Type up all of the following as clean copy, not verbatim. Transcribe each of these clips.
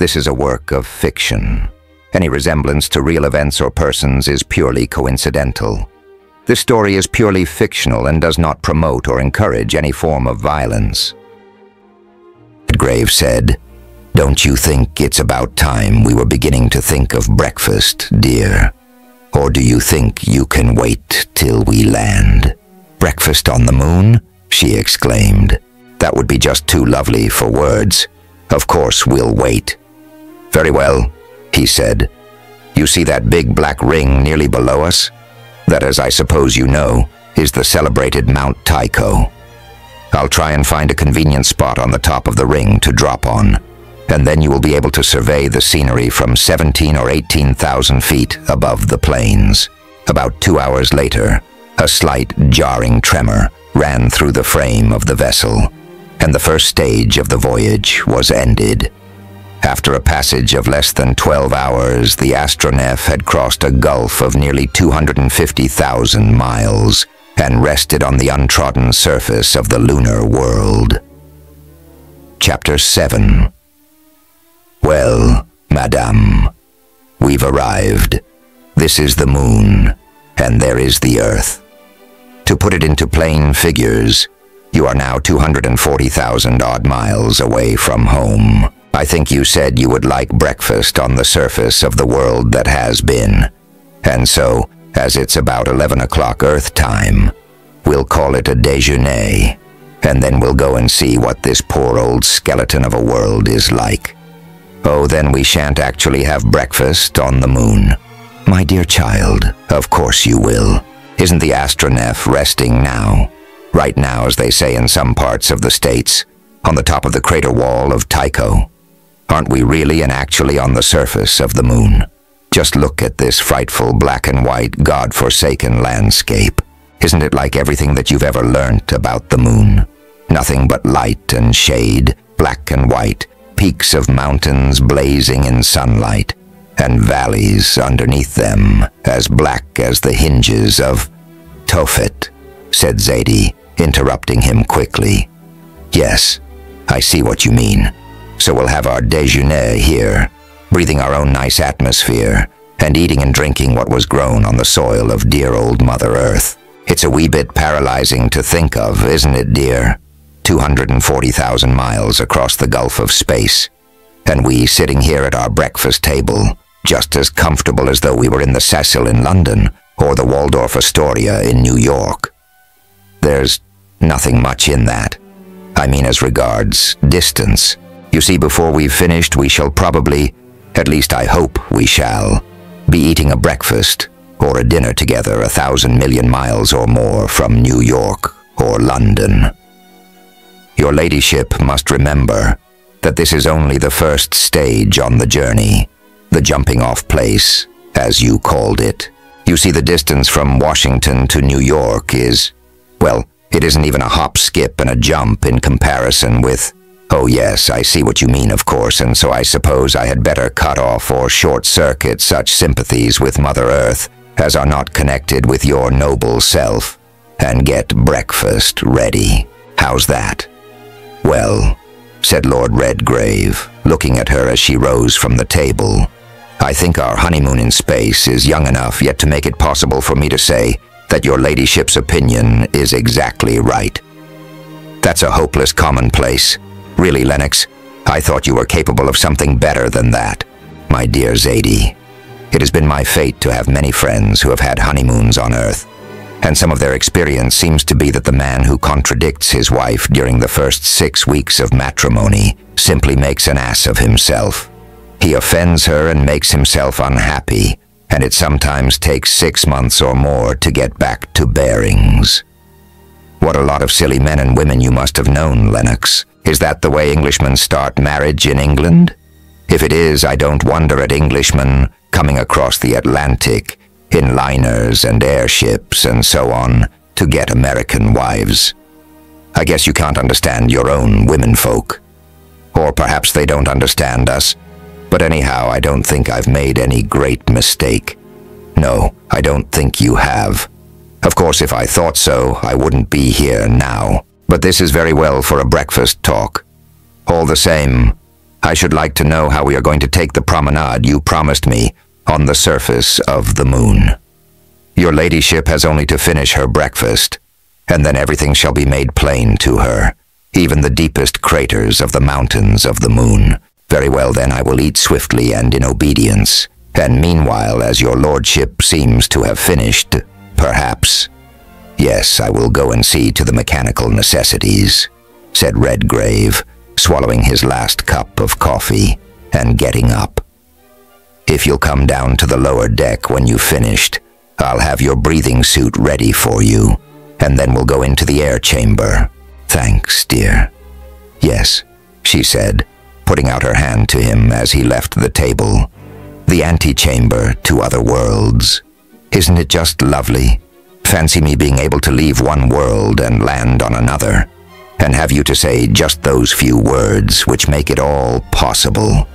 This is a work of fiction. Any resemblance to real events or persons is purely coincidental. This story is purely fictional and does not promote or encourage any form of violence. Redgrave said, "Don't you think it's about time we were beginning to think of breakfast, dear? Or do you think you can wait till we land?" "Breakfast on the moon?" she exclaimed. "That would be just too lovely for words. Of course we'll wait." "Very well," he said. "You see that big black ring nearly below us? That, as I suppose you know, is the celebrated Mount Tycho. I'll try and find a convenient spot on the top of the ring to drop on, and then you will be able to survey the scenery from 17 or 18,000 feet above the plains." About 2 hours later, a slight jarring tremor ran through the frame of the vessel, and the first stage of the voyage was ended. After a passage of less than 12 hours, the astronef had crossed a gulf of nearly 250,000 miles and rested on the untrodden surface of the lunar world. Chapter 7. "Well, Madame, we've arrived. This is the moon, and there is the Earth. To put it into plain figures, you are now 240,000 odd miles away from home. I think you said you would like breakfast on the surface of the world that has been, and so, as it's about 11 o'clock Earth time, we'll call it a déjeuner, and then we'll go and see what this poor old skeleton of a world is like." "Oh, then we shan't actually have breakfast on the moon." "My dear child, of course you will. Isn't the astronef resting now? Right now, as they say in some parts of the States, on the top of the crater wall of Tycho. Aren't we really and actually on the surface of the moon? Just look at this frightful black and white, God-forsaken landscape. Isn't it like everything that you've ever learnt about the moon? Nothing but light and shade, black and white, peaks of mountains blazing in sunlight, and valleys underneath them as black as the hinges of—" "Tophet," said Zadie, interrupting him quickly. "Yes, I see what you mean. So we'll have our déjeuner here, breathing our own nice atmosphere, and eating and drinking what was grown on the soil of dear old Mother Earth. It's a wee bit paralyzing to think of, isn't it, dear? 240,000 miles across the gulf of space, and we sitting here at our breakfast table, just as comfortable as though we were in the Cecil in London or the Waldorf Astoria in New York. There's nothing much in that. I mean as regards distance. You see, before we've finished, we shall probably, at least I hope we shall, be eating a breakfast or a dinner together 1,000 million miles or more from New York or London. Your ladyship must remember that this is only the first stage on the journey, the jumping-off place, as you called it. You see, the distance from Washington to New York is, well, it isn't even a hop, skip, and a jump in comparison with— Oh yes, I see what you mean, of course, and so I suppose I had better cut off or short-circuit such sympathies with Mother Earth as are not connected with your noble self, and get breakfast ready. How's that?" "Well," said Lord Redgrave, looking at her as she rose from the table, "I think our honeymoon in space is young enough yet to make it possible for me to say that your ladyship's opinion is exactly right." "That's a hopeless commonplace. Really, Lennox, I thought you were capable of something better than that. My dear Zadie, it has been my fate to have many friends who have had honeymoons on Earth, and some of their experience seems to be that the man who contradicts his wife during the first 6 weeks of matrimony simply makes an ass of himself. He offends her and makes himself unhappy, and it sometimes takes 6 months or more to get back to bearings. What a lot of silly men and women you must have known, Lennox. Is that the way Englishmen start marriage in England? If it is, I don't wonder at Englishmen coming across the Atlantic in liners and airships and so on to get American wives. I guess you can't understand your own womenfolk. Or perhaps they don't understand us. But anyhow, I don't think I've made any great mistake. No, I don't think you have. Of course, if I thought so, I wouldn't be here now. But this is very well for a breakfast talk. All the same, I should like to know how we are going to take the promenade you promised me on the surface of the moon. Your ladyship has only to finish her breakfast, and then everything shall be made plain to her, even the deepest craters of the mountains of the moon. Very well, then I will eat swiftly and in obedience, and meanwhile, as your lordship seems to have finished, perhaps, yes, I will go and see to the mechanical necessities, said Redgrave, swallowing his last cup of coffee and getting up. If you'll come down to the lower deck when you've finished, I'll have your breathing suit ready for you, and then we'll go into the air chamber. Thanks, dear. Yes, she said, putting out her hand to him as he left the table. The antechamber to other worlds. Isn't it just lovely? Fancy me being able to leave one world and land on another, and have you to say just those few words which make it all possible.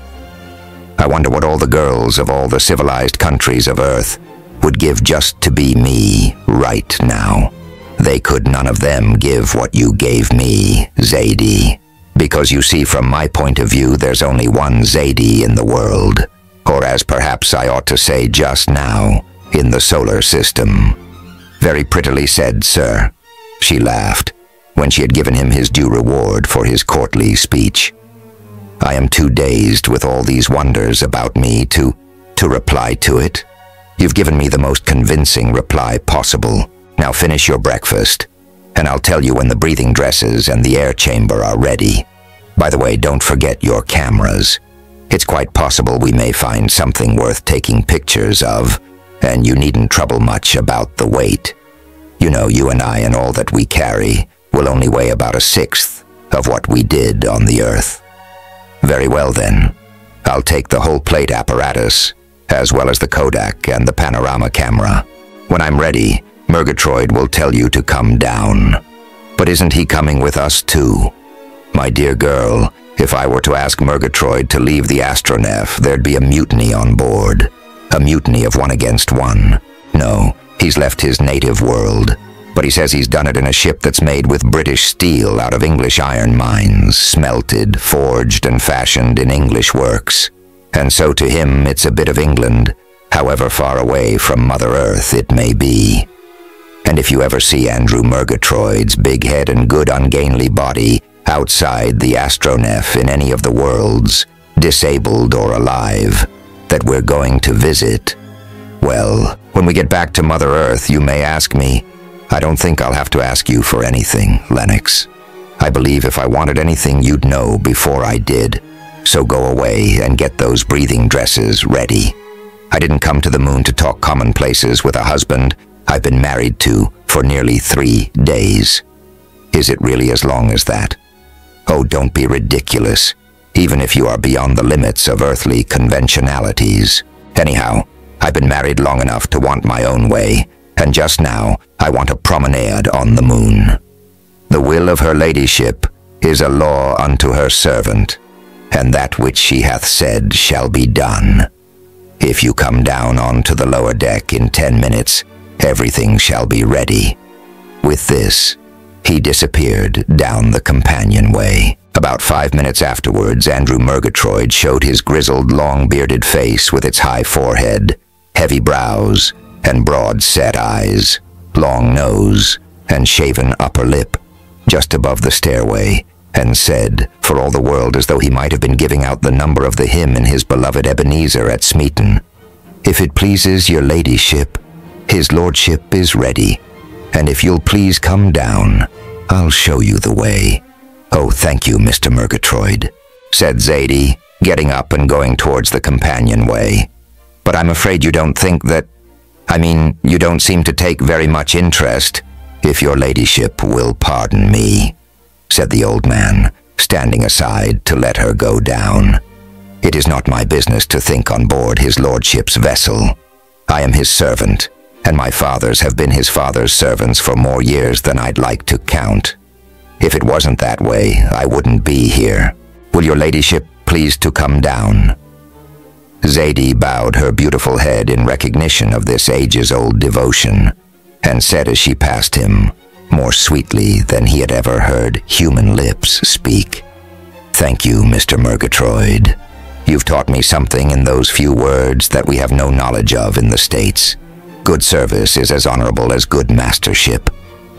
I wonder what all the girls of all the civilized countries of Earth would give just to be me right now. They could none of them give what you gave me, Zadie. Because you see, from my point of view, there's only one Zadie in the world. Or as perhaps I ought to say just now, in the solar system. Very prettily said, sir, she laughed, when she had given him his due reward for his courtly speech. I am too dazed with all these wonders about me to reply to it. You've given me the most convincing reply possible. Now finish your breakfast, and I'll tell you when the breathing dresses and the air chamber are ready. By the way, don't forget your cameras. It's quite possible we may find something worth taking pictures of, and you needn't trouble much about the weight. You know, you and I and all that we carry will only weigh about 1/6 of what we did on the Earth. Very well then, I'll take the whole plate apparatus, as well as the Kodak and the panorama camera. When I'm ready, Murgatroyd will tell you to come down. But isn't he coming with us too? My dear girl, if I were to ask Murgatroyd to leave the astronef, there'd be a mutiny on board. A mutiny of 1 against 1. No, he's left his native world, but he says he's done it in a ship that's made with British steel out of English iron mines, smelted, forged, and fashioned in English works. And so to him it's a bit of England, however far away from Mother Earth it may be. And if you ever see Andrew Murgatroyd's big head and good ungainly body outside the astronef in any of the worlds, disabled or alive, that we're going to visit, well, when we get back to Mother Earth, you may ask me. I don't think I'll have to ask you for anything, Lennox. I believe if I wanted anything, you'd know before I did. So go away and get those breathing dresses ready. I didn't come to the moon to talk commonplaces with a husband I've been married to for nearly 3 days. Is it really as long as that? Oh, don't be ridiculous, even if you are beyond the limits of earthly conventionalities. Anyhow, I've been married long enough to want my own way, and just now I want a promenade on the moon. The will of her ladyship is a law unto her servant, and that which she hath said shall be done. If you come down onto the lower deck in 10 minutes, everything shall be ready. With this, he disappeared down the companionway. About 5 minutes afterwards, Andrew Murgatroyd showed his grizzled, long-bearded face with its high forehead, heavy brows, and broad-set eyes, long nose, and shaven upper lip, just above the stairway, and said, for all the world as though he might have been giving out the number of the hymn in his beloved Ebenezer at Smeaton, "If it pleases your ladyship, his lordship is ready, and if you'll please come down, I'll show you the way." "Oh, thank you, Mr. Murgatroyd," said Zadie, getting up and going towards the companionway. "But I'm afraid you don't think that... you don't seem to take very much interest, if your ladyship will pardon me," said the old man, standing aside to let her go down. "It is not my business to think on board his lordship's vessel. I am his servant, and my fathers have been his father's servants for more years than I'd like to count. If it wasn't that way, I wouldn't be here. Will your ladyship please to come down?" Zadie bowed her beautiful head in recognition of this ages-old devotion, and said as she passed him, more sweetly than he had ever heard human lips speak, Thank you, Mr. Murgatroyd. You've taught me something in those few words that we have no knowledge of in the States. Good service is as honorable as good mastership.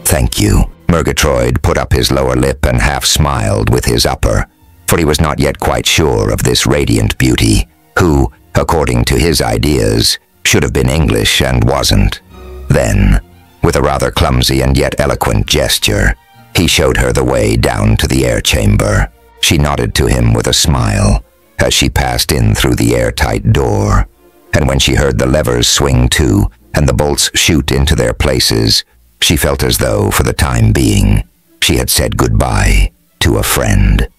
Thank you. Murgatroyd put up his lower lip and half smiled with his upper, for he was not yet quite sure of this radiant beauty, who, according to his ideas, should have been English and wasn't. Then, with a rather clumsy and yet eloquent gesture, he showed her the way down to the air chamber. She nodded to him with a smile as she passed in through the airtight door, and when she heard the levers swing to and the bolts shoot into their places, she felt as though, for the time being, she had said goodbye to a friend.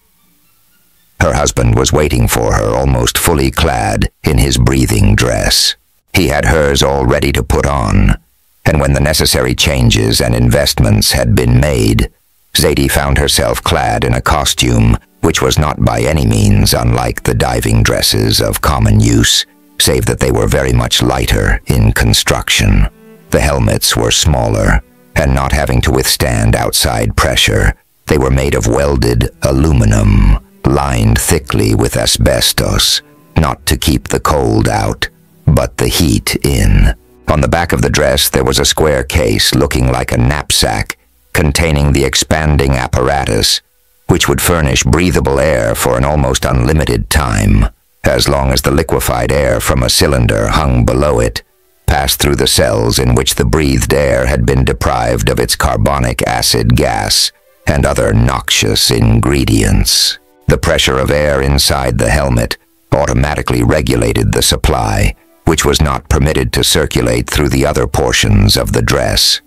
Her husband was waiting for her, almost fully clad in his breathing dress. He had hers all ready to put on, and when the necessary changes and investments had been made, Zadie found herself clad in a costume which was not by any means unlike the diving dresses of common use, save that they were very much lighter in construction. The helmets were smaller, and not having to withstand outside pressure, they were made of welded aluminum, lined thickly with asbestos, not to keep the cold out, but the heat in. On the back of the dress there was a square case looking like a knapsack, containing the expanding apparatus, which would furnish breathable air for an almost unlimited time, as long as the liquefied air from a cylinder hung below it, passed through the cells in which the breathed air had been deprived of its carbonic acid gas and other noxious ingredients. The pressure of air inside the helmet automatically regulated the supply, which was not permitted to circulate through the other portions of the dress.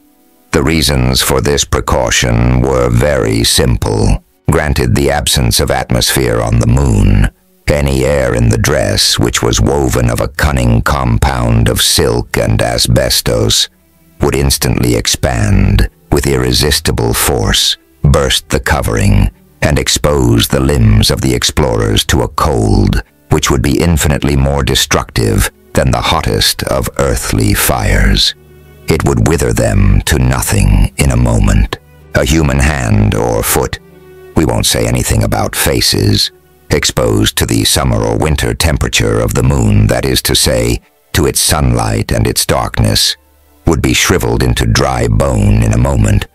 The reasons for this precaution were very simple. Granted the absence of atmosphere on the moon, any air in the dress, which was woven of a cunning compound of silk and asbestos, would instantly expand with irresistible force, burst the covering, and expose the limbs of the explorers to a cold which would be infinitely more destructive than the hottest of earthly fires. It would wither them to nothing in a moment. A human hand or foot, we won't say anything about faces, exposed to the summer or winter temperature of the moon, that is to say, to its sunlight and its darkness, would be shriveled into dry bone in a moment,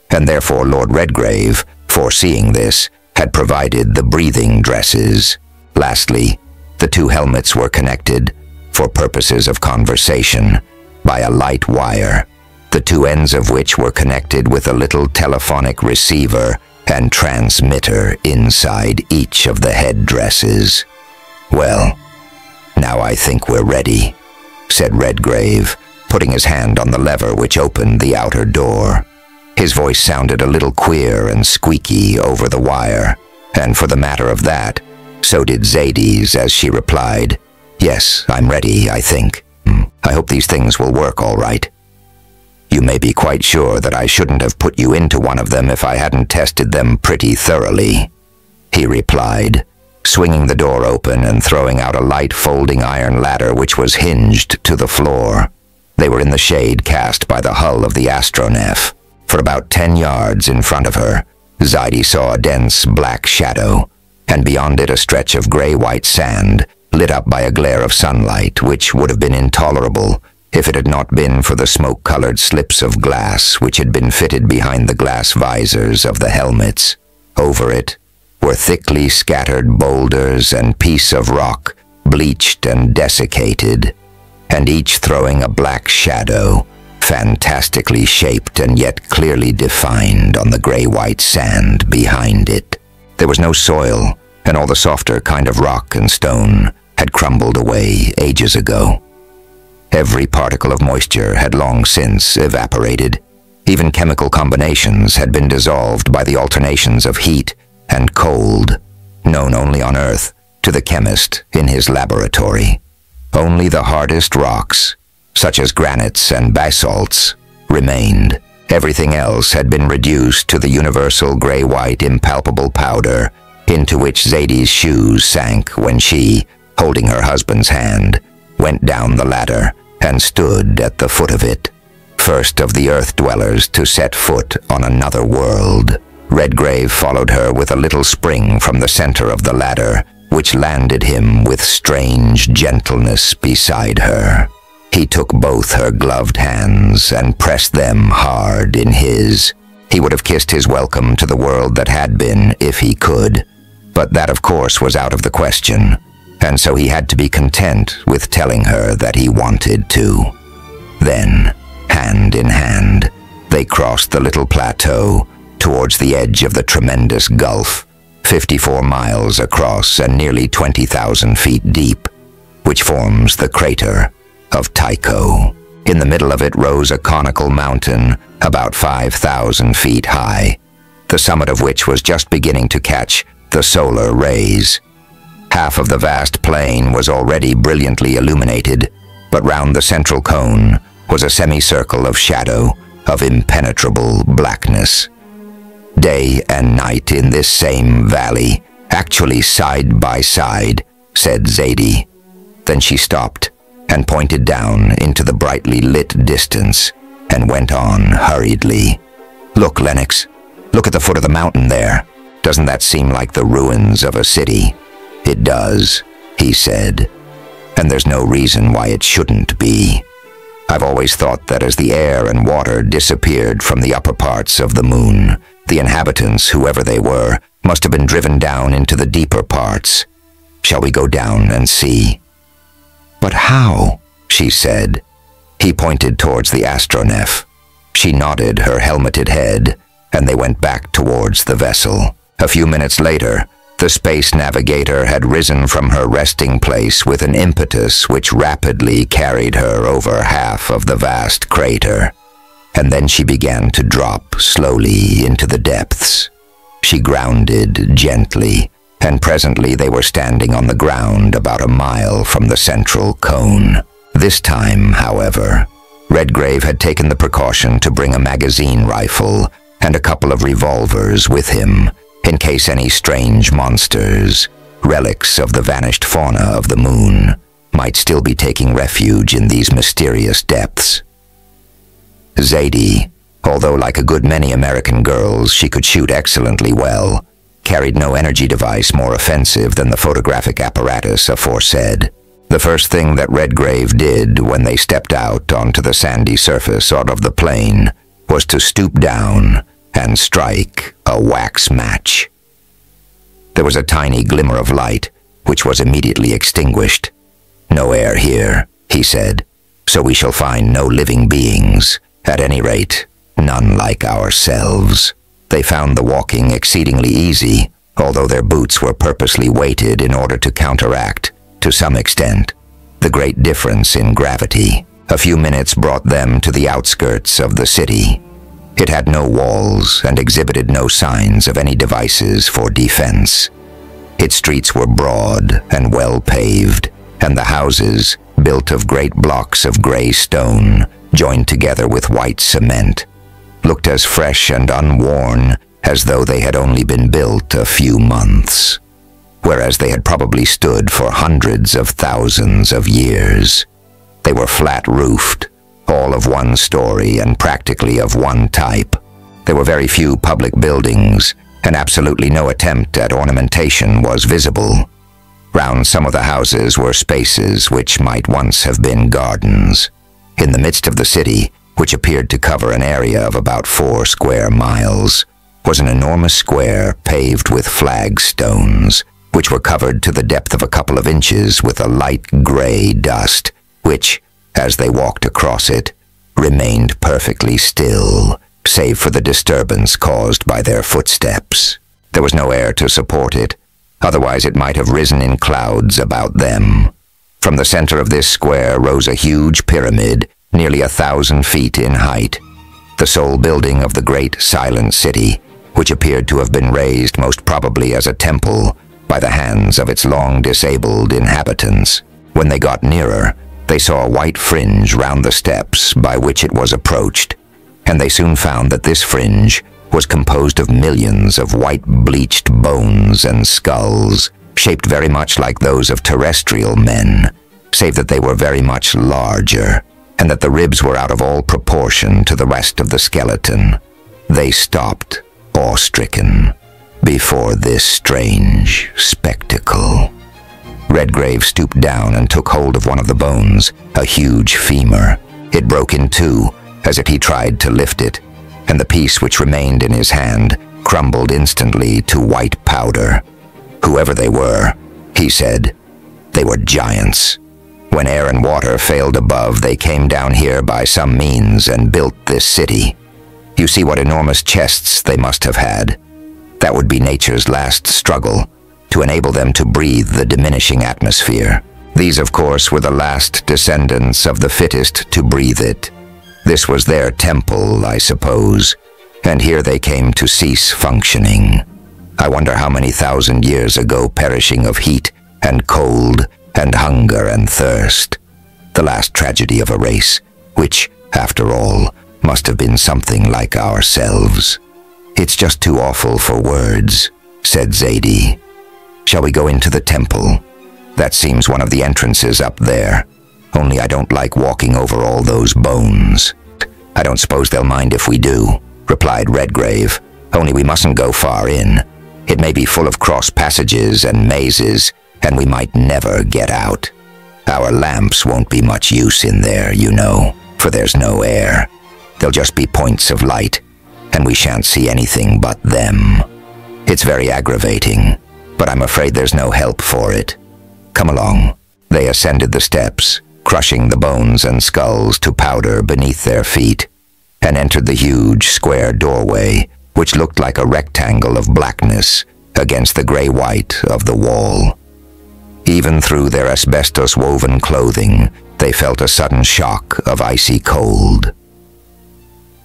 and therefore Lord Redgrave, foreseeing this, had provided the breathing dresses. Lastly, the two helmets were connected, for purposes of conversation, by a light wire, the two ends of which were connected with a little telephonic receiver and transmitter inside each of the headdresses. "Well, now I think we're ready," said Redgrave, putting his hand on the lever which opened the outer door. His voice sounded a little queer and squeaky over the wire, and for the matter of that, so did Zadie's as she replied, "Yes, I'm ready, I think. I hope these things will work all right. You may be quite sure that I shouldn't have put you into one of them if I hadn't tested them pretty thoroughly," he replied, swinging the door open and throwing out a light folding iron ladder which was hinged to the floor. They were in the shade cast by the hull of the Astronef. For about 10 yards in front of her, Zadie saw a dense black shadow, and beyond it a stretch of gray-white sand, lit up by a glare of sunlight which would have been intolerable if it had not been for the smoke-colored slips of glass which had been fitted behind the glass visors of the helmets. Over it were thickly scattered boulders and pieces of rock, bleached and desiccated, and each throwing a black shadow, fantastically shaped and yet clearly defined on the gray-white sand behind it. There was no soil, and all the softer kind of rock and stone had crumbled away ages ago. Every particle of moisture had long since evaporated. Even chemical combinations had been dissolved by the alternations of heat and cold, known only on Earth to the chemist in his laboratory. Only the hardest rocks, such as granites and basalts, remained. Everything else had been reduced to the universal gray-white impalpable powder into which Zadie's shoes sank when she, holding her husband's hand, went down the ladder and stood at the foot of it, first of the earth dwellers to set foot on another world. Redgrave followed her with a little spring from the center of the ladder, which landed him with strange gentleness beside her. He took both her gloved hands and pressed them hard in his. He would have kissed his welcome to the world that had been, if he could. But that, of course, was out of the question, and so he had to be content with telling her that he wanted to. Then, hand in hand, they crossed the little plateau towards the edge of the tremendous gulf, 54 miles across and nearly 20,000 feet deep, which forms the crater of Tycho. In the middle of it rose a conical mountain about 5,000 feet high, the summit of which was just beginning to catch the solar rays. Half of the vast plain was already brilliantly illuminated, but round the central cone was a semicircle of shadow, of impenetrable blackness. Day and night in this same valley, actually side by side, said Zadie. Then she stopped and pointed down into the brightly lit distance and went on hurriedly. Look, Lennox, look at the foot of the mountain there. Doesn't that seem like the ruins of a city? It does, he said, and there's no reason why it shouldn't be. I've always thought that as the air and water disappeared from the upper parts of the moon, the inhabitants, whoever they were, must have been driven down into the deeper parts. Shall we go down and see? But how? She said. He pointed towards the astronef. She nodded her helmeted head, and they went back towards the vessel. A few minutes later, the space navigator had risen from her resting place with an impetus which rapidly carried her over half of the vast crater. And then she began to drop slowly into the depths. She grounded gently, and presently they were standing on the ground about a mile from the central cone. This time, however, Redgrave had taken the precaution to bring a magazine rifle and a couple of revolvers with him, in case any strange monsters, relics of the vanished fauna of the moon, might still be taking refuge in these mysterious depths. Zadie, although like a good many American girls she could shoot excellently well, carried no energy device more offensive than the photographic apparatus aforesaid. The first thing that Redgrave did when they stepped out onto the sandy surface of the plain was to stoop down and strike a wax match. There was a tiny glimmer of light, which was immediately extinguished. "No air here," he said, "so we shall find no living beings, at any rate, none like ourselves." They found the walking exceedingly easy, although their boots were purposely weighted in order to counteract, to some extent, the great difference in gravity. A few minutes brought them to the outskirts of the city. It had no walls and exhibited no signs of any devices for defense. Its streets were broad and well paved, and the houses, built of great blocks of gray stone, joined together with white cement, looked as fresh and unworn as though they had only been built a few months, whereas they had probably stood for hundreds of thousands of years. They were flat-roofed, all of one story and practically of one type. There were very few public buildings, and absolutely no attempt at ornamentation was visible. Round some of the houses were spaces which might once have been gardens. In the midst of the city, which appeared to cover an area of about 4 square miles, was an enormous square paved with flagstones, which were covered to the depth of a couple of inches with a light gray dust, which, as they walked across it, remained perfectly still, save for the disturbance caused by their footsteps. There was no air to support it, otherwise it might have risen in clouds about them. From the center of this square rose a huge pyramid, nearly 1,000 feet in height, the sole building of the great silent city, which appeared to have been raised most probably as a temple by the hands of its long-disabled inhabitants. When they got nearer, they saw a white fringe round the steps by which it was approached, and they soon found that this fringe was composed of millions of white bleached bones and skulls, shaped very much like those of terrestrial men, save that they were very much larger, and that the ribs were out of all proportion to the rest of the skeleton. They stopped awe-stricken before this strange spectacle. Redgrave stooped down and took hold of one of the bones, a huge femur. It broke in two as if he tried to lift it, and the piece which remained in his hand crumbled instantly to white powder. Whoever they were, he said, they were giants. When air and water failed above, they came down here by some means and built this city. You see what enormous chests they must have had. That would be nature's last struggle, to enable them to breathe the diminishing atmosphere. These, of course, were the last descendants of the fittest to breathe it. This was their temple, I suppose, and here they came to cease functioning. I wonder how many thousand years ago, perishing of heat and cold and hunger and thirst. The last tragedy of a race, which, after all, must have been something like ourselves. It's just too awful for words, said Zadie. Shall we go into the temple? That seems one of the entrances up there. Only I don't like walking over all those bones. I don't suppose they'll mind if we do, replied Redgrave. Only we mustn't go far in. It may be full of cross passages and mazes, and we might never get out. Our lamps won't be much use in there, you know, for there's no air. They'll just be points of light, and we shan't see anything but them. It's very aggravating, but I'm afraid there's no help for it. Come along. They ascended the steps, crushing the bones and skulls to powder beneath their feet, and entered the huge square doorway, which looked like a rectangle of blackness against the gray-white of the wall. Even through their asbestos-woven clothing, they felt a sudden shock of icy cold.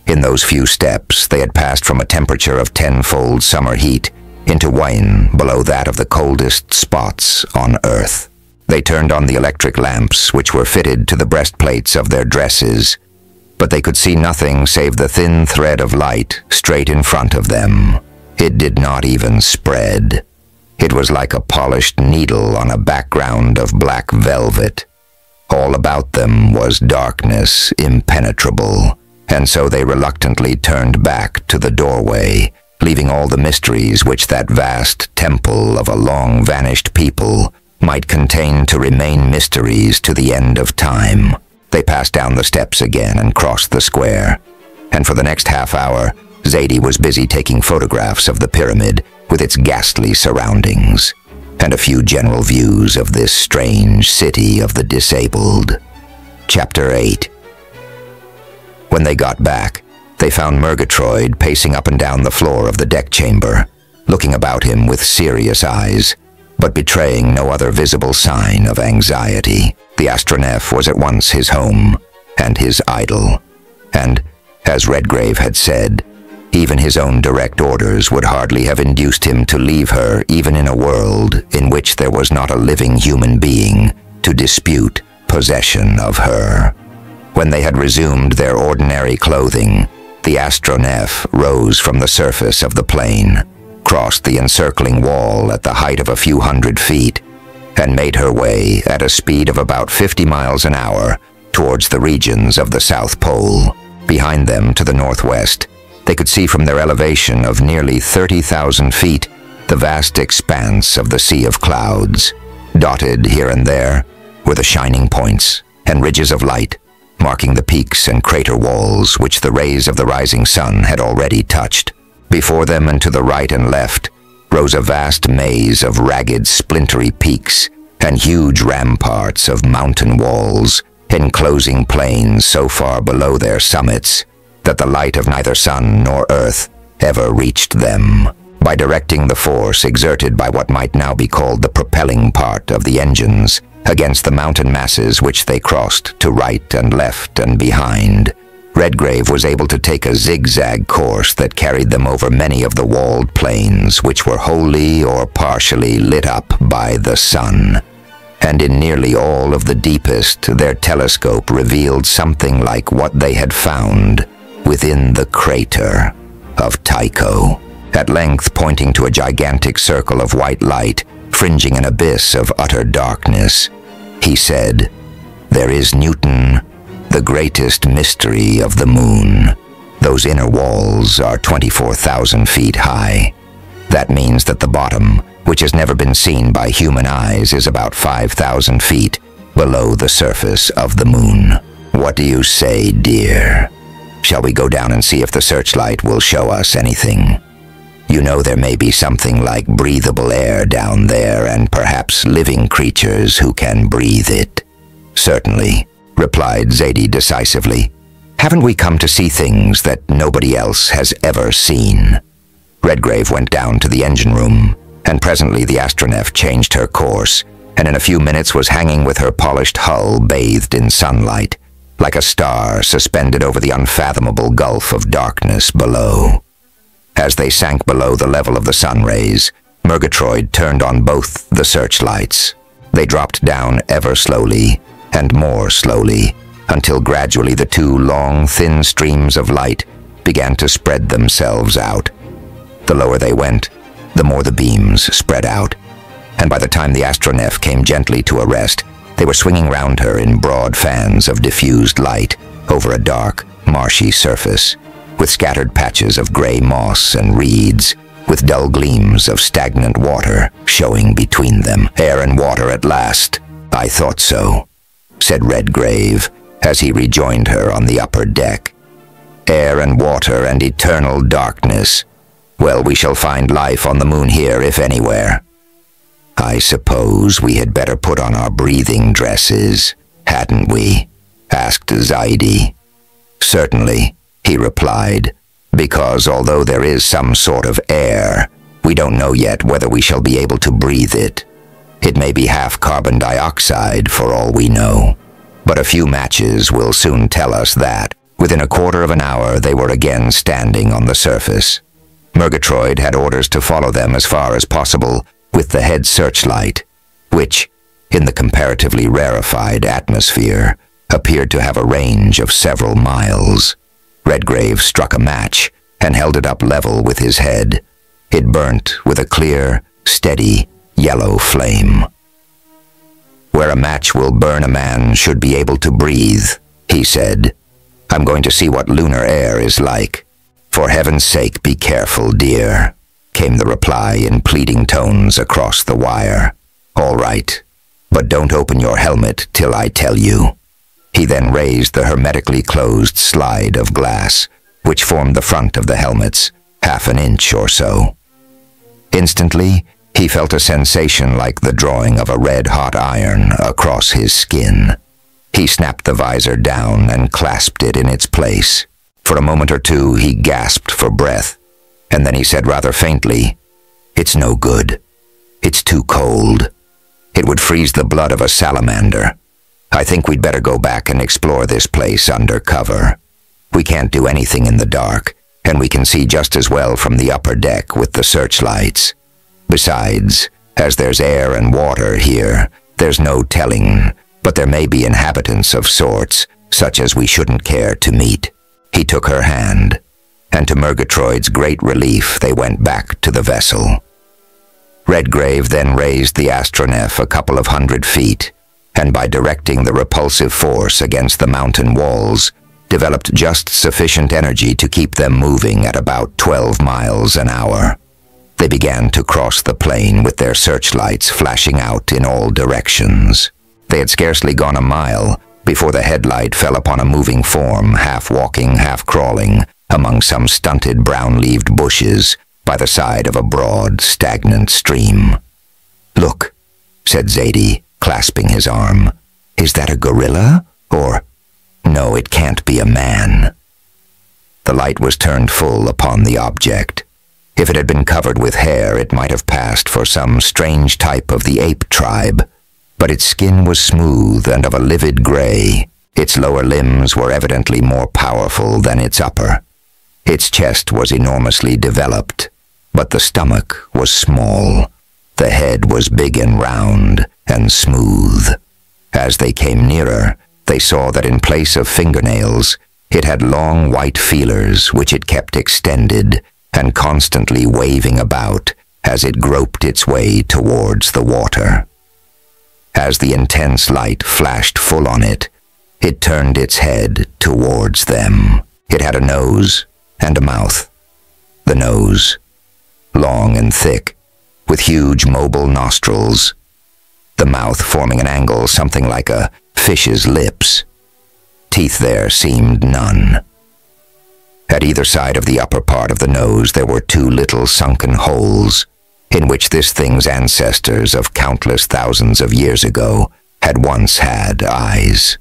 In those few steps, they had passed from a temperature of tenfold summer heat into wine below that of the coldest spots on Earth. They turned on the electric lamps, which were fitted to the breastplates of their dresses, but they could see nothing save the thin thread of light straight in front of them. It did not even spread. It was like a polished needle on a background of black velvet. All about them was darkness impenetrable, and so they reluctantly turned back to the doorway, leaving all the mysteries which that vast temple of a long-vanished people might contain to remain mysteries to the end of time. They passed down the steps again and crossed the square, and for the next half hour, Zadie was busy taking photographs of the pyramid with its ghastly surroundings, and a few general views of this strange city of the disabled. Chapter 8. When they got back, they found Murgatroyd pacing up and down the floor of the deck chamber, looking about him with serious eyes, but betraying no other visible sign of anxiety. The Astronef was at once his home and his idol, and, as Redgrave had said, even his own direct orders would hardly have induced him to leave her even in a world in which there was not a living human being to dispute possession of her. When they had resumed their ordinary clothing, the Astronef rose from the surface of the plane, crossed the encircling wall at the height of a few hundred feet, and made her way at a speed of about 50 miles an hour towards the regions of the South Pole. Behind them, to the northwest, they could see from their elevation of nearly 30,000 feet the vast expanse of the Sea of Clouds. Dotted here and there were the shining points and ridges of light, marking the peaks and crater walls which the rays of the rising sun had already touched. Before them and to the right and left rose a vast maze of ragged, splintery peaks and huge ramparts of mountain walls, enclosing plains so far below their summits that the light of neither sun nor earth ever reached them. By directing the force exerted by what might now be called the propelling part of the engines against the mountain masses which they crossed to right and left and behind, Redgrave was able to take a zigzag course that carried them over many of the walled plains which were wholly or partially lit up by the sun. And in nearly all of the deepest, their telescope revealed something like what they had found within the crater of Tycho, at length pointing to a gigantic circle of white light fringing an abyss of utter darkness. He said, "There is, Newton, the greatest mystery of the moon, the Those inner walls are 24,000 feet high. That means that the bottom, which has never been seen by human eyes, is about 5,000 feet below the surface of the moon. What do you say, dear? Shall we go down and see if the searchlight will show us anything? You know there may be something like breathable air down there, and perhaps living creatures who can breathe it. Certainly, replied Zadie decisively. Haven't we come to see things that nobody else has ever seen? Redgrave went down to the engine room, and presently the astronef changed her course, and in a few minutes was hanging with her polished hull bathed in sunlight, like a star suspended over the unfathomable gulf of darkness below. As they sank below the level of the sun rays, Murgatroyd turned on both the searchlights. They dropped down ever slowly, and more slowly, until gradually the two long, thin streams of light began to spread themselves out. The lower they went, the more the beams spread out, and by the time the astronef came gently to a rest, they were swinging round her in broad fans of diffused light over a dark, marshy surface, with scattered patches of gray moss and reeds, with dull gleams of stagnant water showing between them. Air and water at last. I thought so, said Redgrave, as he rejoined her on the upper deck. Air and water and eternal darkness. Well, we shall find life on the moon here, if anywhere. I suppose we had better put on our breathing dresses, hadn't we? Asked Zadie. Certainly, he replied, because although there is some sort of air, we don't know yet whether we shall be able to breathe it. It may be half carbon dioxide for all we know. But a few matches will soon tell us that. Within a quarter of an hour, they were again standing on the surface. Murgatroyd had orders to follow them as far as possible with the head searchlight, which, in the comparatively rarefied atmosphere, appeared to have a range of several miles. Redgrave struck a match and held it up level with his head. It burnt with a clear, steady, yellow flame. Where a match will burn, a man should be able to breathe, he said. I'm going to see what lunar air is like. For heaven's sake, be careful, dear, came the reply in pleading tones across the wire. All right, but don't open your helmet till I tell you. He then raised the hermetically closed slide of glass, which formed the front of the helmets, half an inch or so. Instantly, he felt a sensation like the drawing of a red-hot iron across his skin. He snapped the visor down and clasped it in its place. For a moment or two, he gasped for breath, and then he said rather faintly, "It's no good. It's too cold. It would freeze the blood of a salamander. I think we'd better go back and explore this place under cover. We can't do anything in the dark, and we can see just as well from the upper deck with the searchlights. Besides, as there's air and water here, there's no telling, but there may be inhabitants of sorts, such as we shouldn't care to meet." He took her hand, and to Murgatroyd's great relief, they went back to the vessel. Redgrave then raised the astronef a couple of 100 feet, and by directing the repulsive force against the mountain walls, developed just sufficient energy to keep them moving at about 12 miles an hour. They began to cross the plain with their searchlights flashing out in all directions. They had scarcely gone a mile before the headlight fell upon a moving form, half walking, half crawling, among some stunted brown-leaved bushes by the side of a broad, stagnant stream. "Look," said Zadie, clasping his arm. "Is that a gorilla? Or... no, it can't be a man." The light was turned full upon the object. If it had been covered with hair, it might have passed for some strange type of the ape tribe, but its skin was smooth and of a livid gray. Its lower limbs were evidently more powerful than its upper. Its chest was enormously developed, but the stomach was small. The head was big and round and smooth. As they came nearer, they saw that in place of fingernails, it had long white feelers which it kept extended and constantly waving about as it groped its way towards the water. As the intense light flashed full on it, it turned its head towards them. It had a nose, and a mouth. The nose, long and thick, with huge mobile nostrils. The mouth forming an angle something like a fish's lips. Teeth there seemed none. At either side of the upper part of the nose there were two little sunken holes, in which this thing's ancestors of countless thousands of years ago had once had eyes.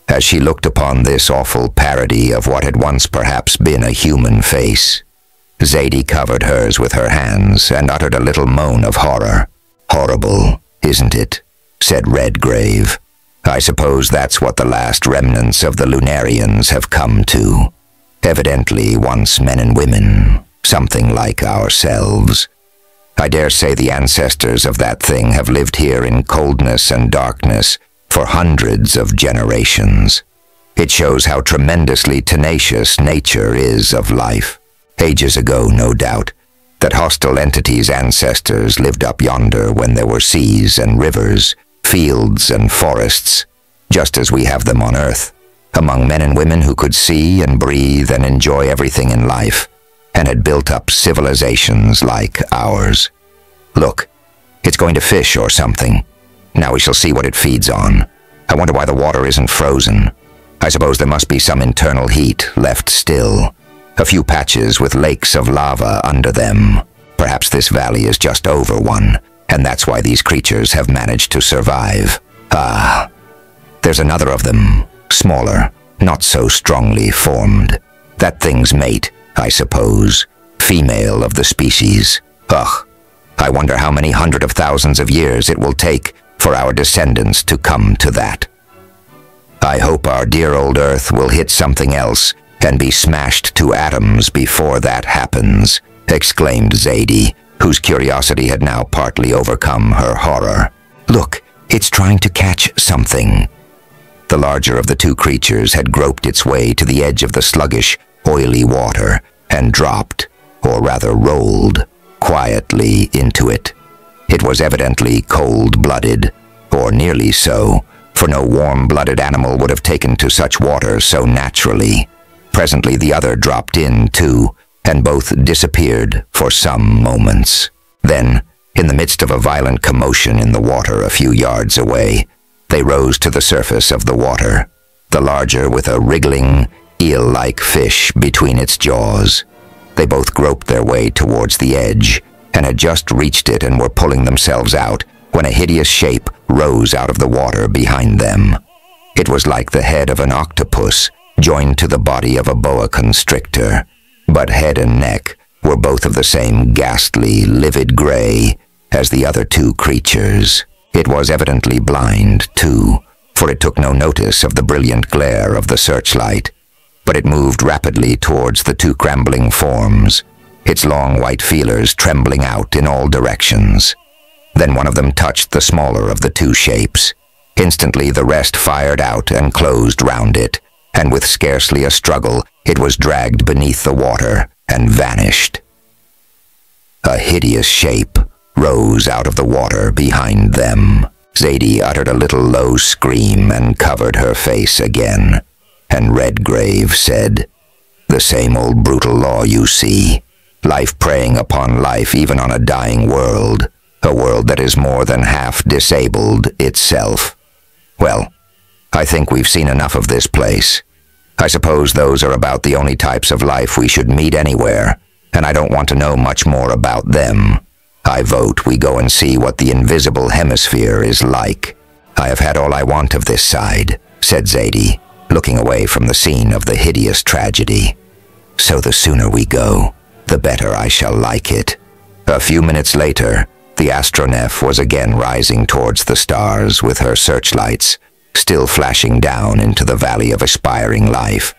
As she looked upon this awful parody of what had once perhaps been a human face, Zadie covered hers with her hands and uttered a little moan of horror. "Horrible, isn't it?" said Redgrave. "I suppose that's what the last remnants of the Lunarians have come to. Evidently once men and women, something like ourselves. I dare say the ancestors of that thing have lived here in coldness and darkness for hundreds of generations. It shows how tremendously tenacious nature is of life. Ages ago, no doubt, that hostile entities' ancestors lived up yonder when there were seas and rivers, fields and forests, just as we have them on Earth, among men and women who could see and breathe and enjoy everything in life, and had built up civilizations like ours. Look, it's going to fish or something. Now we shall see what it feeds on. I wonder why the water isn't frozen. I suppose there must be some internal heat left still. A few patches with lakes of lava under them. Perhaps this valley is just over one, and that's why these creatures have managed to survive. Ah, there's another of them, smaller, not so strongly formed. That thing's mate, I suppose, female of the species. Ugh, I wonder how many hundred of thousands of years it will take for our descendants to come to that. I hope our dear old Earth will hit something else and be smashed to atoms before that happens," exclaimed Zadie, whose curiosity had now partly overcome her horror. "Look, it's trying to catch something." The larger of the two creatures had groped its way to the edge of the sluggish, oily water and dropped, or rather rolled, quietly into it. It was evidently cold-blooded, or nearly so, for no warm-blooded animal would have taken to such water so naturally. Presently the other dropped in, too, and both disappeared for some moments. Then, in the midst of a violent commotion in the water a few yards away, they rose to the surface of the water, the larger with a wriggling, eel-like fish between its jaws. They both groped their way towards the edge, and had just reached it and were pulling themselves out when a hideous shape rose out of the water behind them. It was like the head of an octopus, joined to the body of a boa constrictor, but head and neck were both of the same ghastly, livid gray as the other two creatures. It was evidently blind, too, for it took no notice of the brilliant glare of the searchlight, but it moved rapidly towards the two scrambling forms, its long white feelers trembling out in all directions. Then one of them touched the smaller of the two shapes. Instantly the rest fired out and closed round it, and with scarcely a struggle, it was dragged beneath the water and vanished. A hideous shape rose out of the water behind them. Zadie uttered a little low scream and covered her face again, and Redgrave said, "The same old brutal law, you see. Life preying upon life even on a dying world, a world that is more than half disabled itself. Well, I think we've seen enough of this place. I suppose those are about the only types of life we should meet anywhere, and I don't want to know much more about them. I vote we go and see what the invisible hemisphere is like. I have had all I want of this side," said Zadie, looking away from the scene of the hideous tragedy. "So the sooner we go, the better I shall like it." A few minutes later, the astronef was again rising towards the stars with her searchlights, still flashing down into the Valley of Aspiring Life,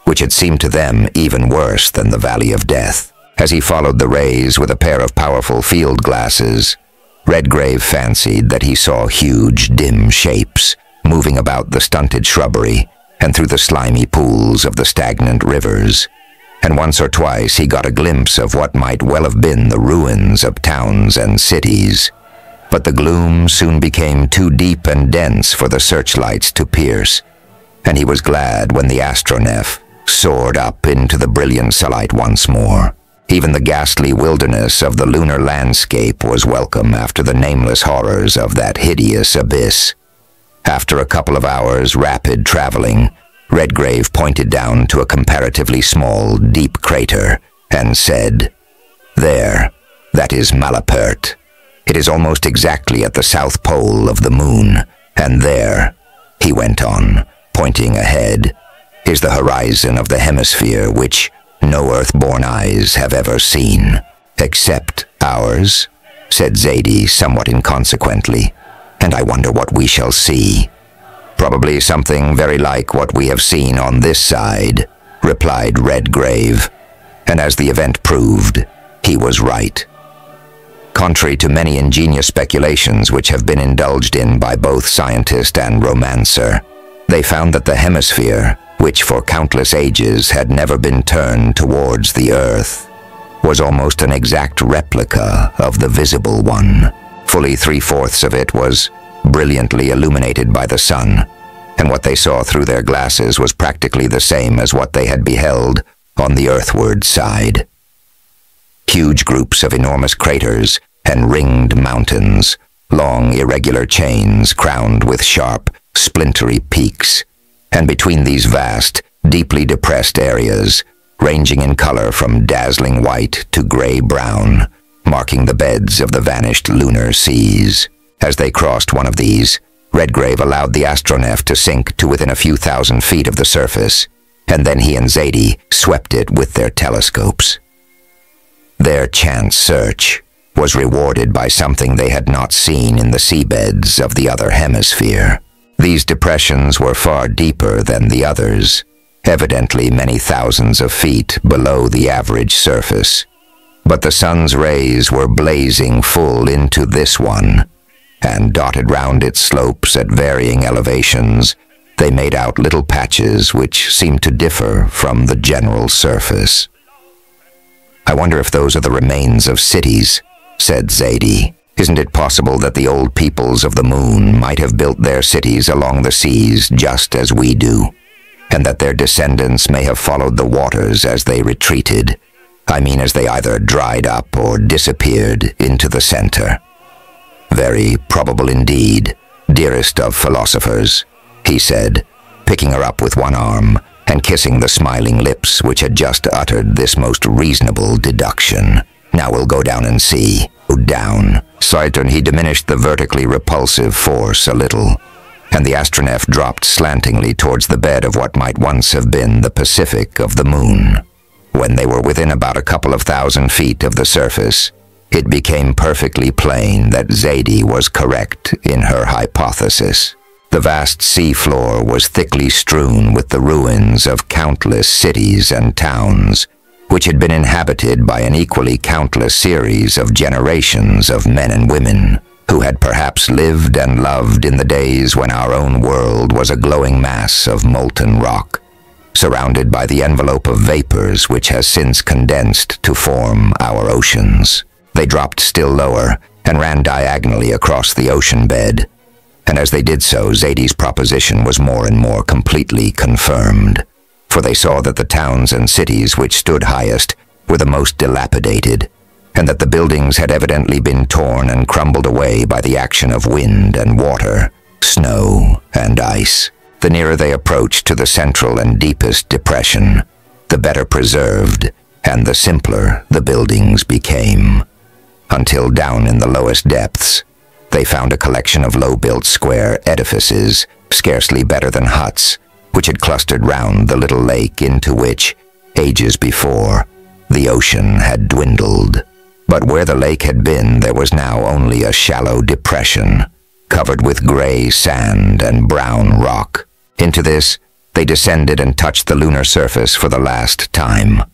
which had seemed to them even worse than the Valley of Death. As he followed the rays with a pair of powerful field glasses, Redgrave fancied that he saw huge, dim shapes moving about the stunted shrubbery and through the slimy pools of the stagnant rivers, and once or twice he got a glimpse of what might well have been the ruins of towns and cities. But the gloom soon became too deep and dense for the searchlights to pierce, and he was glad when the astronef, soared up into the brilliant sunlight once more. Even the ghastly wilderness of the lunar landscape was welcome after the nameless horrors of that hideous abyss. After a couple of hours' rapid traveling, Redgrave pointed down to a comparatively small, deep crater and said, "There, that is Malapert. It is almost exactly at the south pole of the moon, and there," he went on, pointing ahead, "is the horizon of the hemisphere which no Earth-born eyes have ever seen." "Except ours," said Zadie somewhat inconsequently, "and I wonder what we shall see." "Probably something very like what we have seen on this side," replied Redgrave, and as the event proved, he was right. Contrary to many ingenious speculations which have been indulged in by both scientist and romancer, they found that the hemisphere, which for countless ages had never been turned towards the Earth, was almost an exact replica of the visible one. Fully 3/4 of it was brilliantly illuminated by the sun, and what they saw through their glasses was practically the same as what they had beheld on the earthward side. Huge groups of enormous craters and ringed mountains, long irregular chains crowned with sharp, splintery peaks, and between these vast, deeply depressed areas, ranging in color from dazzling white to gray-brown, marking the beds of the vanished lunar seas. As they crossed one of these, Redgrave allowed the astronef to sink to within a few thousand feet of the surface, and then he and Zadie swept it with their telescopes. Their chance search was rewarded by something they had not seen in the seabeds of the other hemisphere. These depressions were far deeper than the others, evidently many thousands of feet below the average surface. But the sun's rays were blazing full into this one, and dotted round its slopes at varying elevations, they made out little patches which seemed to differ from the general surface. "I wonder if those are the remains of cities," said Zadie. "Isn't it possible that the old peoples of the moon might have built their cities along the seas just as we do, and that their descendants may have followed the waters as they retreated? I mean, as they either dried up or disappeared into the center." "Very probable indeed, dearest of philosophers," he said, picking her up with one arm and kissing the smiling lips which had just uttered this most reasonable deduction. "Now we'll go down and see." Down. Saturn, he diminished the vertically repulsive force a little, and the astronef dropped slantingly towards the bed of what might once have been the Pacific of the moon. When they were within about a couple of thousand feet of the surface, it became perfectly plain that Zadie was correct in her hypothesis. The vast seafloor was thickly strewn with the ruins of countless cities and towns, which had been inhabited by an equally countless series of generations of men and women, who had perhaps lived and loved in the days when our own world was a glowing mass of molten rock, surrounded by the envelope of vapors which has since condensed to form our oceans. They dropped still lower and ran diagonally across the ocean bed, and as they did so, Zadie's proposition was more and more completely confirmed, for they saw that the towns and cities which stood highest were the most dilapidated, and that the buildings had evidently been torn and crumbled away by the action of wind and water, snow and ice. The nearer they approached to the central and deepest depression, the better preserved and the simpler the buildings became, until down in the lowest depths, they found a collection of low-built square edifices, scarcely better than huts, which had clustered round the little lake into which, ages before, the ocean had dwindled. But where the lake had been, there was now only a shallow depression, covered with gray sand and brown rock. Into this, they descended and touched the lunar surface for the last time.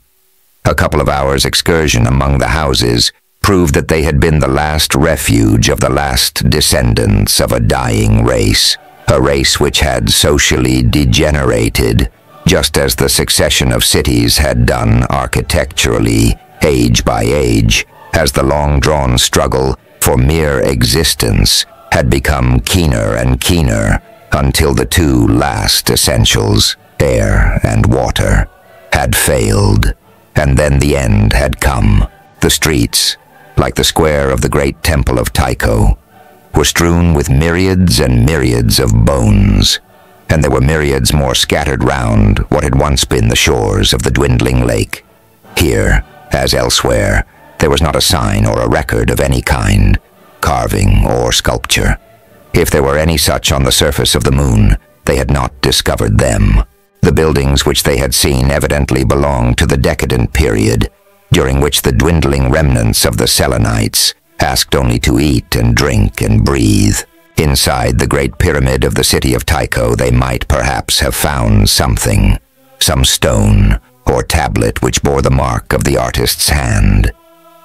A couple of hours' excursion among the houses proved that they had been the last refuge of the last descendants of a dying race, a race which had socially degenerated, just as the succession of cities had done architecturally, age by age, as the long-drawn struggle for mere existence had become keener and keener, until the two last essentials, air and water, had failed, and then the end had come. The streets, like the square of the great temple of Tycho, were strewn with myriads and myriads of bones, and there were myriads more scattered round what had once been the shores of the dwindling lake. Here, as elsewhere, there was not a sign or a record of any kind, carving or sculpture. If there were any such on the surface of the moon, they had not discovered them. The buildings which they had seen evidently belonged to the decadent period, during which the dwindling remnants of the Selenites asked only to eat and drink and breathe. Inside the great pyramid of the city of Tycho they might perhaps have found something, some stone or tablet which bore the mark of the artist's hand.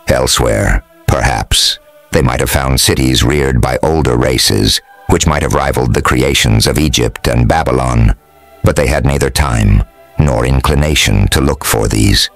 Elsewhere, perhaps, they might have found cities reared by older races, which might have rivaled the creations of Egypt and Babylon, but they had neither time nor inclination to look for these.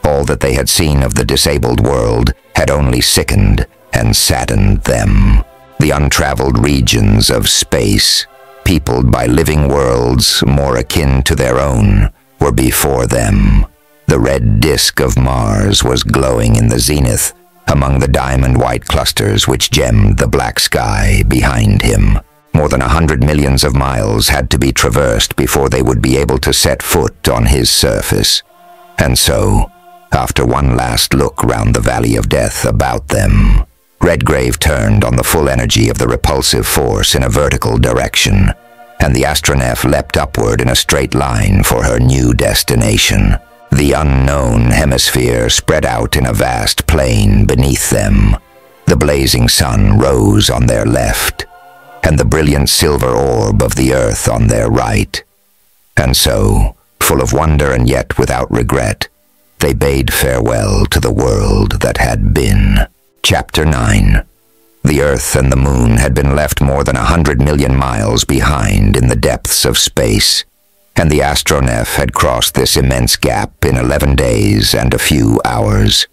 All that they had seen of the disabled world had only sickened and saddened them. The untraveled regions of space, peopled by living worlds more akin to their own, were before them. The red disk of Mars was glowing in the zenith among the diamond-white clusters which gemmed the black sky behind him. More than 100 millions of miles had to be traversed before they would be able to set foot on his surface. And so, after one last look round the Valley of Death about them, Redgrave turned on the full energy of the repulsive force in a vertical direction, and the astronef leapt upward in a straight line for her new destination. The unknown hemisphere spread out in a vast plain beneath them. The blazing sun rose on their left, and the brilliant silver orb of the earth on their right. And so, full of wonder and yet without regret, they bade farewell to the world that had been. Chapter 9. The Earth and the Moon had been left more than 100 million miles behind in the depths of space, and the astronef had crossed this immense gap in 11 days and a few hours.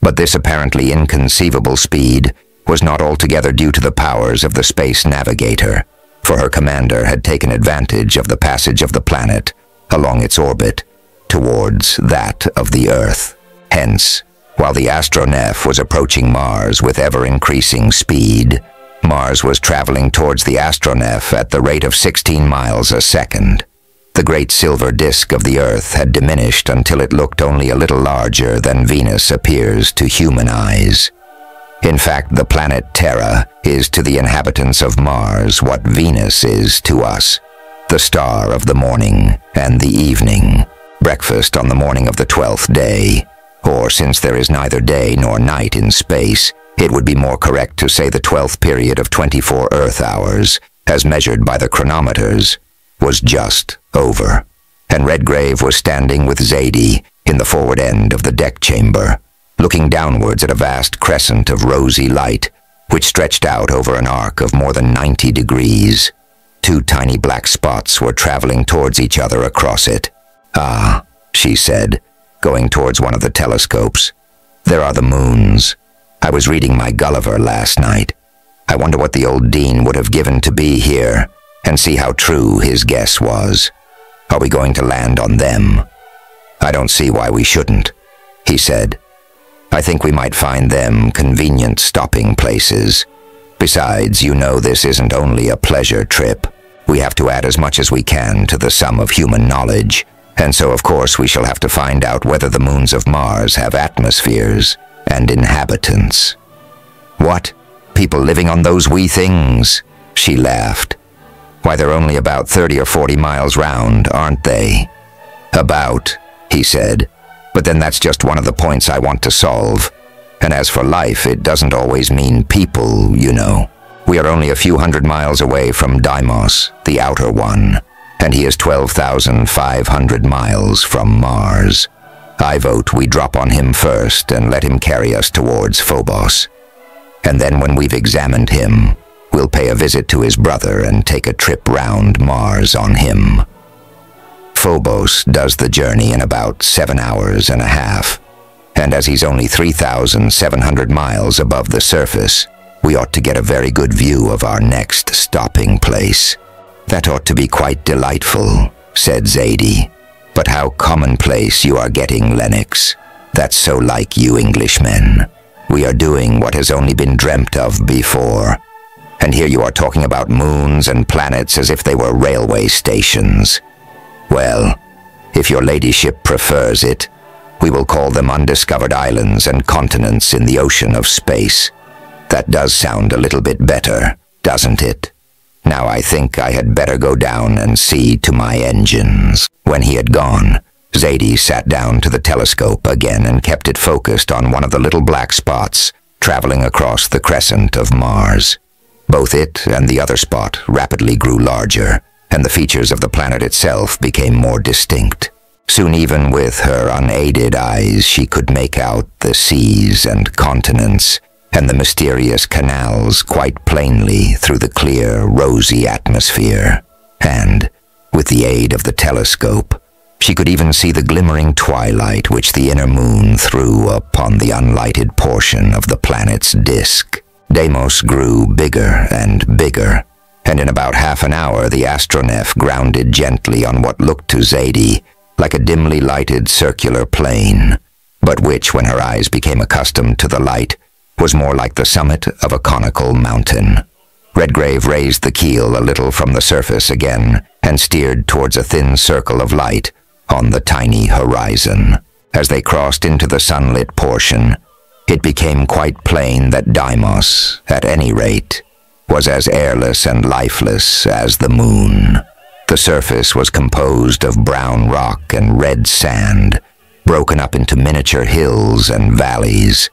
But this apparently inconceivable speed was not altogether due to the powers of the space navigator, for her commander had taken advantage of the passage of the planet along its orbit towards that of the Earth. Hence, while the astronef was approaching Mars with ever-increasing speed, Mars was traveling towards the astronef at the rate of 16 miles a second. The great silver disk of the Earth had diminished until it looked only a little larger than Venus appears to human eyes. In fact, the planet Terra is to the inhabitants of Mars what Venus is to us, the star of the morning and the evening, breakfast on the morning of the 12th day, or since there is neither day nor night in space, it would be more correct to say the 12th period of 24 Earth hours, as measured by the chronometers, was just over, and Redgrave was standing with Zadie in the forward end of the deck chamber, looking downwards at a vast crescent of rosy light, which stretched out over an arc of more than 90 degrees. Two tiny black spots were traveling towards each other across it. "Ah," she said, going towards one of the telescopes. "There are the moons. I was reading my Gulliver last night. I wonder what the old Dean would have given to be here, and see how true his guess was. Are we going to land on them?" "I don't see why we shouldn't," he said. "I think we might find them convenient stopping places. Besides, you know this isn't only a pleasure trip. We have to add as much as we can to the sum of human knowledge, and so of course we shall have to find out whether the moons of Mars have atmospheres and inhabitants." "What? People living on those wee things?" She laughed. "Why, they're only about 30 or 40 miles round, aren't they?" "About," he said. "But then that's just one of the points I want to solve. And as for life, it doesn't always mean people, you know. We are only a few hundred miles away from Deimos, the outer one, and he is 12,500 miles from Mars. I vote we drop on him first and let him carry us towards Phobos. And then when we've examined him, we'll pay a visit to his brother and take a trip round Mars on him. Phobos does the journey in about 7 hours and a half, and as he's only 3,700 miles above the surface, we ought to get a very good view of our next stopping place." "That ought to be quite delightful," said Zadie. But how commonplace you are getting, Lennox. That's so like you Englishmen. We are doing what has only been dreamt of before. And here you are talking about moons and planets as if they were railway stations. Well, if your ladyship prefers it, we will call them undiscovered islands and continents in the ocean of space. That does sound a little bit better, doesn't it? Now I think I had better go down and see to my engines. When he had gone, Zadie sat down to the telescope again and kept it focused on one of the little black spots traveling across the crescent of Mars. Both it and the other spot rapidly grew larger, and the features of the planet itself became more distinct. Soon, even with her unaided eyes, she could make out the seas and continents and the mysterious canals quite plainly through the clear, rosy atmosphere. And, with the aid of the telescope, she could even see the glimmering twilight which the inner moon threw upon the unlighted portion of the planet's disk. Deimos grew bigger and bigger, and in about half an hour the astronef grounded gently on what looked to Zadie like a dimly lighted circular plain, but which, when her eyes became accustomed to the light, was more like the summit of a conical mountain. Redgrave raised the keel a little from the surface again and steered towards a thin circle of light on the tiny horizon. As they crossed into the sunlit portion, it became quite plain that Deimos, at any rate, was as airless and lifeless as the moon. The surface was composed of brown rock and red sand, broken up into miniature hills and valleys.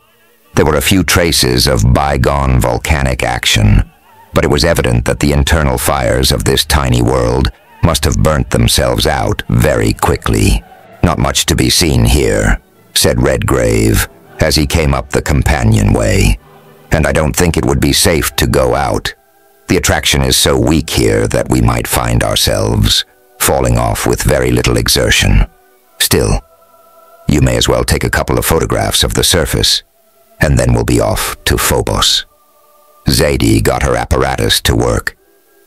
There were a few traces of bygone volcanic action, but it was evident that the internal fires of this tiny world must have burnt themselves out very quickly. "Not much to be seen here," said Redgrave as he came up the companionway, "and I don't think it would be safe to go out. The attraction is so weak here that we might find ourselves falling off with very little exertion. Still, you may as well take a couple of photographs of the surface, and then we'll be off to Phobos." Zadie got her apparatus to work,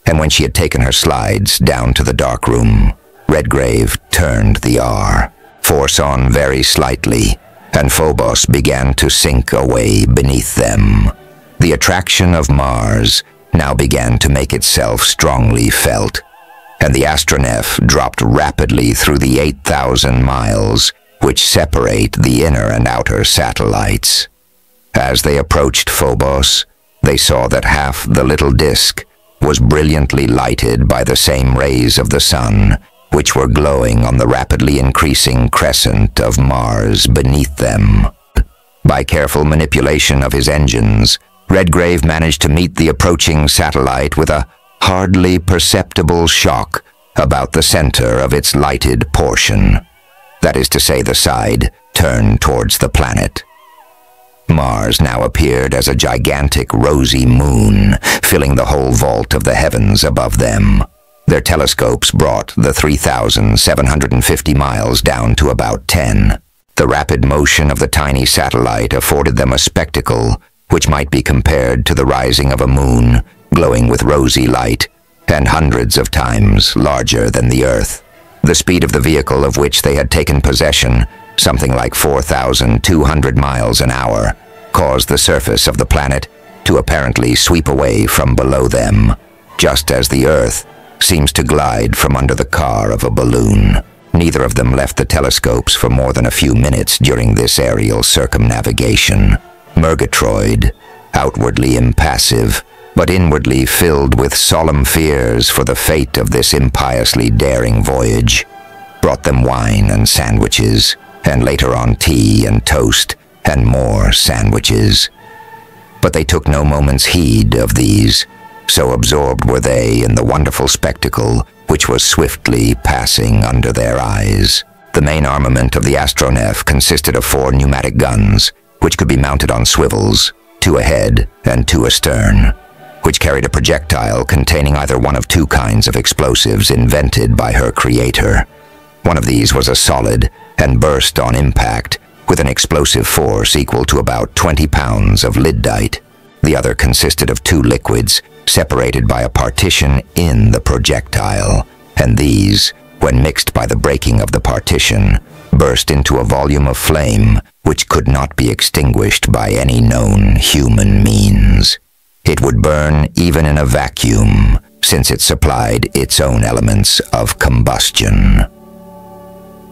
and when she had taken her slides down to the darkroom, Redgrave turned the R, force on very slightly, and Phobos began to sink away beneath them. The attraction of Mars now began to make itself strongly felt, and the astronef dropped rapidly through the 8,000 miles which separate the inner and outer satellites. As they approached Phobos, they saw that half the little disk was brilliantly lighted by the same rays of the sun, which were glowing on the rapidly increasing crescent of Mars beneath them. By careful manipulation of his engines, Redgrave managed to meet the approaching satellite with a hardly perceptible shock about the center of its lighted portion. That is to say, the side turned towards the planet. Mars now appeared as a gigantic rosy moon, filling the whole vault of the heavens above them. Their telescopes brought the 3,750 miles down to about 10. The rapid motion of the tiny satellite afforded them a spectacle which might be compared to the rising of a moon, glowing with rosy light, and hundreds of times larger than the Earth. The speed of the vehicle of which they had taken possession, something like 4,200 miles an hour, caused the surface of the planet to apparently sweep away from below them, just as the Earth seems to glide from under the car of a balloon. Neither of them left the telescopes for more than a few minutes during this aerial circumnavigation. Murgatroyd, outwardly impassive, but inwardly filled with solemn fears for the fate of this impiously daring voyage, brought them wine and sandwiches, and later on tea and toast, and more sandwiches. But they took no moment's heed of these, so absorbed were they in the wonderful spectacle which was swiftly passing under their eyes. The main armament of the astronef consisted of 4 pneumatic guns, which could be mounted on swivels, 2 ahead and 2 astern, which carried a projectile containing either one of 2 kinds of explosives invented by her creator. One of these was a solid and burst on impact, with an explosive force equal to about 20 pounds of lyddite. The other consisted of 2 liquids, separated by a partition in the projectile, and these when mixed by the breaking of the partition, burst into a volume of flame which could not be extinguished by any known human means. It would burn even in a vacuum, since it supplied its own elements of combustion.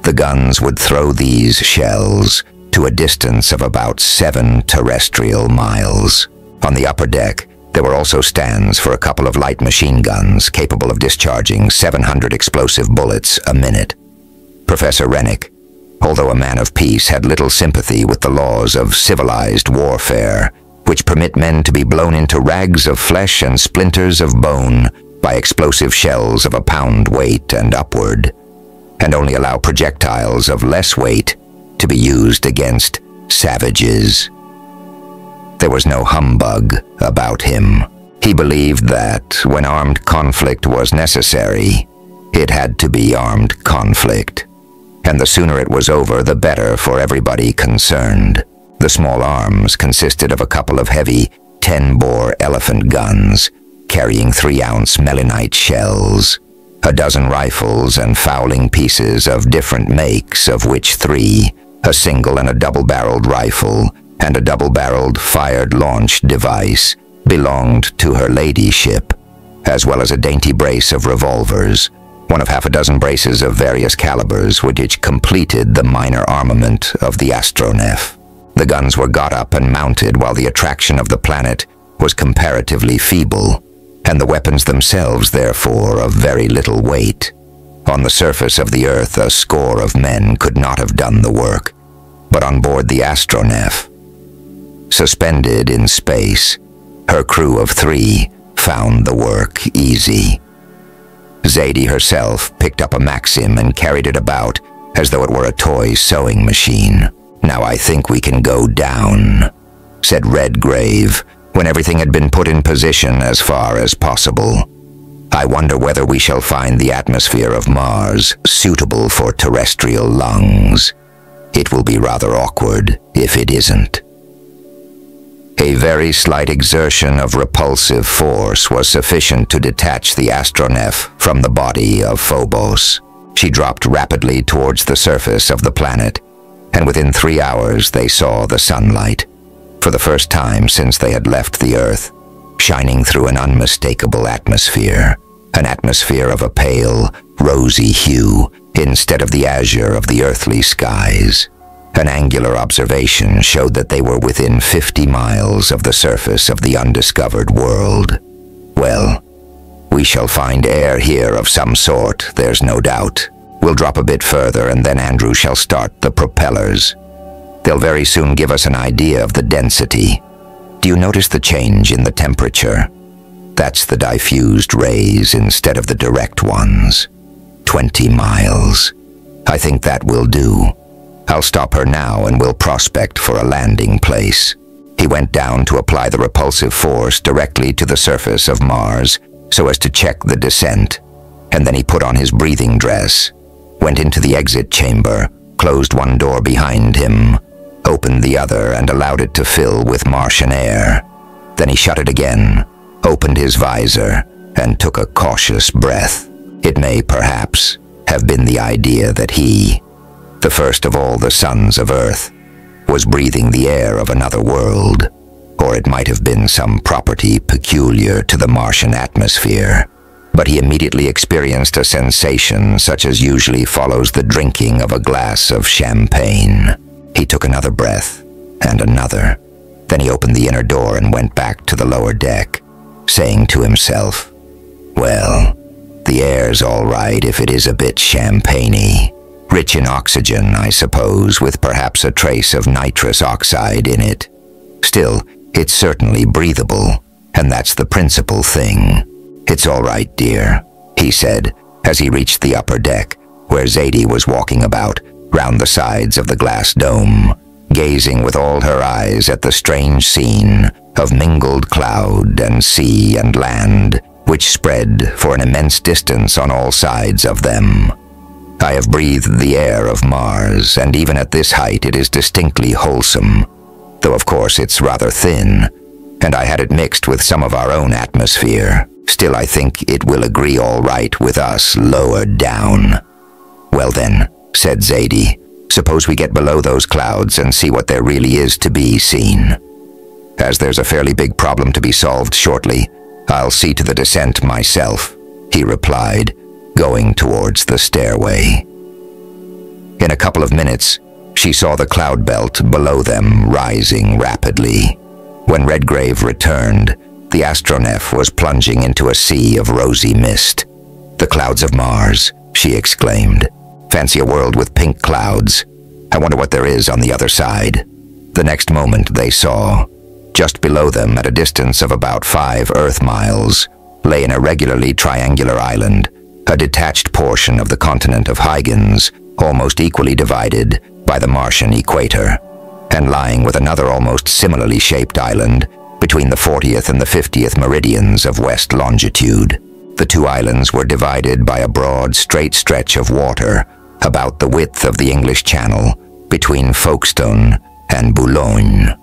The guns would throw these shells to a distance of about 7 terrestrial miles. On the upper deck, there were also stands for a couple of light machine guns capable of discharging 700 explosive bullets a minute. Professor Rennick, although a man of peace, had little sympathy with the laws of civilized warfare, which permit men to be blown into rags of flesh and splinters of bone by explosive shells of a pound weight and upward, and only allow projectiles of less weight to be used against savages. There was no humbug about him. He believed that when armed conflict was necessary, it had to be armed conflict, and the sooner it was over, the better for everybody concerned. The small arms consisted of a couple of heavy 10-bore elephant guns carrying 3-ounce melinite shells, a dozen rifles and fowling pieces of different makes, of which 3, a single and a double-barreled rifle, and a double-barreled fired launch device, belonged to her ladyship, as well as a dainty brace of revolvers, one of half a dozen braces of various calibers, which completed the minor armament of the astronef. The guns were got up and mounted while the attraction of the planet was comparatively feeble, and the weapons themselves, therefore, of very little weight. On the surface of the Earth, a score of men could not have done the work, but on board the astronef, suspended in space, her crew of 3 found the work easy. Zadie herself picked up a Maxim and carried it about as though it were a toy sewing machine. "Now I think we can go down," said Redgrave, when everything had been put in position as far as possible. "I wonder whether we shall find the atmosphere of Mars suitable for terrestrial lungs. It will be rather awkward if it isn't." A very slight exertion of repulsive force was sufficient to detach the astronef from the body of Phobos. She dropped rapidly towards the surface of the planet, and within 3 hours they saw the sunlight, for the first time since they had left the Earth, shining through an unmistakable atmosphere, an atmosphere of a pale, rosy hue instead of the azure of the earthly skies. An angular observation showed that they were within 50 miles of the surface of the undiscovered world. "Well, we shall find air here of some sort, there's no doubt. We'll drop a bit further and then Andrew shall start the propellers. They'll very soon give us an idea of the density. Do you notice the change in the temperature? That's the diffused rays instead of the direct ones. 20 miles. I think that will do. I'll stop her now and we'll prospect for a landing place." He went down to apply the repulsive force directly to the surface of Mars so as to check the descent, and then he put on his breathing dress, went into the exit chamber, closed one door behind him, opened the other and allowed it to fill with Martian air. Then he shut it again, opened his visor, and took a cautious breath. It may, perhaps, have been the idea that he, the first of all the sons of Earth, was breathing the air of another world, or it might have been some property peculiar to the Martian atmosphere. But he immediately experienced a sensation such as usually follows the drinking of a glass of champagne. He took another breath, and another. Then he opened the inner door and went back to the lower deck, saying to himself, "Well, the air's all right if it is a bit champagne-y. Rich in oxygen, I suppose, with perhaps a trace of nitrous oxide in it. Still, it's certainly breathable, and that's the principal thing. It's all right, dear," he said, as he reached the upper deck, where Zadie was walking about, round the sides of the glass dome, gazing with all her eyes at the strange scene of mingled cloud and sea and land, which spread for an immense distance on all sides of them. "I have breathed the air of Mars, and even at this height it is distinctly wholesome, though of course it's rather thin, and I had it mixed with some of our own atmosphere. Still, I think it will agree all right with us lower down. "Well then," said Zadie, "suppose we get below those clouds and see what there really is to be seen. As there's a fairly big problem to be solved shortly, I'll see to the descent myself," he replied, going towards the stairway. In a couple of minutes, she saw the cloud belt below them rising rapidly. When Redgrave returned, the astronef was plunging into a sea of rosy mist. "The clouds of Mars," she exclaimed. "Fancy a world with pink clouds. I wonder what there is on the other side." The next moment they saw, just below them at a distance of about 5 Earth miles, lay an irregularly triangular island, a detached portion of the continent of Huygens, almost equally divided by the Martian equator, and lying with another almost similarly shaped island between the 40th and the 50th meridians of west longitude. The two islands were divided by a broad, straight stretch of water about the width of the English Channel between Folkestone and Boulogne.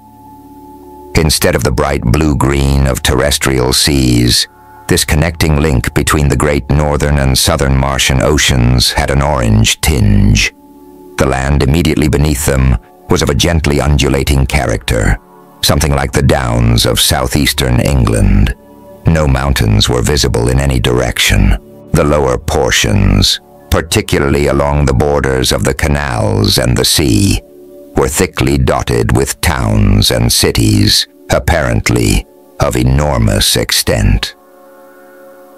Instead of the bright blue-green of terrestrial seas, this connecting link between the great northern and southern Martian oceans had an orange tinge. The land immediately beneath them was of a gently undulating character, something like the downs of southeastern England. No mountains were visible in any direction. The lower portions, particularly along the borders of the canals and the sea, were thickly dotted with towns and cities, apparently of enormous extent.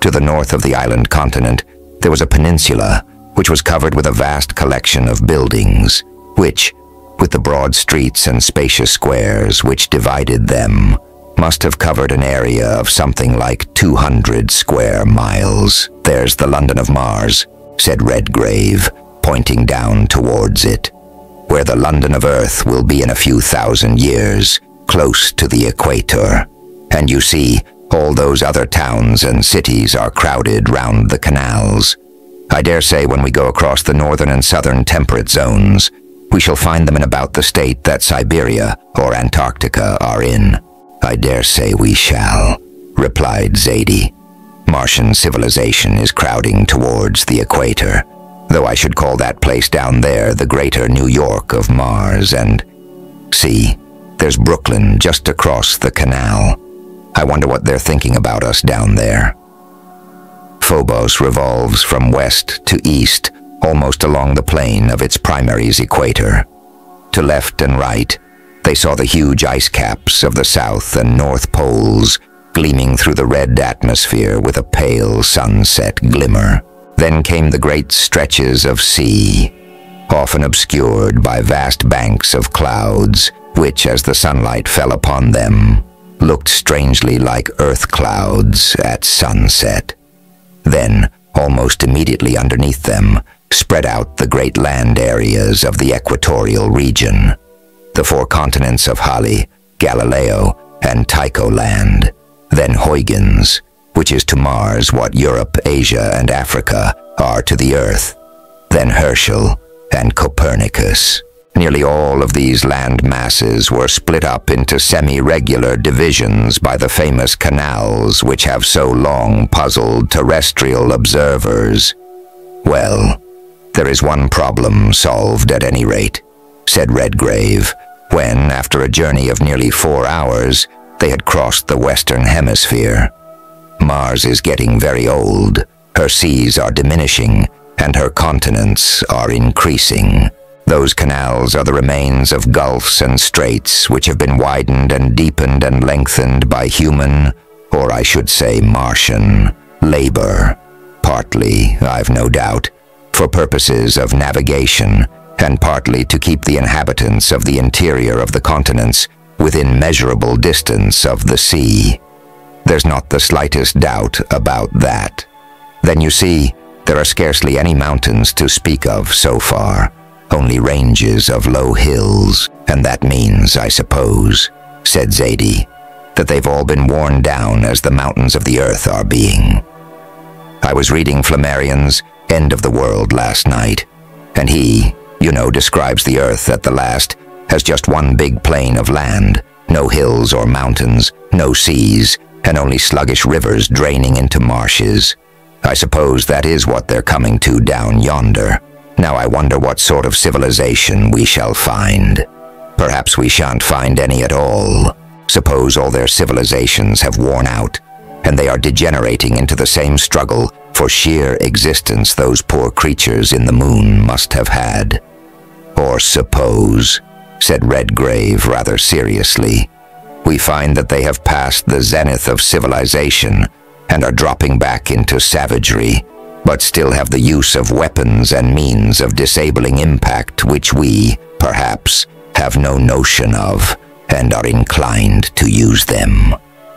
To the north of the island continent, there was a peninsula which was covered with a vast collection of buildings, which, with the broad streets and spacious squares which divided them, must have covered an area of something like 200 square miles. "There's the London of Mars," said Redgrave, pointing down towards it, "where the London of Earth will be in a few thousand years, close to the equator. And you see, all those other towns and cities are crowded round the canals. I dare say when we go across the northern and southern temperate zones, we shall find them in about the state that Siberia or Antarctica are in." "I dare say we shall," replied Zadie. "Martian civilization is crowding towards the equator, though I should call that place down there the greater New York of Mars, and see, there's Brooklyn just across the canal. I wonder what they're thinking about us down there." Phobos revolves from west to east, almost along the plane of its primary's equator. To left and right, they saw the huge ice caps of the south and north poles gleaming through the red atmosphere with a pale sunset glimmer. Then came the great stretches of sea, often obscured by vast banks of clouds, which, as the sunlight fell upon them, looked strangely like earth clouds at sunset. Then, almost immediately underneath them, spread out the great land areas of the equatorial region, the 4 continents of Halley, Galileo, and Tycho land, then Huygens, which is to Mars what Europe, Asia, and Africa are to the Earth, then Herschel and Copernicus. Nearly all of these land masses were split up into semi-regular divisions by the famous canals which have so long puzzled terrestrial observers. "Well, there is one problem solved at any rate," said Redgrave, when, after a journey of nearly 4 hours, they had crossed the western hemisphere. "Mars is getting very old, her seas are diminishing, and her continents are increasing. Those canals are the remains of gulfs and straits which have been widened and deepened and lengthened by human, or I should say Martian, labor, partly, I've no doubt, for purposes of navigation, and partly to keep the inhabitants of the interior of the continents within measurable distance of the sea. There's not the slightest doubt about that. Then you see, there are scarcely any mountains to speak of so far, only ranges of low hills, and that means, I suppose," said Zadie, "that they've all been worn down as the mountains of the earth are being. I was reading Flammarion's End of the World last night, and he, you know, describes the earth at the last as just one big plain of land, no hills or mountains, no seas, and only sluggish rivers draining into marshes. I suppose that is what they're coming to down yonder. Now I wonder what sort of civilization we shall find. Perhaps we shan't find any at all. Suppose all their civilizations have worn out, and they are degenerating into the same struggle for sheer existence those poor creatures in the moon must have had. Or suppose, said Redgrave rather seriously, we find that they have passed the zenith of civilization and are dropping back into savagery, but still have the use of weapons and means of disabling impact which we, perhaps, have no notion of and are inclined to use them.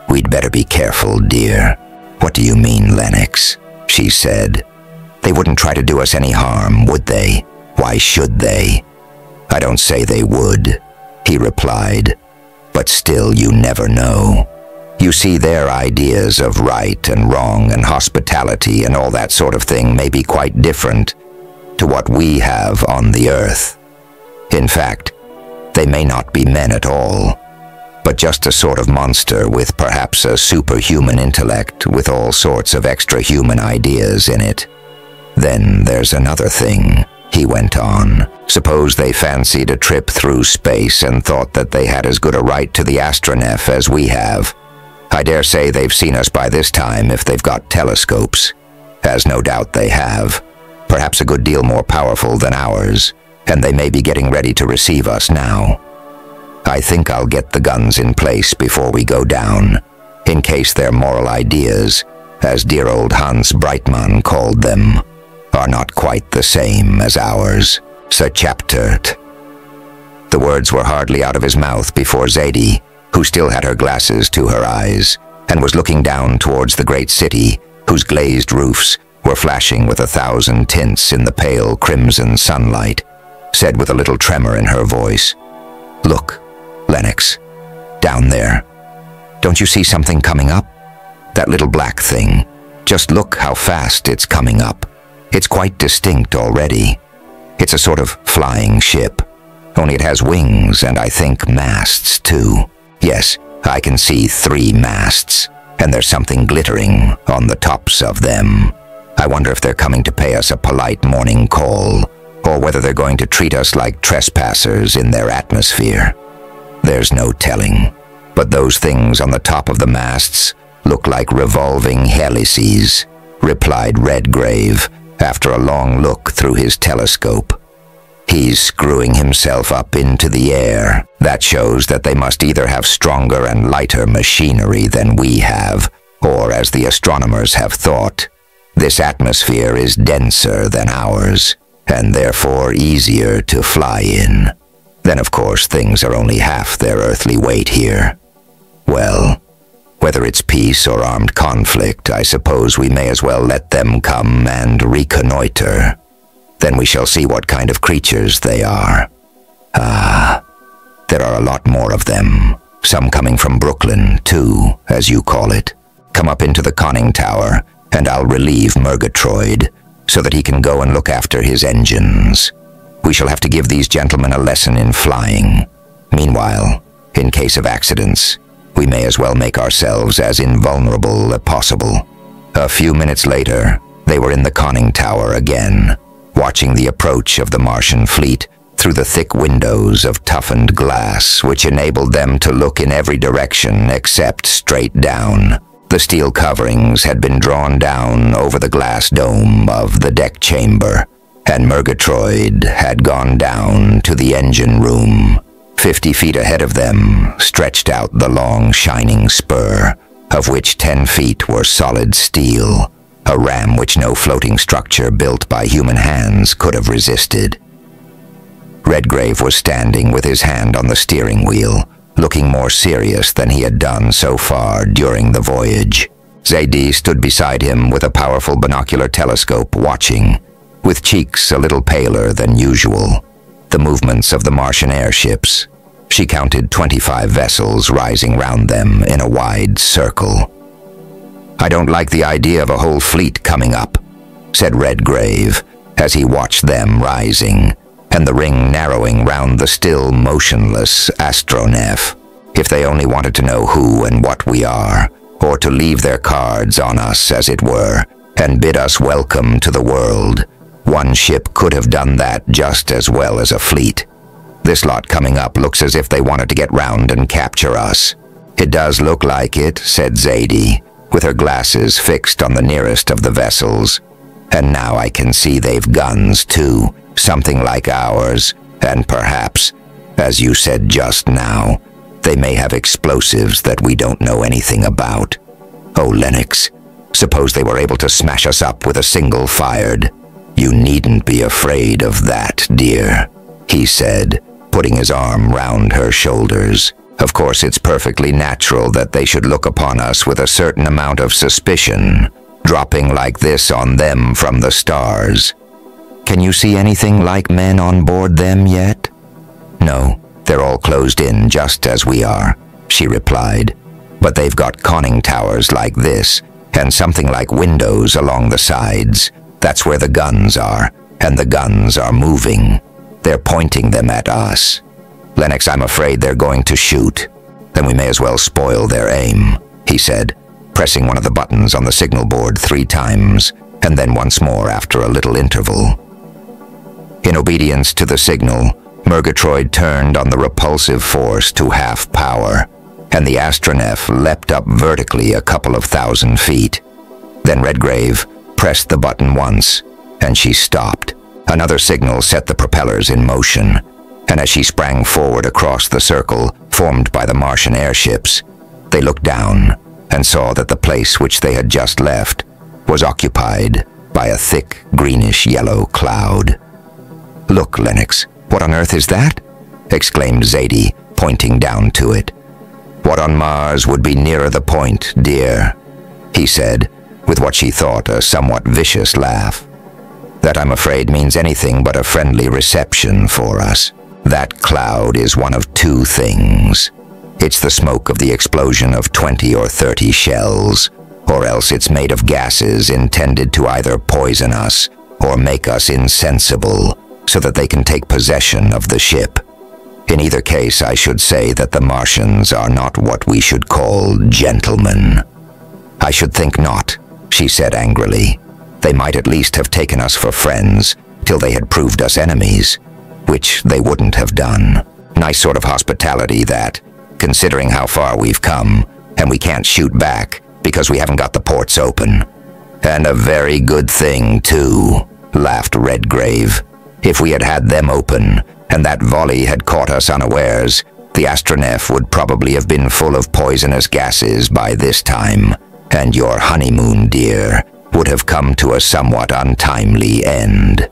We'd better be careful, dear. What do you mean, Lennox? She said. They wouldn't try to do us any harm, would they? Why should they? I don't say they would, he replied. But still, you never know. You see, their ideas of right and wrong and hospitality and all that sort of thing may be quite different to what we have on the Earth. In fact, they may not be men at all, but just a sort of monster with perhaps a superhuman intellect with all sorts of extra-human ideas in it. Then there's another thing, he went on. Suppose they fancied a trip through space and thought that they had as good a right to the astronef as we have. I dare say they've seen us by this time if they've got telescopes, as no doubt they have, perhaps a good deal more powerful than ours, and they may be getting ready to receive us now. I think I'll get the guns in place before we go down, in case their moral ideas, as dear old Hans Breitmann called them, are not quite the same as ours. Chaptert. The words were hardly out of his mouth before Zadie, who still had her glasses to her eyes, and was looking down towards the great city, whose glazed roofs were flashing with 1,000 tints in the pale crimson sunlight, said with a little tremor in her voice, "Look, Lennox, down there. Don't you see something coming up? That little black thing. Just look how fast it's coming up. It's quite distinct already. It's a sort of flying ship, only it has wings and I think masts too. Yes, I can see 3 masts, and there's something glittering on the tops of them. I wonder if they're coming to pay us a polite morning call, or whether they're going to treat us like trespassers in their atmosphere. There's no telling, but those things on the top of the masts look like revolving helices," replied Redgrave, after a long look through his telescope. "He's screwing himself up into the air. That shows that they must either have stronger and lighter machinery than we have, or, as the astronomers have thought, this atmosphere is denser than ours, and therefore easier to fly in. Then, of course, things are only half their earthly weight here. Well, whether it's peace or armed conflict, I suppose we may as well let them come and reconnoiter. Then we shall see what kind of creatures they are. Ah, there are a lot more of them, some coming from Brooklyn, too, as you call it. Come up into the conning tower, and I'll relieve Murgatroyd, so that he can go and look after his engines. We shall have to give these gentlemen a lesson in flying. Meanwhile, in case of accidents, we may as well make ourselves as invulnerable as possible." A few minutes later, they were in the conning tower again, watching the approach of the Martian fleet through the thick windows of toughened glass which enabled them to look in every direction except straight down. The steel coverings had been drawn down over the glass dome of the deck chamber, and Murgatroyd had gone down to the engine room. 50 feet ahead of them stretched out the long shining spur, of which 10 feet were solid steel, a ram which no floating structure built by human hands could have resisted. Redgrave was standing with his hand on the steering wheel, looking more serious than he had done so far during the voyage. Zadie stood beside him with a powerful binocular telescope watching, with cheeks a little paler than usual, the movements of the Martian airships. She counted 25 vessels rising round them in a wide circle. "I don't like the idea of a whole fleet coming up," said Redgrave, as he watched them rising, and the ring narrowing round the still motionless astronef. "If they only wanted to know who and what we are, or to leave their cards on us, as it were, and bid us welcome to the world, One ship could have done that just as well as a fleet. This lot coming up looks as if they wanted to get round and capture us." "It does look like it," said Zadie, with her glasses fixed on the nearest of the vessels. "And now I can see they've guns too, something like ours, and perhaps, as you said just now, they may have explosives that we don't know anything about. Oh, Lennox, suppose they were able to smash us up with a single fired." "You needn't be afraid of that, dear," he said, putting his arm round her shoulders. "Of course, it's perfectly natural that they should look upon us with a certain amount of suspicion, dropping like this on them from the stars. Can you see anything like men on board them yet?" "No, they're all closed in just as we are," she replied. "But they've got conning towers like this, and something like windows along the sides. That's where the guns are, and the guns are moving. They're pointing them at us. Lennox, I'm afraid they're going to shoot. Then we may as well spoil their aim," he said, pressing one of the buttons on the signal board 3 times, and then once more after a little interval. In obedience to the signal, Murgatroyd turned on the repulsive force to half power, and the Astronef leapt up vertically a couple of 1,000 feet. Then Redgrave pressed the button once, and she stopped. Another signal set the propellers in motion, and as she sprang forward across the circle formed by the Martian airships, they looked down and saw that the place which they had just left was occupied by a thick greenish-yellow cloud. "Look, Lennox, what on earth is that?" exclaimed Zadie, pointing down to it. "What on Mars would be nearer the point, dear?" he said, with what she thought a somewhat vicious laugh. "That, I'm afraid, means anything but a friendly reception for us. That cloud is one of 2 things. It's the smoke of the explosion of 20 or 30 shells, or else it's made of gases intended to either poison us or make us insensible, so that they can take possession of the ship. In either case, I should say that the Martians are not what we should call gentlemen." "I should think not," she said angrily. "They might at least have taken us for friends till they had proved us enemies, which they wouldn't have done. Nice sort of hospitality, that, considering how far we've come, and we can't shoot back because we haven't got the ports open." "And a very good thing, too," laughed Redgrave. "If we had had them open, and that volley had caught us unawares, the Astronef would probably have been full of poisonous gases by this time, and your honeymoon, dear, would have come to a somewhat untimely end.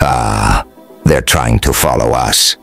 Ah, they're trying to follow us.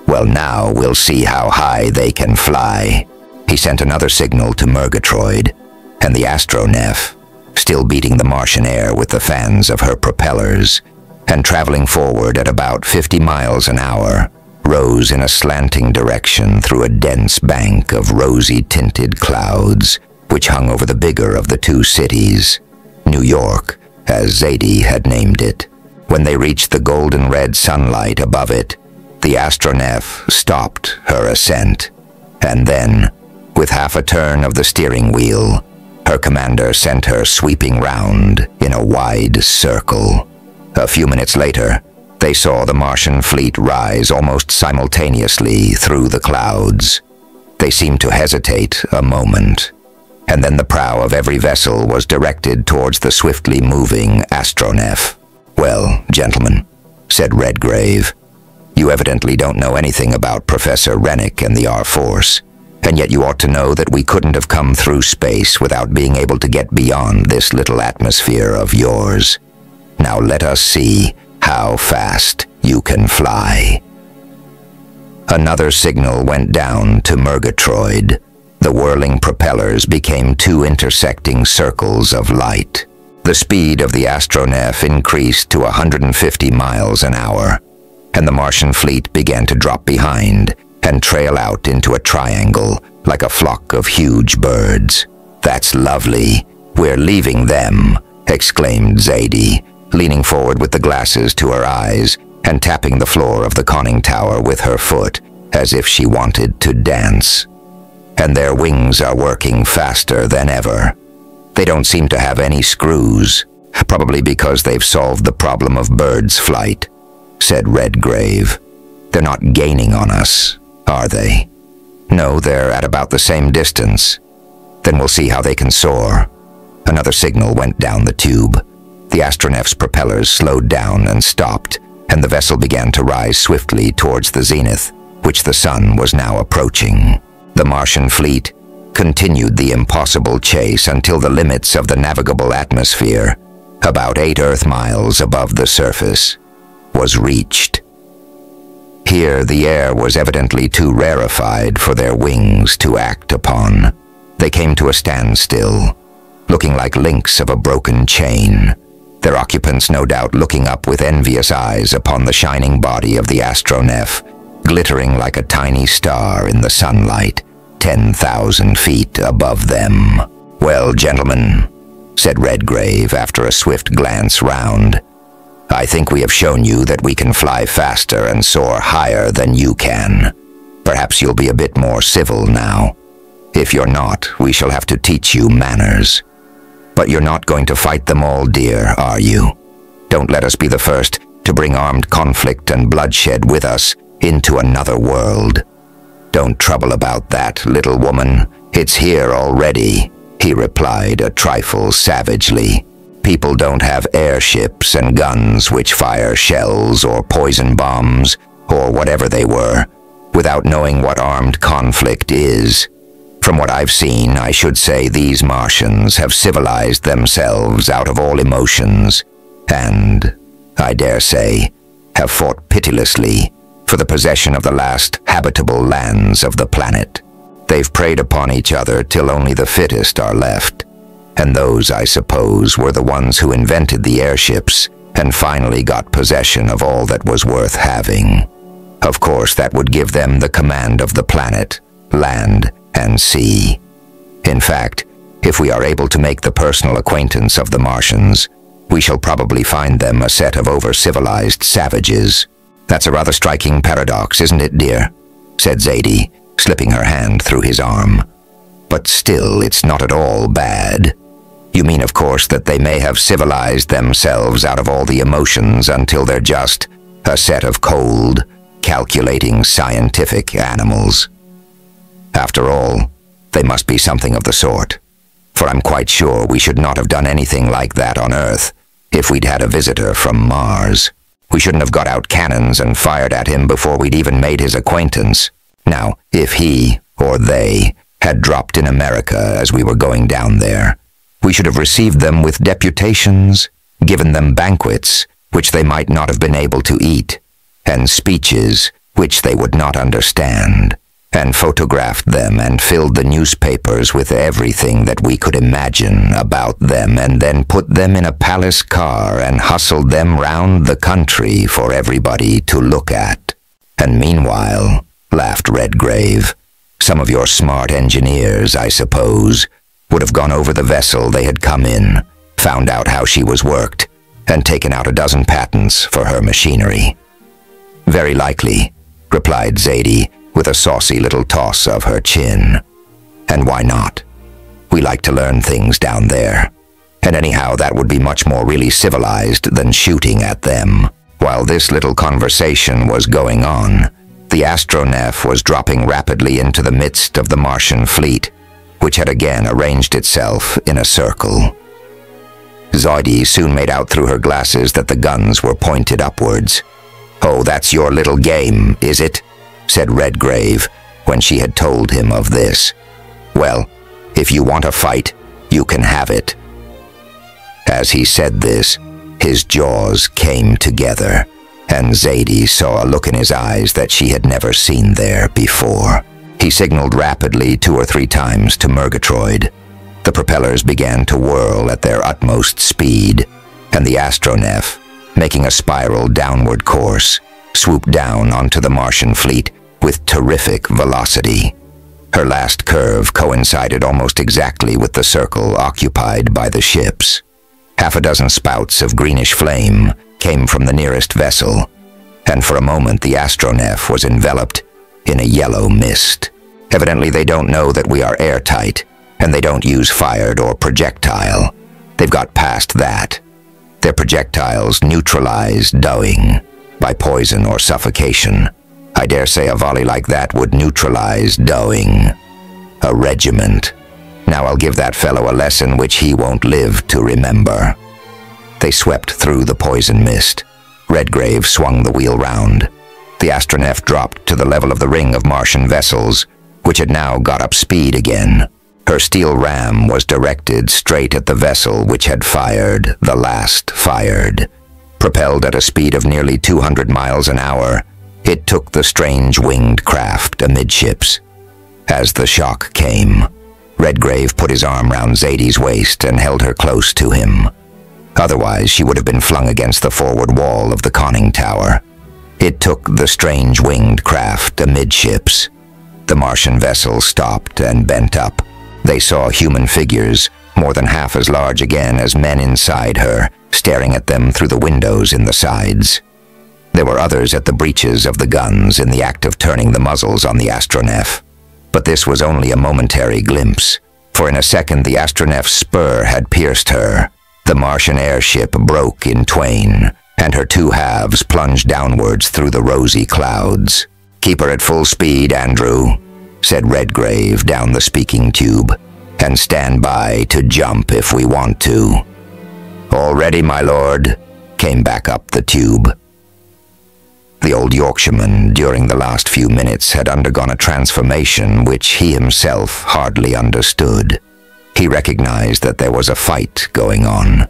Well, now we'll see how high they can fly." He sent another signal to Murgatroyd, and the Astronef, still beating the Martian air with the fans of her propellers, and traveling forward at about 50 miles an hour, rose in a slanting direction through a dense bank of rosy-tinted clouds, which hung over the bigger of the 2 cities, New York, as Zadie had named it. When they reached the golden-red sunlight above it, the Astronef stopped her ascent, and then, with half a turn of the steering wheel, her commander sent her sweeping round in a wide circle. A few minutes later, they saw the Martian fleet rise almost simultaneously through the clouds. They seemed to hesitate a moment, and then the prow of every vessel was directed towards the swiftly moving Astronef. "Well, gentlemen," said Redgrave, "you evidently don't know anything about Professor Rennick and the R-Force, and yet you ought to know that we couldn't have come through space without being able to get beyond this little atmosphere of yours. Now let us see how fast you can fly." Another signal went down to Murgatroyd. The whirling propellers became 2 intersecting circles of light. The speed of the Astronef increased to 150 miles an hour, and the Martian fleet began to drop behind and trail out into a triangle like a flock of huge birds. "That's lovely. We're leaving them," exclaimed Zadie, leaning forward with the glasses to her eyes and tapping the floor of the conning tower with her foot as if she wanted to dance. "And their wings are working faster than ever. They don't seem to have any screws. Probably because they've solved the problem of birds' flight, said Redgrave. They're not gaining on us, are they? No, they're at about the same distance. Then we'll see how they can soar. Another signal went down the tube. The astronef's propellers slowed down and stopped, and the vessel began to rise swiftly towards the zenith, which the sun was now approaching. The Martian fleet continued the impossible chase until the limits of the navigable atmosphere, about 8 Earth miles above the surface, was reached. Here, the air was evidently too rarefied for their wings to act upon. They came to a standstill, looking like links of a broken chain, their occupants no doubt looking up with envious eyes upon the shining body of the astronef, glittering like a tiny star in the sunlight, 10,000 feet above them. "Well, gentlemen," said Redgrave after a swift glance round, "I think we have shown you that we can fly faster and soar higher than you can. Perhaps you'll be a bit more civil now. If you're not, we shall have to teach you manners. But you're not going to fight them all, dear, are you? Don't let us be the first to bring armed conflict and bloodshed with us into another world. Don't trouble about that, little woman. It's here already," he replied a trifle savagely. "People don't have airships and guns which fire shells or poison bombs, or whatever they were, without knowing what armed conflict is. From what I've seen, I should say these Martians have civilized themselves out of all emotions, and, I dare say, have fought pitilessly for the possession of the last habitable lands of the planet. They've preyed upon each other till only the fittest are left, and those, I suppose, were the ones who invented the airships and finally got possession of all that was worth having. Of course, that would give them the command of the planet, land, and sea. In fact, if we are able to make the personal acquaintance of the Martians, we shall probably find them a set of over-civilized savages." "That's a rather striking paradox, isn't it, dear?" said Zadie, slipping her hand through his arm. "But still, it's not at all bad. You mean, of course, that they may have civilized themselves out of all the emotions until they're just a set of cold, calculating scientific animals. After all, they must be something of the sort, for I'm quite sure we should not have done anything like that on Earth if we'd had a visitor from Mars. We shouldn't have got out cannons and fired at him before we'd even made his acquaintance. Now, if he, or they, had dropped in America as we were going down there, we should have received them with deputations, given them banquets, which they might not have been able to eat, and speeches, which they would not understand, and photographed them and filled the newspapers with everything that we could imagine about them, and then put them in a palace car and hustled them round the country for everybody to look at. And meanwhile, laughed Redgrave, some of your smart engineers, I suppose, would have gone over the vessel they had come in, found out how she was worked, and taken out a dozen patents for her machinery." "Very likely," replied Zadie, with a saucy little toss of her chin. "And why not? We like to learn things down there. And anyhow, that would be much more really civilized than shooting at them." While this little conversation was going on, the astronef was dropping rapidly into the midst of the Martian fleet, which had again arranged itself in a circle. Zadie soon made out through her glasses that the guns were pointed upwards. "Oh, that's your little game, is it?" said Redgrave, when she had told him of this. "Well, if you want a fight, you can have it." As he said this, his jaws came together, and Zadie saw a look in his eyes that she had never seen there before. He signaled rapidly 2 or 3 times to Murgatroyd. The propellers began to whirl at their utmost speed, and the astronef, making a spiral downward course, swooped down onto the Martian fleet with terrific velocity. Her last curve coincided almost exactly with the circle occupied by the ships. 6 spouts of greenish flame came from the nearest vessel, and for a moment the astronef was enveloped in a yellow mist. Evidently they don't know that we are airtight, and they don't use fired or projectile. They've got past that, their projectiles neutralized Doing by poison or suffocation. I dare say a volley like that would neutralize Doing. A regiment. Now I'll give that fellow a lesson which he won't live to remember. They swept through the poison mist. Redgrave swung the wheel round. The astronef dropped to the level of the ring of Martian vessels, which had now got up speed again. Her steel ram was directed straight at the vessel which had fired the last fired. Propelled at a speed of nearly 200 miles an hour, it took the strange winged craft amidships. As the shock came, Redgrave put his arm round Zadie's waist and held her close to him. Otherwise, she would have been flung against the forward wall of the conning tower. It took the strange winged craft amidships. The Martian vessel stopped and bent up. They saw human figures, more than half as large again as men inside her, staring at them through the windows in the sides. There were others at the breeches of the guns in the act of turning the muzzles on the astronef. But this was only a momentary glimpse, for in a second the astronef's spur had pierced her. The Martian airship broke in twain, and her two halves plunged downwards through the rosy clouds. "Keep her at full speed, Andrew," said Redgrave down the speaking tube, "and stand by to jump if we want to." "All ready, my lord," came back up the tube. The old Yorkshireman, during the last few minutes, had undergone a transformation which he himself hardly understood. He recognized that there was a fight going on,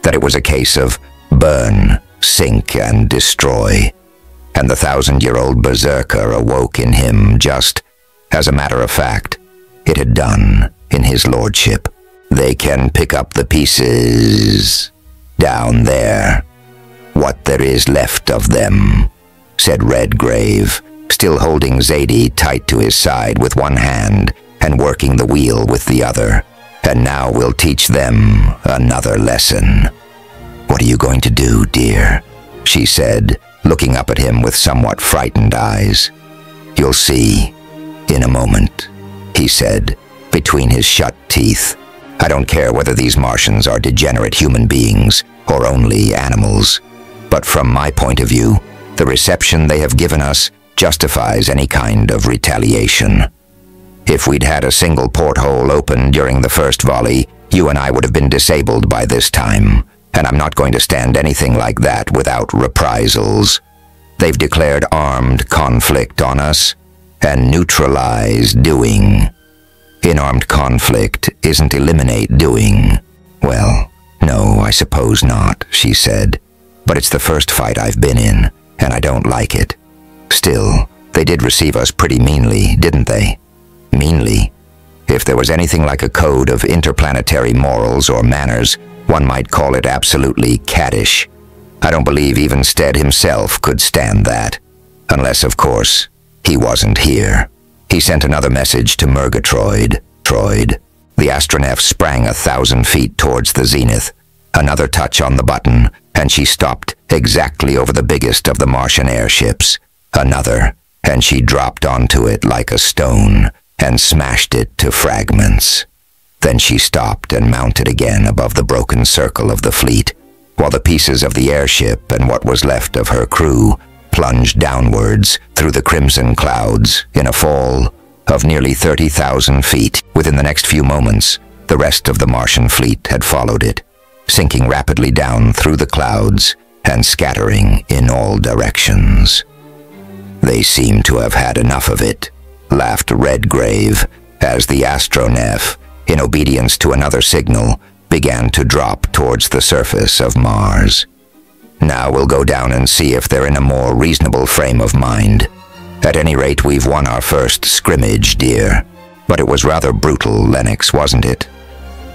that it was a case of burn, sink, and destroy, and the 1,000-year-old berserker awoke in him just, as a matter of fact, it had done in his lordship. "They can pick up the pieces down there, what there is left of them," said Redgrave, still holding Zadie tight to his side with one hand and working the wheel with the other. "And now we'll teach them another lesson." "What are you going to do, dear?" she said, looking up at him with somewhat frightened eyes. "You'll see in a moment," he said, between his shut teeth. "I don't care whether these Martians are degenerate human beings or only animals, but from my point of view, the reception they have given us justifies any kind of retaliation. If we'd had a single porthole open during the first volley, you and I would have been disabled by this time, and I'm not going to stand anything like that without reprisals. They've declared armed conflict on us and neutralized Doing. In armed conflict isn't eliminate Doing." "Well, no, I suppose not," she said, "but it's the first fight I've been in, and I don't like it. Still, they did receive us pretty meanly, didn't they?" "Meanly? If there was anything like a code of interplanetary morals or manners, one might call it absolutely caddish. I don't believe even Stead himself could stand that. Unless, of course, he wasn't here." He sent another message to Murgatroyd. The astronef sprang 1,000 feet towards the zenith. Another touch on the button, and she stopped exactly over the biggest of the Martian airships. Another, and she dropped onto it like a stone and smashed it to fragments. Then she stopped and mounted again above the broken circle of the fleet, while the pieces of the airship and what was left of her crew plunged downwards through the crimson clouds in a fall of nearly 30,000 feet. Within the next few moments, the rest of the Martian fleet had followed it, sinking rapidly down through the clouds and scattering in all directions. "They seem to have had enough of it," laughed Redgrave, as the astronef, in obedience to another signal, began to drop towards the surface of Mars. "Now we'll go down and see if they're in a more reasonable frame of mind. At any rate, we've won our first scrimmage, dear. But it was rather brutal, Lennox, wasn't it?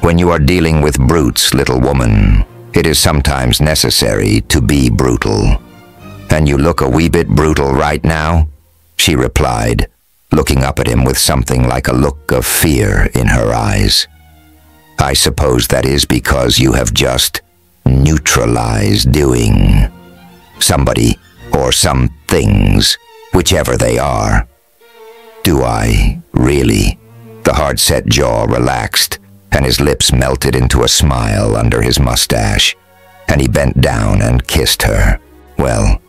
When you are dealing with brutes, little woman, it is sometimes necessary to be brutal." "And you look a wee bit brutal right now," she replied, looking up at him with something like a look of fear in her eyes. "I suppose that is because you have just neutralized Doing. Somebody or some things, whichever they are." "Do I, really?" The hard-set jaw relaxed, and his lips melted into a smile under his mustache. and he bent down and kissed her. Well,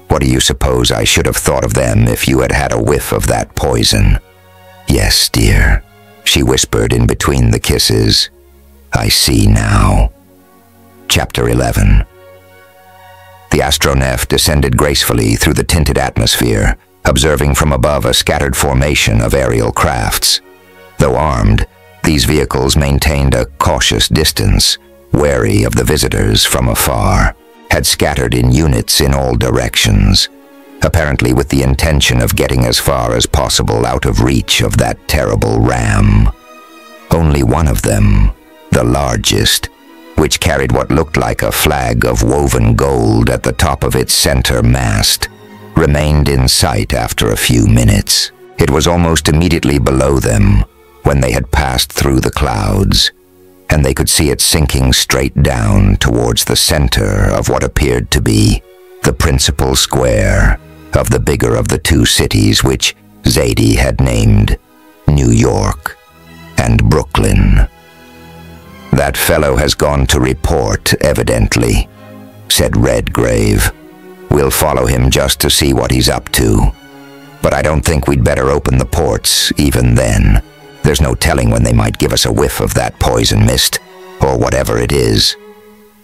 what do you suppose I should have thought of them if you had had a whiff of that poison? Yes, dear, she whispered in between the kisses. I see now. Chapter 11. The astronef descended gracefully through the tinted atmosphere, observing from above a scattered formation of aerial crafts. Though armed, these vehicles maintained a cautious distance, wary of the visitors from afar, had scattered in units in all directions, apparently with the intention of getting as far as possible out of reach of that terrible ram. Only one of them, the largest, which carried what looked like a flag of woven gold at the top of its center mast, remained in sight after a few minutes. It was almost immediately below them when they had passed through the clouds, and they could see it sinking straight down towards the center of what appeared to be the principal square of the bigger of the two cities which Zadie had named New York and Brooklyn. That fellow has gone to report, evidently, said Redgrave. We'll follow him just to see what he's up to. But I don't think we'd better open the ports even then. There's no telling when they might give us a whiff of that poison mist, or whatever it is.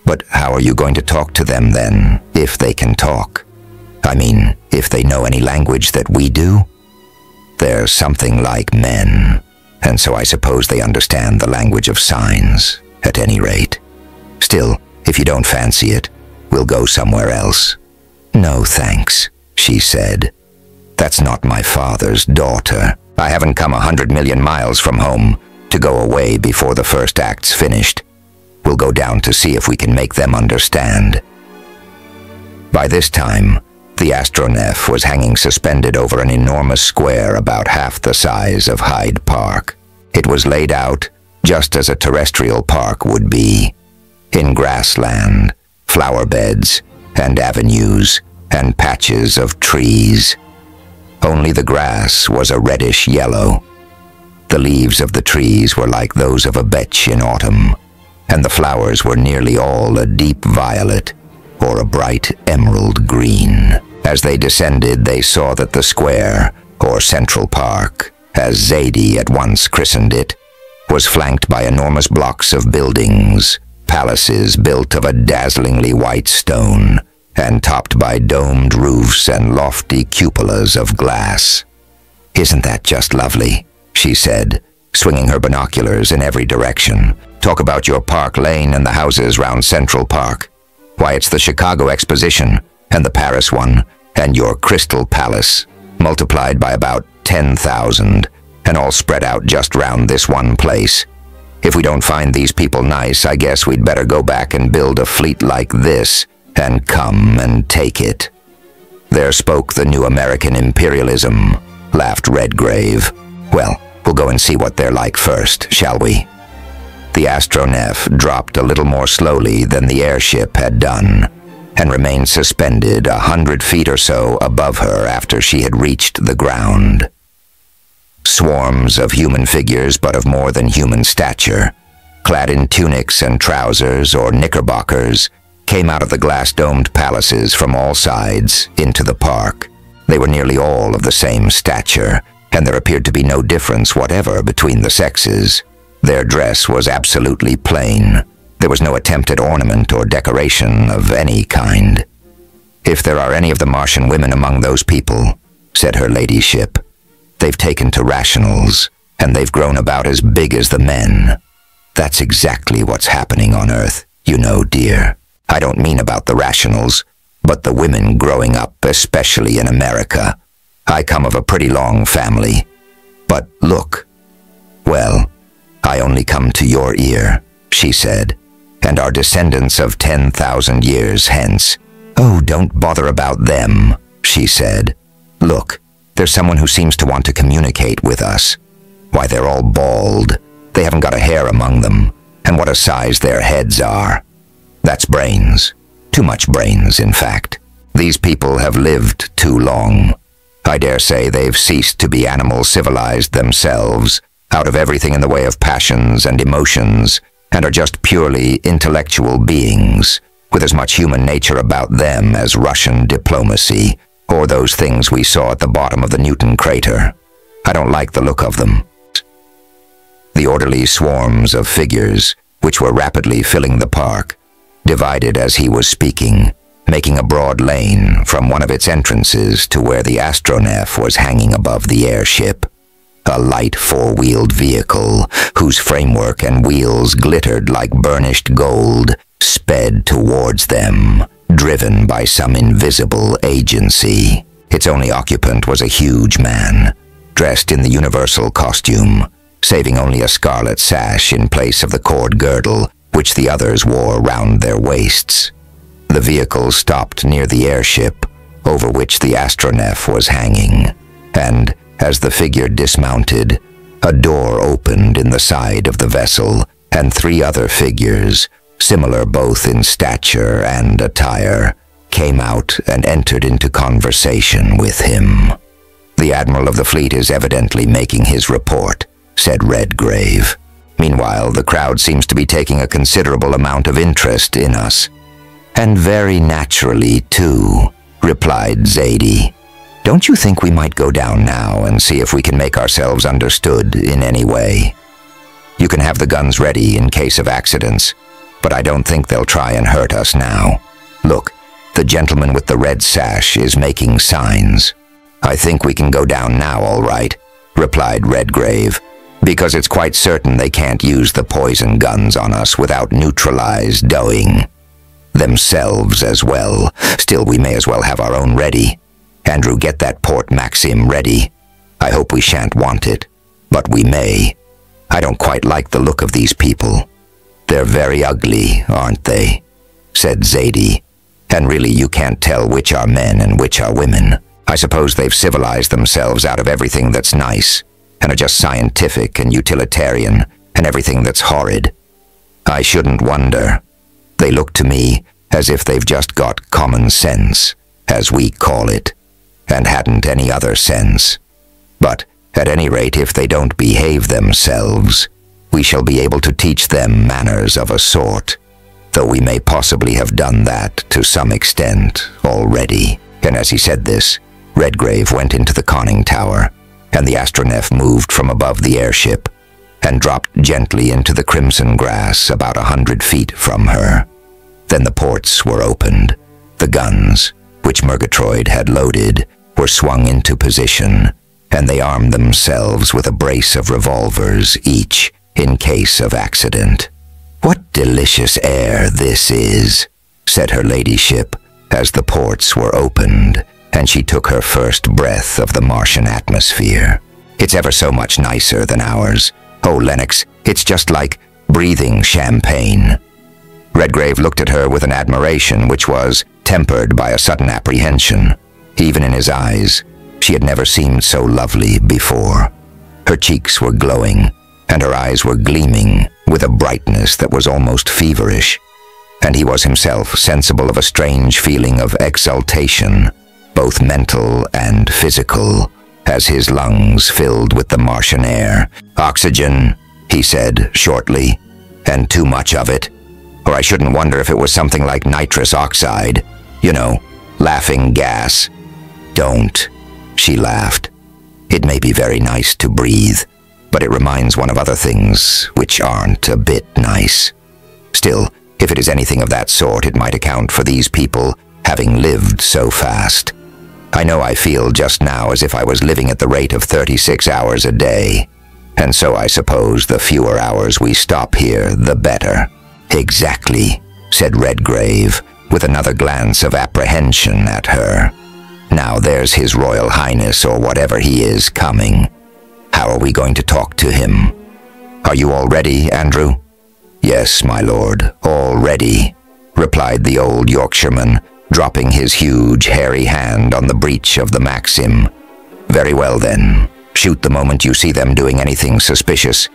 But how are you going to talk to them then, if they can talk? I mean, if they know any language that we do? They're something like men, and so I suppose they understand the language of signs, at any rate. Still, if you don't fancy it, we'll go somewhere else. No thanks, she said. That's not my father's daughter. I haven't come 100 million miles from home to go away before the first act's finished. We'll go down to see if we can make them understand. By this time, the astronef was hanging suspended over an enormous square about half the size of Hyde Park. It was laid out just as a terrestrial park would be, in grassland, flower beds, and avenues, and patches of trees. Only the grass was a reddish yellow. The leaves of the trees were like those of a vetch in autumn, and the flowers were nearly all a deep violet or a bright emerald green. As they descended, they saw that the square, or Central Park, as Zadie at once christened it, was flanked by enormous blocks of buildings, palaces built of a dazzlingly white stone, and topped by domed roofs and lofty cupolas of glass. Isn't that just lovely? She said, swinging her binoculars in every direction. Talk about your Park Lane and the houses round Central Park. Why, it's the Chicago Exposition, and the Paris one, and your Crystal Palace, multiplied by about 10,000, and all spread out just round this one place. If we don't find these people nice, I guess we'd better go back and build a fleet like this, and come and take it. There spoke the new American imperialism, laughed Redgrave. Well, we'll go and see what they're like first, shall we? The astronef dropped a little more slowly than the airship had done, and remained suspended 100 feet or so above her after she had reached the ground. Swarms of human figures, but of more than human stature, clad in tunics and trousers or knickerbockers, came out of the glass-domed palaces from all sides into the park. They were nearly all of the same stature, and there appeared to be no difference whatever between the sexes. Their dress was absolutely plain. There was no attempt at ornament or decoration of any kind. If there are any of the Martian women among those people, said her ladyship, they've taken to rationals, and they've grown about as big as the men. That's exactly what's happening on Earth, you know, dear. I don't mean about the rationals, but the women growing up, especially in America. I come of a pretty long family. But look. Well, I only come to your ear, she said, and are descendants of 10,000 years hence. Oh, don't bother about them, she said. Look, there's someone who seems to want to communicate with us. Why, they're all bald. They haven't got a hair among them, and what a size their heads are. That's brains. Too much brains, in fact. These people have lived too long. I dare say they've ceased to be animal civilized themselves, out of everything in the way of passions and emotions, and are just purely intellectual beings, with as much human nature about them as Russian diplomacy, or those things we saw at the bottom of the Newton crater. I don't like the look of them. The orderly swarms of figures, which were rapidly filling the park, divided as he was speaking, making a broad lane from one of its entrances to where the astronef was hanging above the airship. A light four-wheeled vehicle, whose framework and wheels glittered like burnished gold, sped towards them, driven by some invisible agency. Its only occupant was a huge man, dressed in the universal costume, saving only a scarlet sash in place of the cord girdle which the others wore round their waists. The vehicle stopped near the airship, over which the astronef was hanging, and, as the figure dismounted, a door opened in the side of the vessel, and 3 other figures, similar both in stature and attire, came out and entered into conversation with him. "The Admiral of the fleet is evidently making his report," said Redgrave. "Meanwhile, the crowd seems to be taking a considerable amount of interest in us." "And very naturally, too," replied Zadie. "Don't you think we might go down now and see if we can make ourselves understood in any way? You can have the guns ready in case of accidents, but I don't think they'll try and hurt us now. Look, the gentleman with the red sash is making signs." "I think we can go down now, all right," replied Redgrave, "because it's quite certain they can't use the poison guns on us without neutralizing themselves as well. Still, we may as well have our own ready. Andrew, get that port Maxim ready. I hope we shan't want it, but we may. I don't quite like the look of these people." "They're very ugly, aren't they?" said Zadie. "And really you can't tell which are men and which are women. I suppose they've civilized themselves out of everything that's nice, and are just scientific and utilitarian, and everything that's horrid. I shouldn't wonder. They look to me as if they've just got common sense, as we call it, and hadn't any other sense. But, at any rate, if they don't behave themselves, we shall be able to teach them manners of a sort, though we may possibly have done that to some extent already." And as he said this, Redgrave went into the conning tower, and the astronef moved from above the airship and dropped gently into the crimson grass about 100 feet from her. Then the ports were opened. The guns, which Murgatroyd had loaded, were swung into position, and they armed themselves with a brace of revolvers each in case of accident. "What delicious air this is," said her ladyship, as the ports were opened, and she took her first breath of the Martian atmosphere. "It's ever so much nicer than ours. Oh, Lennox, it's just like breathing champagne." Redgrave looked at her with an admiration which was tempered by a sudden apprehension. Even in his eyes, she had never seemed so lovely before. Her cheeks were glowing, and her eyes were gleaming with a brightness that was almost feverish, and he was himself sensible of a strange feeling of exultation, both mental and physical, as his lungs filled with the Martian air. "Oxygen," he said shortly, "and too much of it. Or I shouldn't wonder if it was something like nitrous oxide. You know, laughing gas." "Don't," she laughed. "It may be very nice to breathe, but it reminds one of other things which aren't a bit nice. Still, if it is anything of that sort, it might account for these people having lived so fast. I know I feel just now as if I was living at the rate of 36 hours a day, and so I suppose the fewer hours we stop here, the better." "Exactly," said Redgrave, with another glance of apprehension at her. "Now there's His Royal Highness, or whatever he is, coming. How are we going to talk to him? Are you all ready, Andrew?" "Yes, my lord, all ready," replied the old Yorkshireman, dropping his huge, hairy hand on the breech of the Maxim. "Very well, then. Shoot the moment you see them doing anything suspicious,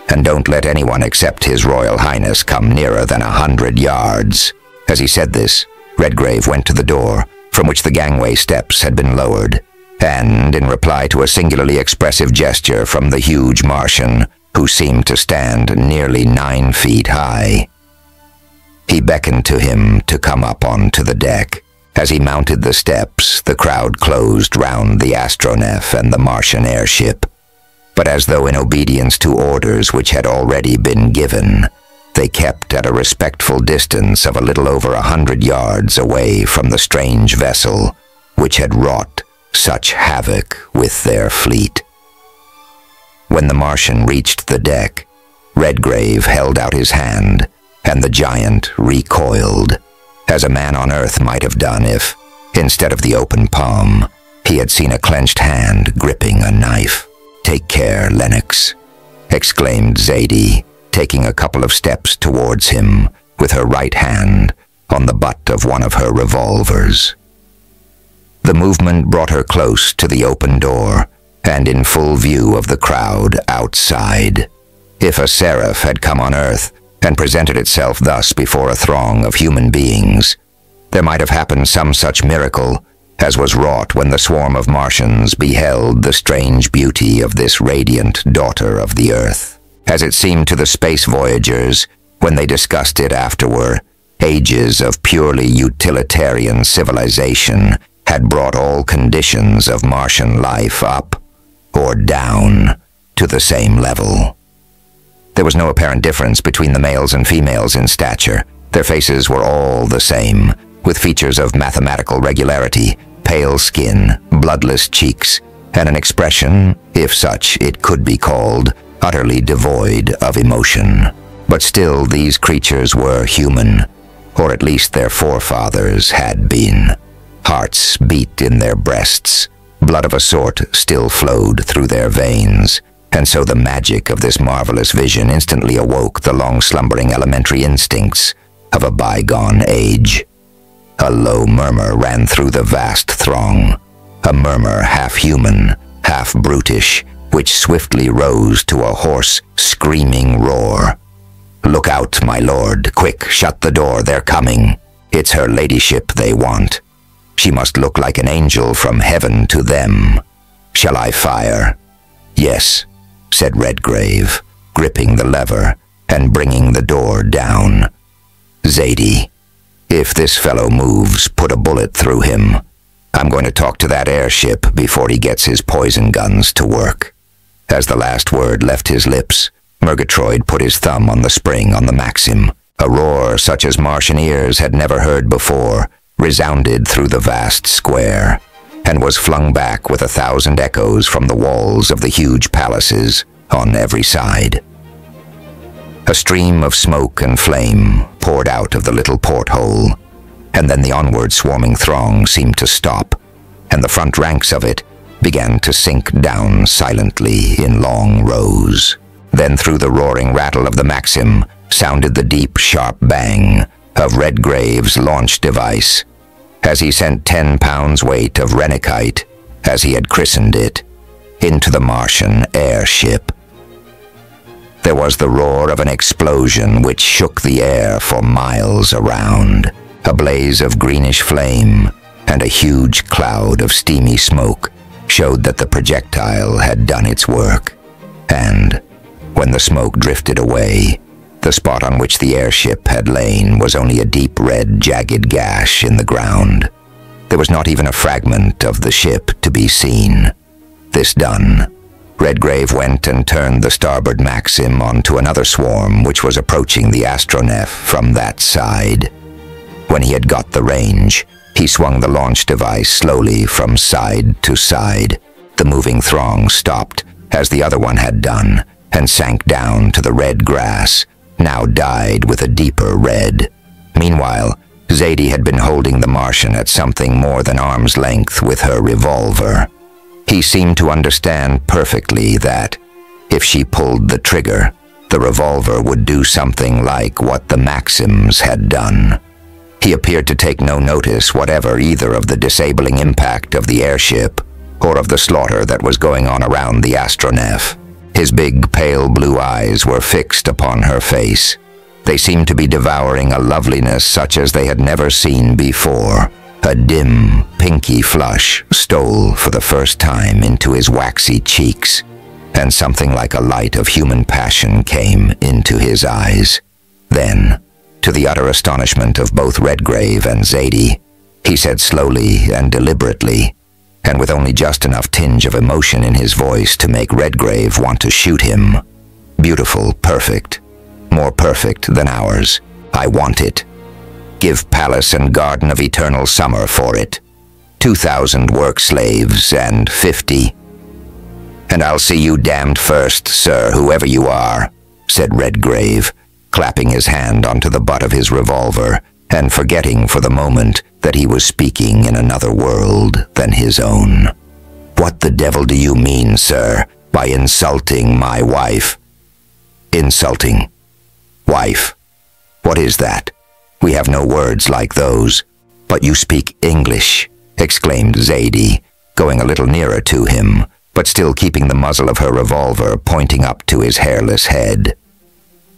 and don't let anyone except His Royal Highness come nearer than 100 yards. As he said this, Redgrave went to the door, from which the gangway steps had been lowered, and, in reply to a singularly expressive gesture from the huge Martian, who seemed to stand nearly 9 feet high, He beckoned to him to come up onto the deck. As he mounted the steps, the crowd closed round the astronef and the Martian airship. But as though in obedience to orders which had already been given, they kept at a respectful distance of a little over 100 yards away from the strange vessel which had wrought such havoc with their fleet. When the Martian reached the deck, Redgrave held out his hand, and the giant recoiled, as a man on Earth might have done if, instead of the open palm, he had seen a clenched hand gripping a knife. "Take care, Lennox," exclaimed Zadie, taking a couple of steps towards him, with her right hand on the butt of one of her revolvers. The movement brought her close to the open door, and in full view of the crowd outside. If a seraph had come on Earth and presented itself thus before a throng of human beings, there might have happened some such miracle as was wrought when the swarm of Martians beheld the strange beauty of this radiant daughter of the Earth. As it seemed to the space voyagers, when they discussed it afterward, ages of purely utilitarian civilization had brought all conditions of Martian life up, or down, to the same level. There was no apparent difference between the males and females in stature. Their faces were all the same, with features of mathematical regularity, pale skin, bloodless cheeks, and an expression, if such it could be called, utterly devoid of emotion. But still these creatures were human, or at least their forefathers had been. Hearts beat in their breasts, blood of a sort still flowed through their veins, and so the magic of this marvelous vision instantly awoke the long-slumbering elementary instincts of a bygone age. A low murmur ran through the vast throng, a murmur half human, half brutish, which swiftly rose to a hoarse, screaming roar. "Look out, my lord! Quick, shut the door, they're coming! It's her ladyship they want. She must look like an angel from heaven to them. Shall I fire?" "Yes," said Redgrave, gripping the lever and bringing the door down. "Zadie, if this fellow moves, put a bullet through him. I'm going to talk to that airship before he gets his poison guns to work." As the last word left his lips, Murgatroyd put his thumb on the spring on the Maxim. A roar such as Martian ears had never heard before resounded through the vast square, and was flung back with 1,000 echoes from the walls of the huge palaces on every side. A stream of smoke and flame poured out of the little porthole, and then the onward swarming throng seemed to stop, and the front ranks of it began to sink down silently in long rows. Then through the roaring rattle of the Maxim sounded the deep, sharp bang of Redgrave's launch device, as he sent 10 pounds weight of Rennikite, as he had christened it, into the Martian airship. There was the roar of an explosion which shook the air for miles around, a blaze of greenish flame, and a huge cloud of steamy smoke showed that the projectile had done its work. And, when the smoke drifted away, the spot on which the airship had lain was only a deep red, jagged gash in the ground. There was not even a fragment of the ship to be seen. This done, Redgrave went and turned the starboard Maxim onto another swarm which was approaching the astronef from that side. When he had got the range, he swung the launch device slowly from side to side. The moving throng stopped, as the other one had done, and sank down to the red grass, now dyed with a deeper red. Meanwhile, Zadie had been holding the Martian at something more than arm's length with her revolver. He seemed to understand perfectly that, if she pulled the trigger, the revolver would do something like what the Maxims had done. He appeared to take no notice whatever either of the disabling impact of the airship or of the slaughter that was going on around the astronef. His big, pale blue eyes were fixed upon her face. They seemed to be devouring a loveliness such as they had never seen before. A dim, pinky flush stole for the first time into his waxy cheeks, and something like a light of human passion came into his eyes. Then, To the utter astonishment of both Redgrave and Zadie, he said slowly and deliberately, and with only just enough tinge of emotion in his voice to make Redgrave want to shoot him. "Beautiful, perfect. More perfect than ours. I want it. Give palace and garden of eternal summer for it. 2,000 work slaves and 50. And I'll see you damned first, sir, whoever you are," said Redgrave, clapping his hand onto the butt of his revolver and forgetting for the moment that he was speaking in another world than his own. "What the devil do you mean, sir, by insulting my wife?" "Insulting? Wife? What is that? We have no words like those." "But you speak English," exclaimed Zadie, going a little nearer to him, but still keeping the muzzle of her revolver pointing up to his hairless head.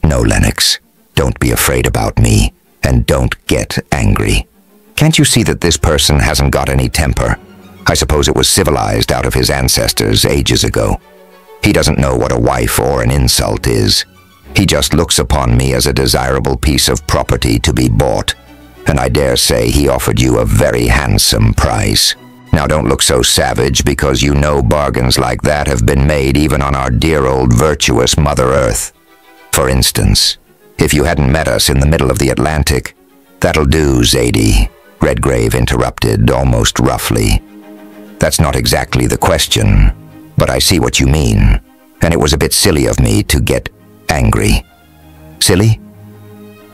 "No, Lennox, don't be afraid about me, and don't get angry. Can't you see that this person hasn't got any temper? I suppose it was civilized out of his ancestors ages ago. He doesn't know what a wife or an insult is. He just looks upon me as a desirable piece of property to be bought, and I dare say he offered you a very handsome price. Now don't look so savage, because you know bargains like that have been made even on our dear old virtuous Mother Earth. For instance, if you hadn't met us in the middle of the Atlantic—" "That'll do, Zadie," Redgrave interrupted almost roughly. "That's not exactly the question, but I see what you mean, and it was a bit silly of me to get angry." "Silly?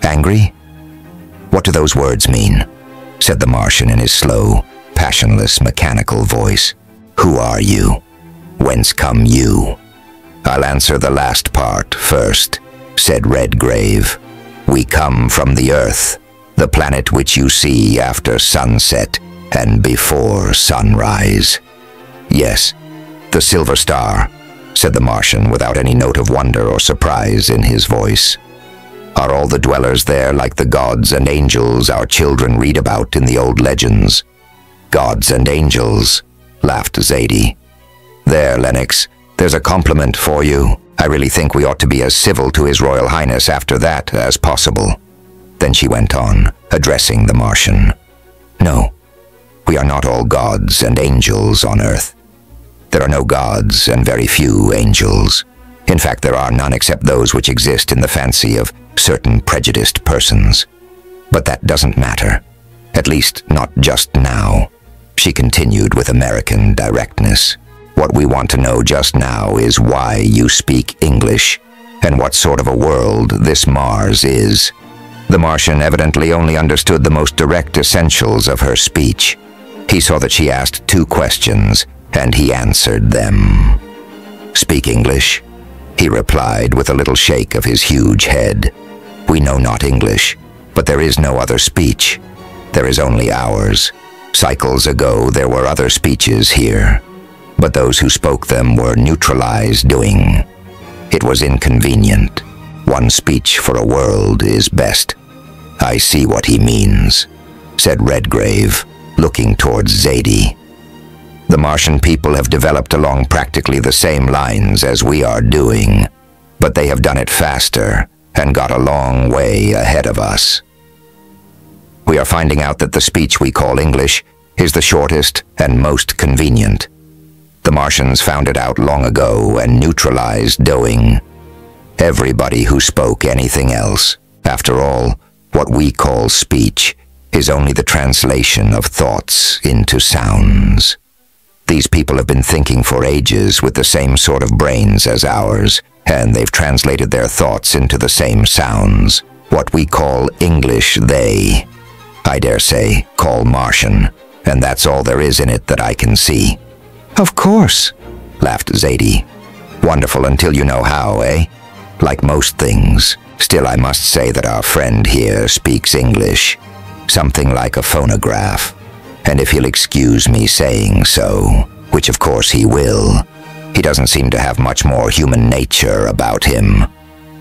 Angry? What do those words mean?" said the Martian in his slow, passionless, mechanical voice. "Who are you? Whence come you?" "I'll answer the last part first," said Redgrave. "We come from the Earth, the planet which you see after sunset and before sunrise." "Yes, the Silver Star," said the Martian without any note of wonder or surprise in his voice. "Are all the dwellers there like the gods and angels our children read about in the old legends?" "Gods and angels," laughed Zadie. "There, Lennox, there's a compliment for you. I really think we ought to be as civil to His Royal Highness after that as possible." Then she went on, addressing the Martian. "No, we are not all gods and angels on Earth. There are no gods and very few angels. In fact, there are none except those which exist in the fancy of certain prejudiced persons. But that doesn't matter, at least not just now," she continued with American directness. "What we want to know just now is why you speak English, and what sort of a world this Mars is." The Martian evidently only understood the most direct essentials of her speech. He saw that she asked 2 questions, and he answered them. "Speak English?" he replied with a little shake of his huge head. "We know not English, but there is no other speech. There is only ours. Cycles ago there were other speeches here, but those who spoke them were neutralized doing. It was inconvenient. One speech for a world is best." "I see what he means," said Redgrave, looking towards Zadie. "The Martian people have developed along practically the same lines as we are doing, but they have done it faster and got a long way ahead of us. We are finding out that the speech we call English is the shortest and most convenient. The Martians found it out long ago and neutralized doing. Everybody who spoke anything else, after all, what we call speech, is only the translation of thoughts into sounds. These people have been thinking for ages with the same sort of brains as ours, and they've translated their thoughts into the same sounds. What we call English they, I dare say, call Martian, and that's all there is in it that I can see." "Of course," laughed Zadie. "Wonderful until you know how, eh? Like most things. Still, I must say that our friend here speaks English, something like a phonograph. And if he'll excuse me saying so, which of course he will, he doesn't seem to have much more human nature about him."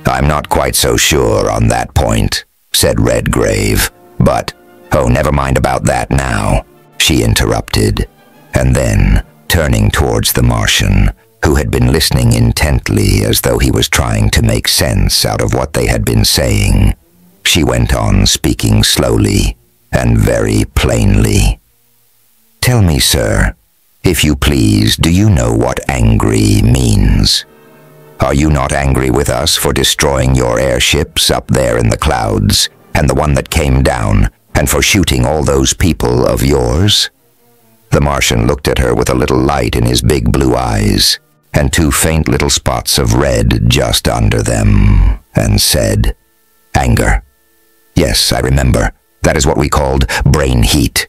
"I'm not quite so sure on that point," said Redgrave. "But, oh, never mind about that now," she interrupted. And then, turning towards the Martian, who had been listening intently as though he was trying to make sense out of what they had been saying, she went on, speaking slowly and very plainly. "Tell me, sir, if you please, do you know what angry means? Are you not angry with us for destroying your airships up there in the clouds, and the one that came down, and for shooting all those people of yours?" The Martian looked at her with a little light in his big blue eyes, and two faint little spots of red just under them, and said, "Anger. Yes, I remember. That is what we called brain heat.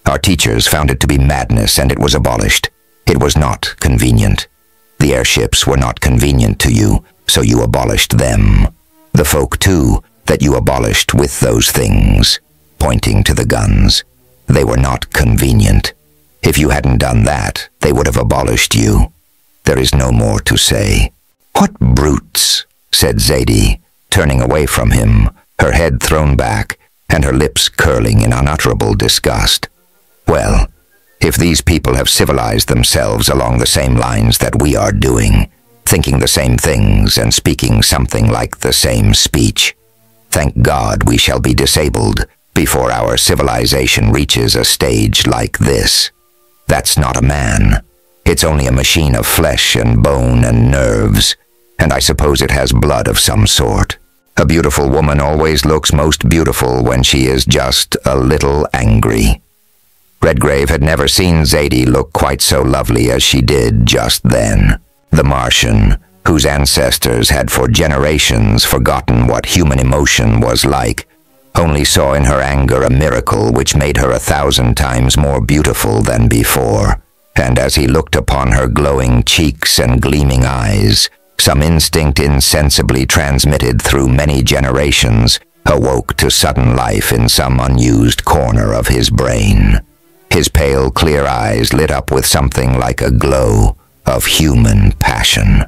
Our teachers found it to be madness, and it was abolished. It was not convenient. The airships were not convenient to you, so you abolished them. The folk, too, that you abolished with those things," pointing to the guns. "They were not convenient. If you hadn't done that, they would have abolished you. There is no more to say." "What brutes," said Zadie, turning away from him, her head thrown back, and her lips curling in unutterable disgust. "Well, if these people have civilized themselves along the same lines that we are doing, thinking the same things and speaking something like the same speech, thank God we shall be disabled before our civilization reaches a stage like this. That's not a man. It's only a machine of flesh and bone and nerves, and I suppose it has blood of some sort. A beautiful woman always looks most beautiful when she is just a little angry." Redgrave had never seen Zadie look quite so lovely as she did just then. The Martian, whose ancestors had for generations forgotten what human emotion was like, only saw in her anger a miracle which made her 1,000 times more beautiful than before, and as he looked upon her glowing cheeks and gleaming eyes, some instinct insensibly transmitted through many generations awoke to sudden life in some unused corner of his brain. His pale, clear eyes lit up with something like a glow of human passion.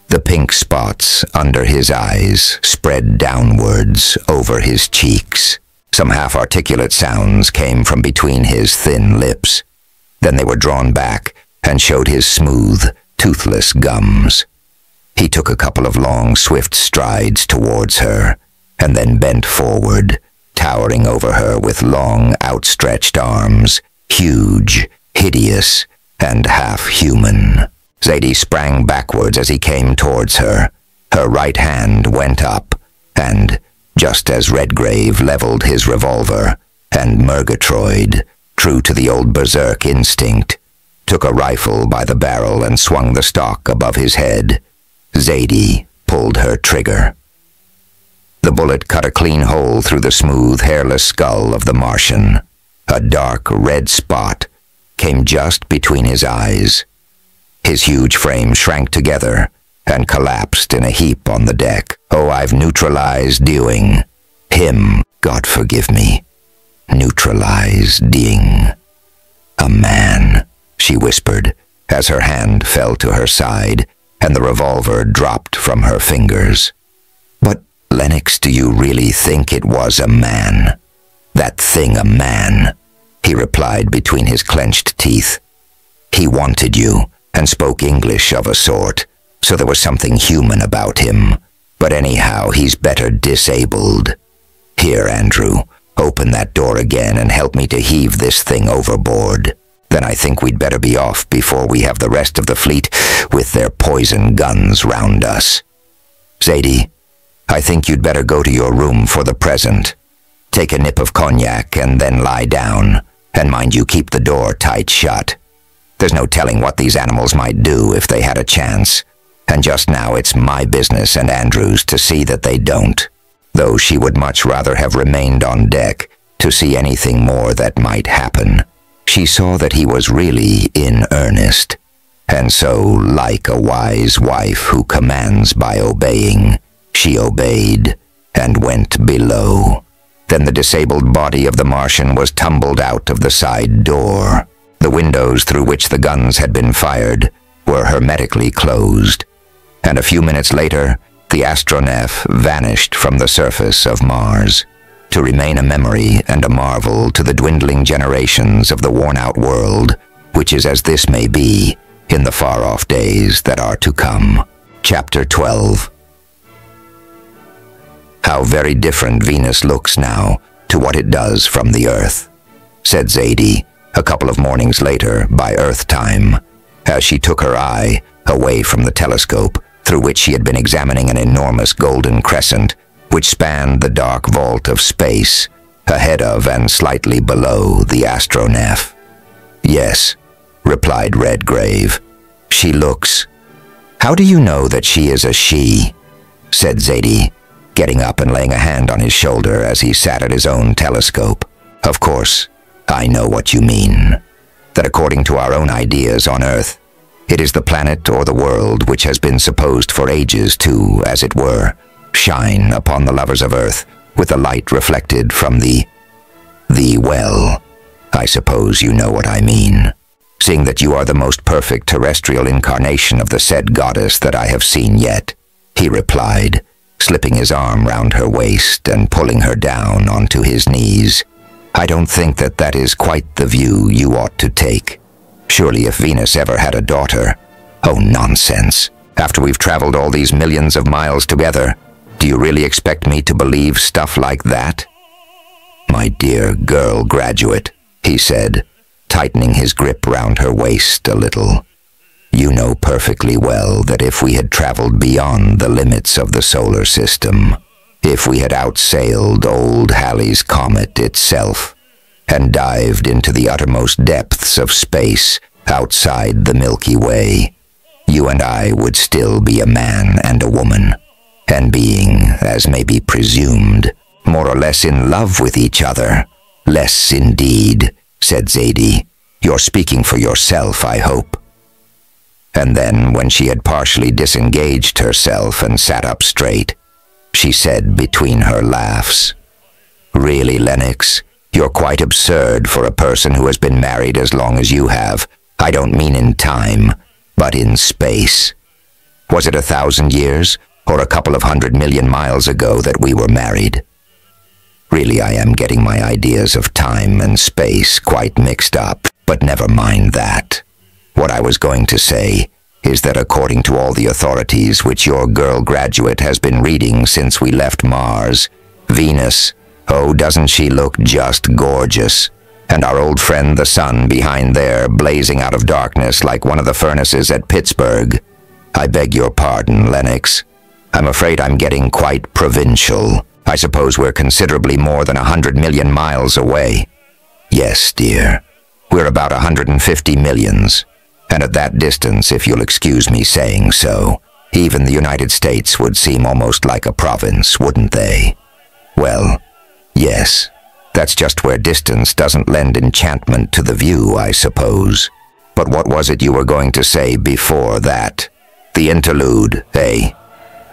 The pink spots under his eyes spread downwards over his cheeks. Some half-articulate sounds came from between his thin lips. Then they were drawn back and showed his smooth, toothless gums. He took a couple of long, swift strides towards her, and then bent forward, towering over her with long, outstretched arms, huge, hideous, and half-human. Zadie sprang backwards as he came towards her. Her right hand went up, and, just as Redgrave leveled his revolver, and Murgatroyd, true to the old berserk instinct, took a rifle by the barrel and swung the stock above his head, Zadie pulled her trigger. The bullet cut a clean hole through the smooth, hairless skull of the Martian. A dark red spot came just between his eyes. His huge frame shrank together and collapsed in a heap on the deck. "Oh, I've neutralized Dewing. Him, God forgive me. Neutralized Ding. A man," she whispered, as her hand fell to her side and the revolver dropped from her fingers. "But, Lennox, do you really think it was a man? That thing a man?" he replied between his clenched teeth. "He wanted you, and spoke English of a sort, so there was something human about him. But anyhow, he's better disabled. Here, Andrew, open that door again and help me to heave this thing overboard. Then I think we'd better be off before we have the rest of the fleet with their poison guns round us. Zadie, I think you'd better go to your room for the present. Take a nip of cognac and then lie down, and mind you keep the door tight shut. There's no telling what these animals might do if they had a chance, and just now it's my business and Andrew's to see that they don't," though she would much rather have remained on deck to see anything more that might happen. She saw that he was really in earnest, and so, like a wise wife who commands by obeying, she obeyed and went below. Then the disabled body of the Martian was tumbled out of the side door. The windows through which the guns had been fired were hermetically closed, and a few minutes later, the astronef vanished from the surface of Mars, to remain a memory and a marvel to the dwindling generations of the worn-out world, which is as this may be in the far-off days that are to come. Chapter 12. how very different Venus looks now to what it does from the Earth," said Zadie a couple of mornings later by Earth time, as she took her eye away from the telescope through which she had been examining an enormous golden crescent which spanned the dark vault of space ahead of and slightly below the astronef. "Yes," replied Redgrave. "She looks—" "How do you know that she is a she?" said Zadie, getting up and laying a hand on his shoulder as he sat at his own telescope. "Of course, I know what you mean. That according to our own ideas on Earth, it is the planet or the world which has been supposed for ages to, as it were, shine upon the lovers of Earth with the light reflected from well, I suppose you know what I mean. Seeing that you are the most perfect terrestrial incarnation of the said goddess that I have seen yet," he replied, slipping his arm round her waist and pulling her down onto his knees. "I don't think that that is quite the view you ought to take. Surely if Venus ever had a daughter—" "Oh, nonsense. After we've traveled all these millions of miles together, do you really expect me to believe stuff like that?" "My dear girl graduate," he said, tightening his grip round her waist a little. "You know perfectly well that if we had traveled beyond the limits of the solar system, if we had outsailed old Halley's Comet itself, and dived into the uttermost depths of space outside the Milky Way, you and I would still be a man and a woman, and being, as may be presumed, more or less in love with each other." "Less indeed," said Zadie. "You're speaking for yourself, I hope." And then, when she had partially disengaged herself and sat up straight, she said between her laughs, "Really, Lennox, you're quite absurd for a person who has been married as long as you have. I don't mean in time, but in space. Was it 1,000 years, or a couple of 100 million miles ago that we were married? Really, I am getting my ideas of time and space quite mixed up, but never mind that. What I was going to say is that according to all the authorities which your girl graduate has been reading since we left Mars, Venus, oh, doesn't she look just gorgeous? And our old friend the sun behind there, blazing out of darkness like one of the furnaces at Pittsburgh. I beg your pardon, Lennox. I'm afraid I'm getting quite provincial. I suppose we're considerably more than 100 million miles away." "Yes, dear. We're about 150 millions. And at that distance, if you'll excuse me saying so, even the United States would seem almost like a province, wouldn't they?" "Well, yes. That's just where distance doesn't lend enchantment to the view, I suppose. But what was it you were going to say before that? The interlude, eh?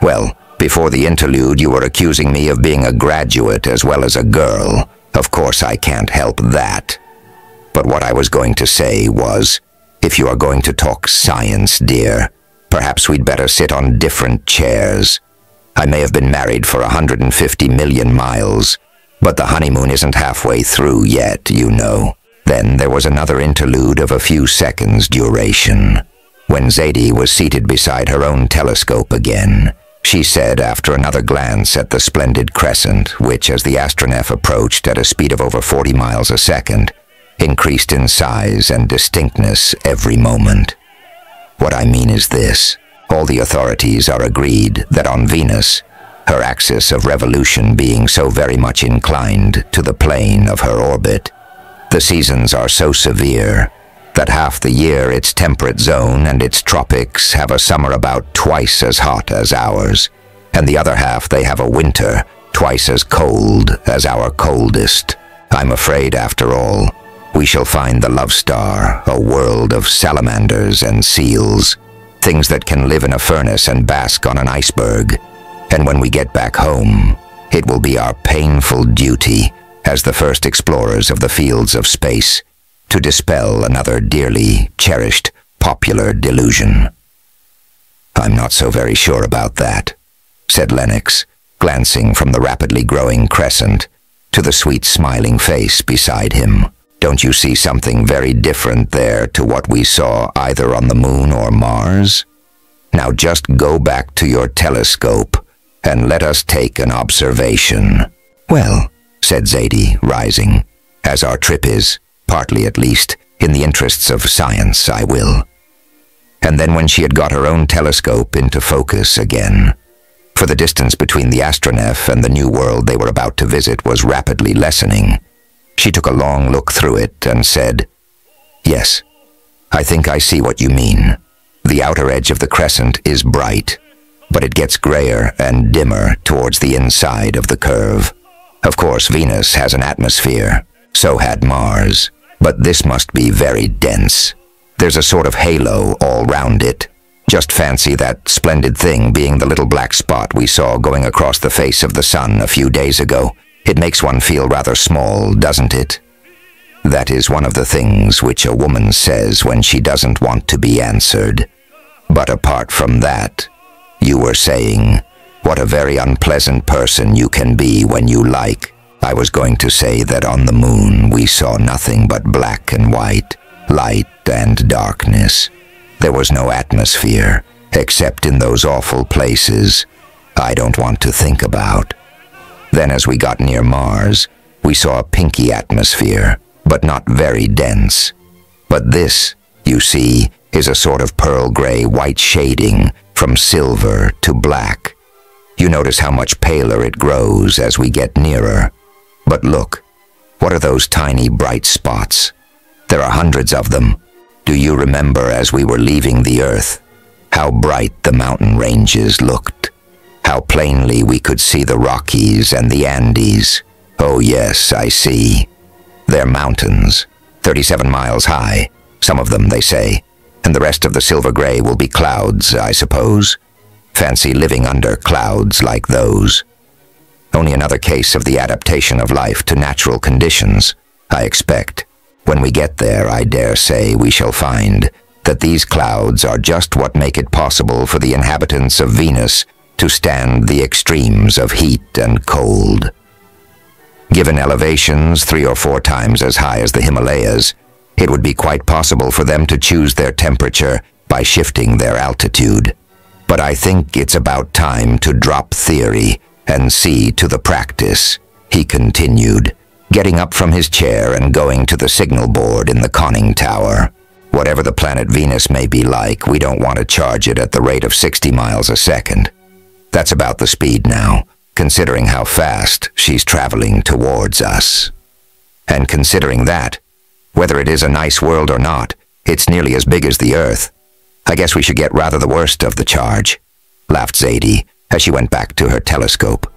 Well, before the interlude you were accusing me of being a graduate as well as a girl. Of course I can't help that. But what I was going to say was, if you are going to talk science, dear, perhaps we'd better sit on different chairs. I may have been married for 150 million miles, but the honeymoon isn't halfway through yet, you know." Then there was another interlude of a few seconds' duration. When Zadie was seated beside her own telescope again, she said after another glance at the splendid crescent, which, as the astronef approached at a speed of over 40 miles a second, increased in size and distinctness every moment. "What I mean is this. All the authorities are agreed that on Venus, her axis of revolution being so very much inclined to the plane of her orbit, the seasons are so severe that half the year its temperate zone and its tropics have a summer about twice as hot as ours, and the other half they have a winter twice as cold as our coldest. I'm afraid, after all, we shall find the Love Star a world of salamanders and seals, things that can live in a furnace and bask on an iceberg, and when we get back home, it will be our painful duty, as the first explorers of the fields of space, to dispel another dearly cherished popular delusion." "I'm not so very sure about that," said Lennox, glancing from the rapidly growing crescent to the sweet smiling face beside him. "Don't you see something very different there to what we saw either on the moon or Mars? Now just go back to your telescope and let us take an observation." "Well," said Zadie, rising, "as our trip is, partly at least, in the interests of science, I will." And then when she had got her own telescope into focus again, for the distance between the astronef and the new world they were about to visit was rapidly lessening, she took a long look through it and said, "Yes, I think I see what you mean. The outer edge of the crescent is bright, but it gets grayer and dimmer towards the inside of the curve. Of course, Venus has an atmosphere, so had Mars, but this must be very dense. There's a sort of halo all round it. Just fancy that splendid thing being the little black spot we saw going across the face of the sun a few days ago. It makes one feel rather small, doesn't it?" That is one of the things which a woman says when she doesn't want to be answered. But apart from that, you were saying, what a very unpleasant person you can be when you like. I was going to say that on the moon we saw nothing but black and white, light and darkness. There was no atmosphere, except in those awful places I don't want to think about. Then as we got near Mars, we saw a pinky atmosphere, but not very dense. But this, you see, is a sort of pearl gray white shading from silver to black. You notice how much paler it grows as we get nearer. But look, what are those tiny bright spots? There are hundreds of them. Do you remember as we were leaving the Earth, how bright the mountain ranges looked? How plainly we could see the Rockies and the Andes? Oh yes, I see. They're mountains, 37 miles high, some of them, they say, and the rest of the silver gray will be clouds, I suppose. Fancy living under clouds like those. Only another case of the adaptation of life to natural conditions, I expect. When we get there, I dare say we shall find that these clouds are just what make it possible for the inhabitants of Venus to stand the extremes of heat and cold. Given elevations 3 or 4 times as high as the Himalayas, it would be quite possible for them to choose their temperature by shifting their altitude. But I think it's about time to drop theory and see to the practice, he continued, getting up from his chair and going to the signal board in the conning tower. Whatever the planet Venus may be like, we don't want to charge it at the rate of 60 miles a second. That's about the speed now, considering how fast she's traveling towards us. And considering that, whether it is a nice world or not, it's nearly as big as the Earth. I guess we should get rather the worst of the charge, laughed Zadie as she went back to her telescope.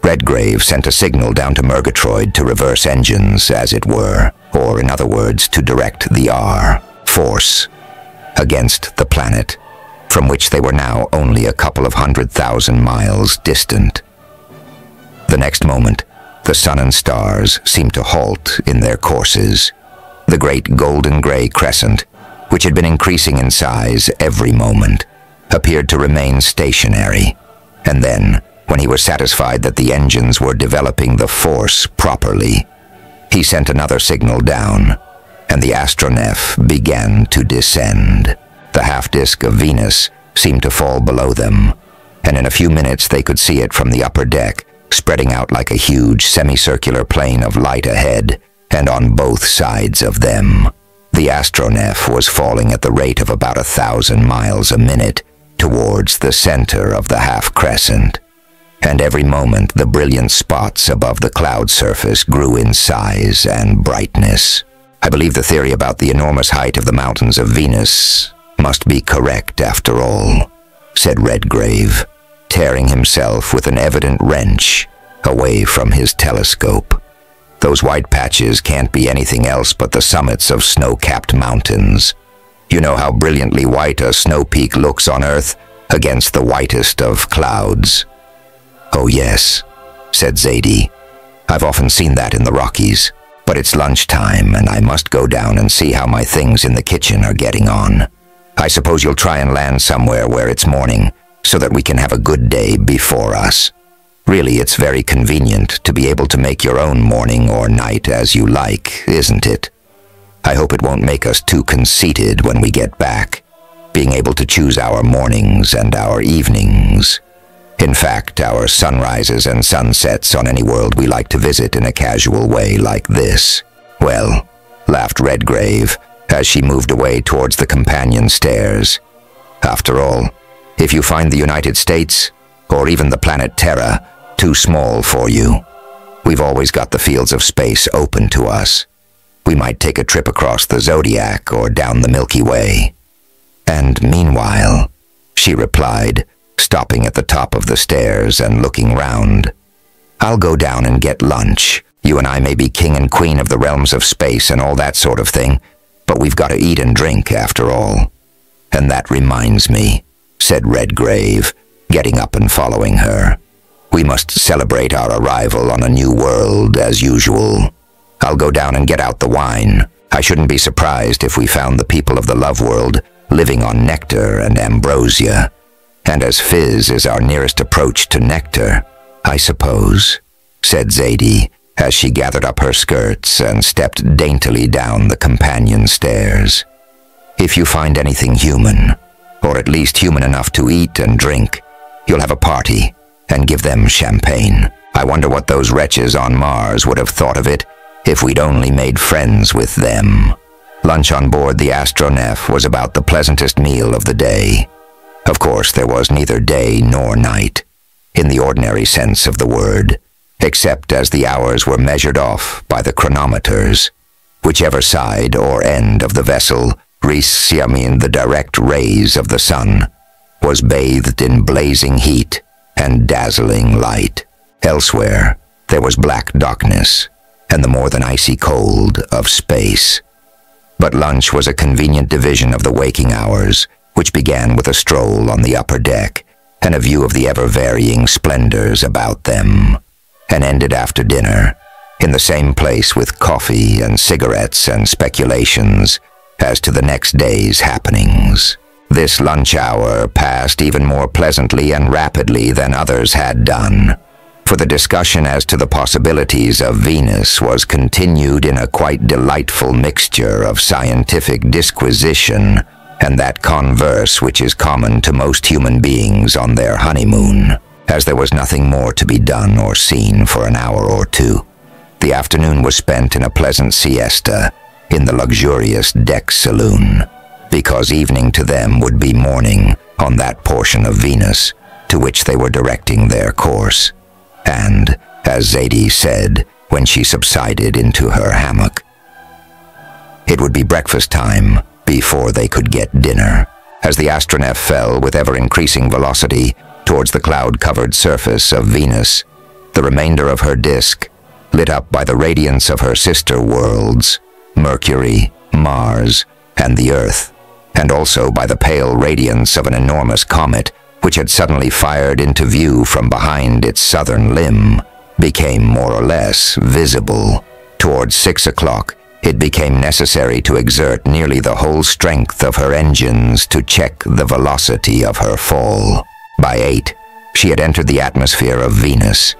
Redgrave sent a signal down to Murgatroyd to reverse engines, as it were, or in other words, to direct the R, force, against the planet, from which they were now only a couple of 100,000 miles distant. The next moment, the sun and stars seemed to halt in their courses. The great golden-gray crescent, which had been increasing in size every moment, appeared to remain stationary, and then, when he was satisfied that the engines were developing the force properly, he sent another signal down, and the astronef began to descend. The half-disk of Venus seemed to fall below them, and in a few minutes they could see it from the upper deck, spreading out like a huge semicircular plane of light ahead, and on both sides of them. The astronef was falling at the rate of about 1,000 miles a minute towards the center of the half-crescent. And every moment the brilliant spots above the cloud surface grew in size and brightness. I believe the theory about the enormous height of the mountains of Venus must be correct after all, said Redgrave, tearing himself with an evident wrench away from his telescope. Those white patches can't be anything else but the summits of snow-capped mountains. You know how brilliantly white a snow peak looks on Earth against the whitest of clouds. Oh yes, said Zadie. I've often seen that in the Rockies, but it's lunchtime and I must go down and see how my things in the kitchen are getting on. I suppose you'll try and land somewhere where it's morning, so that we can have a good day before us. Really, it's very convenient to be able to make your own morning or night as you like, isn't it? I hope it won't make us too conceited when we get back, being able to choose our mornings and our evenings. In fact, our sunrises and sunsets on any world we like to visit in a casual way like this. Well, laughed Redgrave as she moved away towards the companion stairs. After all, if you find the United States, or even the planet Terra, too small for you, we've always got the fields of space open to us. We might take a trip across the Zodiac or down the Milky Way. And meanwhile, she replied, stopping at the top of the stairs and looking round, I'll go down and get lunch. You and I may be king and queen of the realms of space and all that sort of thing, but we've got to eat and drink after all. And that reminds me, said Redgrave, getting up and following her. We must celebrate our arrival on a new world as usual. I'll go down and get out the wine. I shouldn't be surprised if we found the people of the love world living on nectar and ambrosia. And as fizz is our nearest approach to nectar, I suppose, said Zadie, as she gathered up her skirts and stepped daintily down the companion stairs. If you find anything human, or at least human enough to eat and drink, you'll have a party and give them champagne. I wonder what those wretches on Mars would have thought of it if we'd only made friends with them. Lunch on board the Astronef was about the pleasantest meal of the day. Of course, there was neither day nor night, in the ordinary sense of the word, except as the hours were measured off by the chronometers. Whichever side or end of the vessel received the direct rays of the sun was bathed in blazing heat and dazzling light. Elsewhere, there was black darkness and the more than icy cold of space. But lunch was a convenient division of the waking hours, which began with a stroll on the upper deck and a view of the ever-varying splendors about them, and ended after dinner, in the same place with coffee and cigarettes and speculations as to the next day's happenings. This lunch hour passed even more pleasantly and rapidly than others had done, for the discussion as to the possibilities of Venus was continued in a quite delightful mixture of scientific disquisition and that converse which is common to most human beings on their honeymoon, as there was nothing more to be done or seen for an hour or two. The afternoon was spent in a pleasant siesta in the luxurious deck saloon, because evening to them would be morning on that portion of Venus to which they were directing their course. And, as Zadie said when she subsided into her hammock, it would be breakfast time before they could get dinner. As the Astronef fell with ever-increasing velocity towards the cloud-covered surface of Venus, the remainder of her disk, lit up by the radiance of her sister worlds, Mercury, Mars, and the Earth, and also by the pale radiance of an enormous comet which had suddenly fired into view from behind its southern limb, became more or less visible. Towards 6 o'clock, it became necessary to exert nearly the whole strength of her engines to check the velocity of her fall. By 8, she had entered the atmosphere of Venus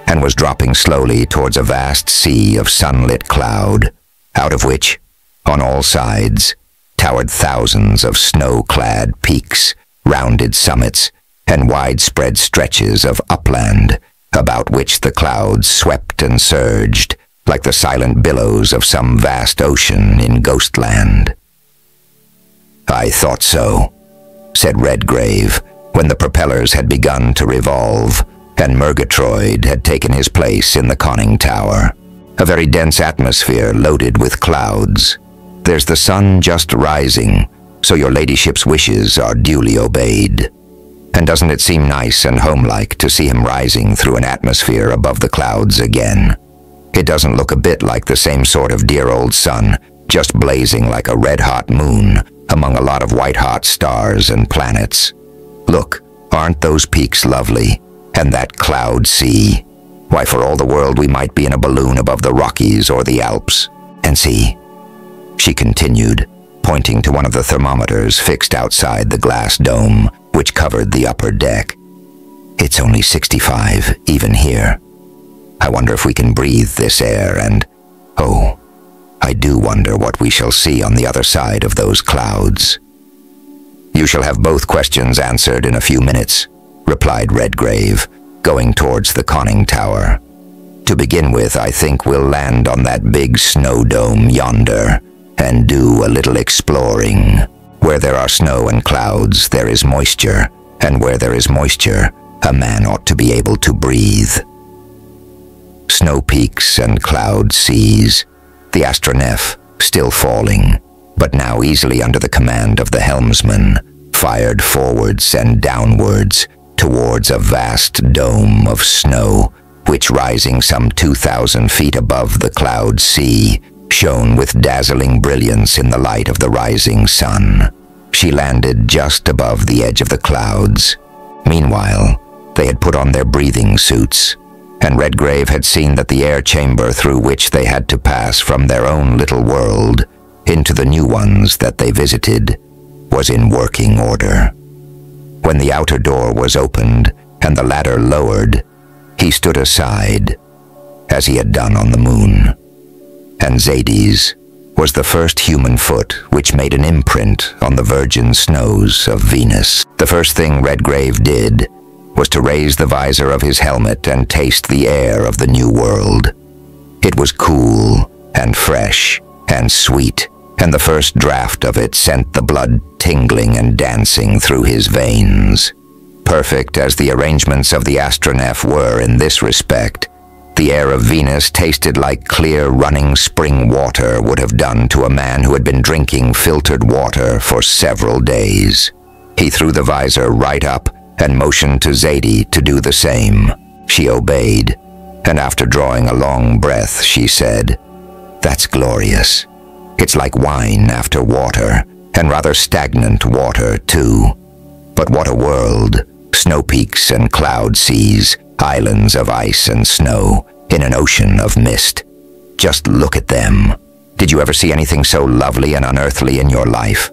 and was dropping slowly towards a vast sea of sunlit cloud, out of which, on all sides, towered thousands of snow-clad peaks, rounded summits, and widespread stretches of upland, about which the clouds swept and surged, like the silent billows of some vast ocean in Ghostland. I thought so, said Redgrave, when the propellers had begun to revolve, and Murgatroyd had taken his place in the conning tower. A very dense atmosphere loaded with clouds. There's the sun just rising, so your ladyship's wishes are duly obeyed. And doesn't it seem nice and homelike to see him rising through an atmosphere above the clouds again? It doesn't look a bit like the same sort of dear old sun, just blazing like a red-hot moon among a lot of white-hot stars and planets. Look, aren't those peaks lovely? And that cloud sea? Why, for all the world we might be in a balloon above the Rockies or the Alps. And see, she continued, pointing to one of the thermometers fixed outside the glass dome which covered the upper deck. It's only 65, even here. I wonder if we can breathe this air and, oh, I do wonder what we shall see on the other side of those clouds. You shall have both questions answered in a few minutes, replied Redgrave, going towards the conning tower. To begin with, I think we'll land on that big snow dome yonder and do a little exploring. Where there are snow and clouds, there is moisture, and where there is moisture, a man ought to be able to breathe. Snow peaks and cloud seas. The Astronef, still falling, but now easily under the command of the helmsman, fired forwards and downwards towards a vast dome of snow, which, rising some 2,000 feet above the cloud sea, shone with dazzling brilliance in the light of the rising sun. She landed just above the edge of the clouds. Meanwhile, they had put on their breathing suits, and Redgrave had seen that the air chamber through which they had to pass from their own little world into the new ones that they visited was in working order. When the outer door was opened and the ladder lowered, he stood aside, as he had done on the moon. And Zadie's was the first human foot which made an imprint on the virgin snows of Venus. The first thing Redgrave did was to raise the visor of his helmet and taste the air of the new world. It was cool and fresh and sweet, and the first draft of it sent the blood tingling and dancing through his veins. Perfect as the arrangements of the Astronef were in this respect, the air of Venus tasted like clear running spring water would have done to a man who had been drinking filtered water for several days. He threw the visor right up and motioned to Zadie to do the same. She obeyed, and after drawing a long breath, she said, "That's glorious. It's like wine after water, and rather stagnant water, too. But what a world! Snow peaks and cloud seas, islands of ice and snow, in an ocean of mist. Just look at them. Did you ever see anything so lovely and unearthly in your life?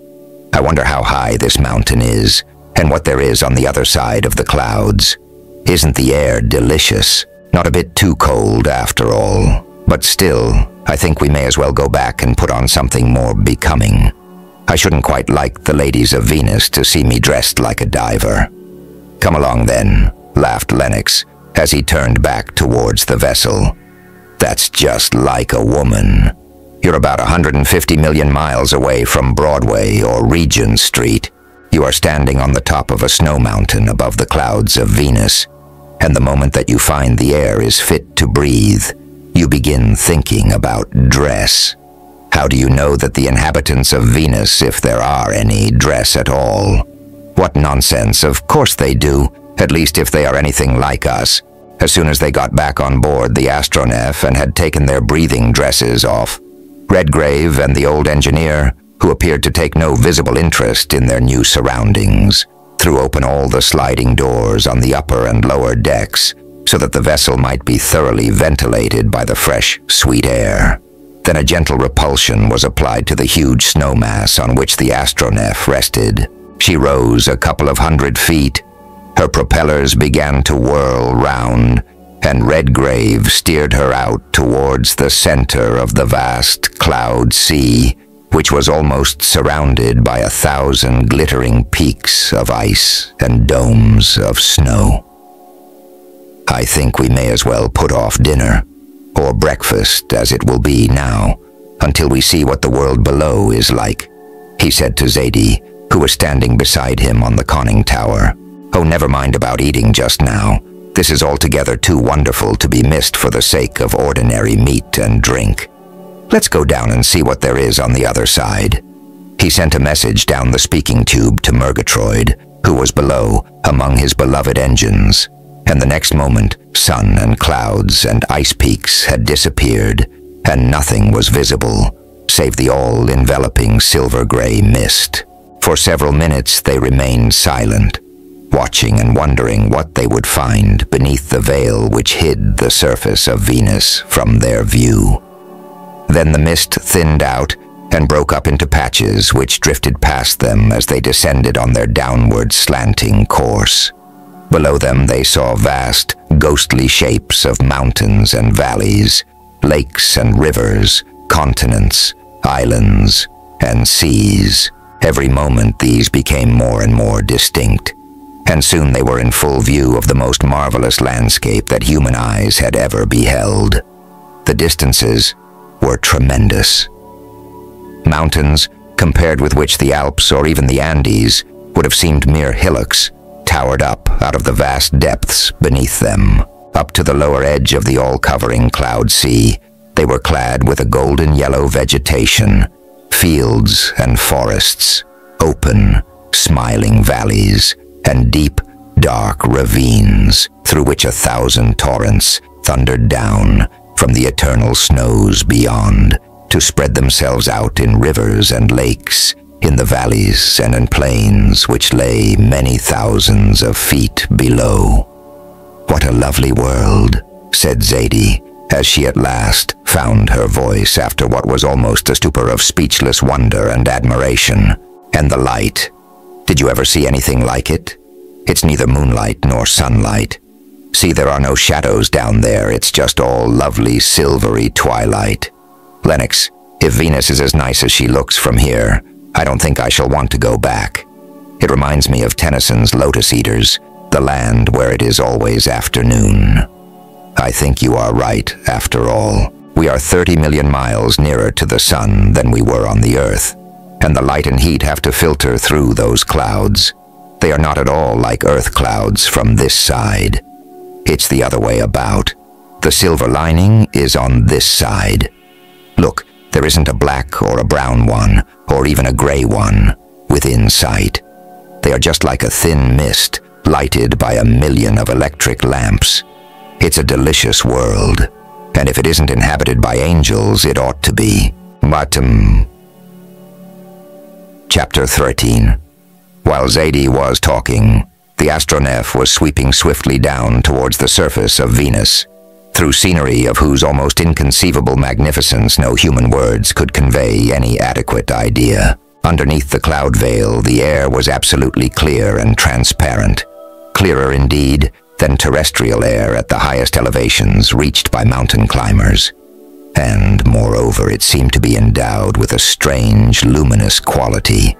I wonder how high this mountain is, and what there is on the other side of the clouds. Isn't the air delicious? Not a bit too cold, after all. But still, I think we may as well go back and put on something more becoming. I shouldn't quite like the ladies of Venus to see me dressed like a diver." "Come along then," laughed Lennox, as he turned back towards the vessel. "That's just like a woman. You're about 150 million miles away from Broadway or Regent Street. You are standing on the top of a snow mountain above the clouds of Venus, and the moment that you find the air is fit to breathe, you begin thinking about dress. How do you know that the inhabitants of Venus, if there are any, dress at all? What nonsense, of course they do, at least if they are anything like us. As soon as they got back on board the Astronef and had taken their breathing dresses off, Redgrave and the old engineer, who appeared to take no visible interest in their new surroundings, threw open all the sliding doors on the upper and lower decks so that the vessel might be thoroughly ventilated by the fresh, sweet air. Then a gentle repulsion was applied to the huge snow mass on which the Astronef rested. She rose a couple of 100 feet. Her propellers began to whirl round, and Redgrave steered her out towards the center of the vast cloud sea, which was almost surrounded by 1,000 glittering peaks of ice and domes of snow. "I think we may as well put off dinner, or breakfast as it will be now, until we see what the world below is like," he said to Zadie, who was standing beside him on the conning tower. "Oh, never mind about eating just now. This is altogether too wonderful to be missed for the sake of ordinary meat and drink. Let's go down and see what there is on the other side." He sent a message down the speaking tube to Murgatroyd, who was below, among his beloved engines, and the next moment, sun and clouds and ice peaks had disappeared, and nothing was visible, save the all-enveloping silver-gray mist. For several minutes they remained silent, watching and wondering what they would find beneath the veil which hid the surface of Venus from their view. Then the mist thinned out and broke up into patches which drifted past them as they descended on their downward slanting course. Below them they saw vast, ghostly shapes of mountains and valleys, lakes and rivers, continents, islands, and seas. Every moment these became more and more distinct, and soon they were in full view of the most marvelous landscape that human eyes had ever beheld. The distances were tremendous. Mountains, compared with which the Alps or even the Andes would have seemed mere hillocks, towered up out of the vast depths beneath them. Up to the lower edge of the all-covering cloud sea, they were clad with a golden-yellow vegetation, fields and forests, open, smiling valleys, and deep, dark ravines through which 1,000 torrents thundered down from the eternal snows beyond to spread themselves out in rivers and lakes, in the valleys and in plains which lay many thousands of feet below. "What a lovely world," said Zadie, as she at last found her voice after what was almost a stupor of speechless wonder and admiration. "And the light. Did you ever see anything like it? It's neither moonlight nor sunlight. See, there are no shadows down there, it's just all lovely silvery twilight. Lennox, if Venus is as nice as she looks from here, I don't think I shall want to go back. It reminds me of Tennyson's Lotus Eaters, the land where it is always afternoon." "I think you are right, after all. We are 30 million miles nearer to the sun than we were on the Earth, and the light and heat have to filter through those clouds. They are not at all like Earth clouds from this side. It's the other way about. The silver lining is on this side. Look, there isn't a black or a brown one, or even a gray one, within sight. They are just like a thin mist, lighted by 1,000,000 of electric lamps. It's a delicious world, and if it isn't inhabited by angels, it ought to be. But, Chapter 13. While Zadie was talking, the astronef was sweeping swiftly down towards the surface of Venus, through scenery of whose almost inconceivable magnificence no human words could convey any adequate idea. Underneath the cloud veil, the air was absolutely clear and transparent, clearer indeed than terrestrial air at the highest elevations reached by mountain climbers. And, moreover, it seemed to be endowed with a strange, luminous quality,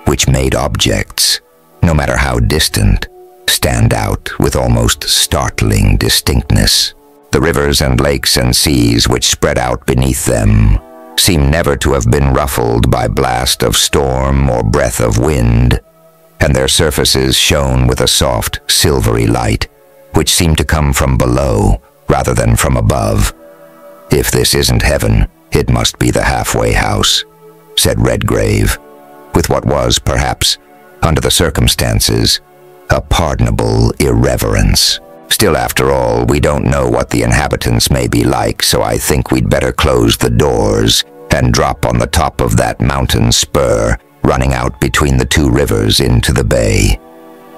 which made objects, no matter how distant, stand out with almost startling distinctness. The rivers and lakes and seas which spread out beneath them seemed never to have been ruffled by blast of storm or breath of wind, and their surfaces shone with a soft, silvery light, which seemed to come from below rather than from above. "If this isn't heaven, it must be the halfway house," said Redgrave, with what was, perhaps, under the circumstances, a pardonable irreverence. "Still, after all, we don't know what the inhabitants may be like, so I think we'd better close the doors and drop on the top of that mountain spur running out between the two rivers into the bay.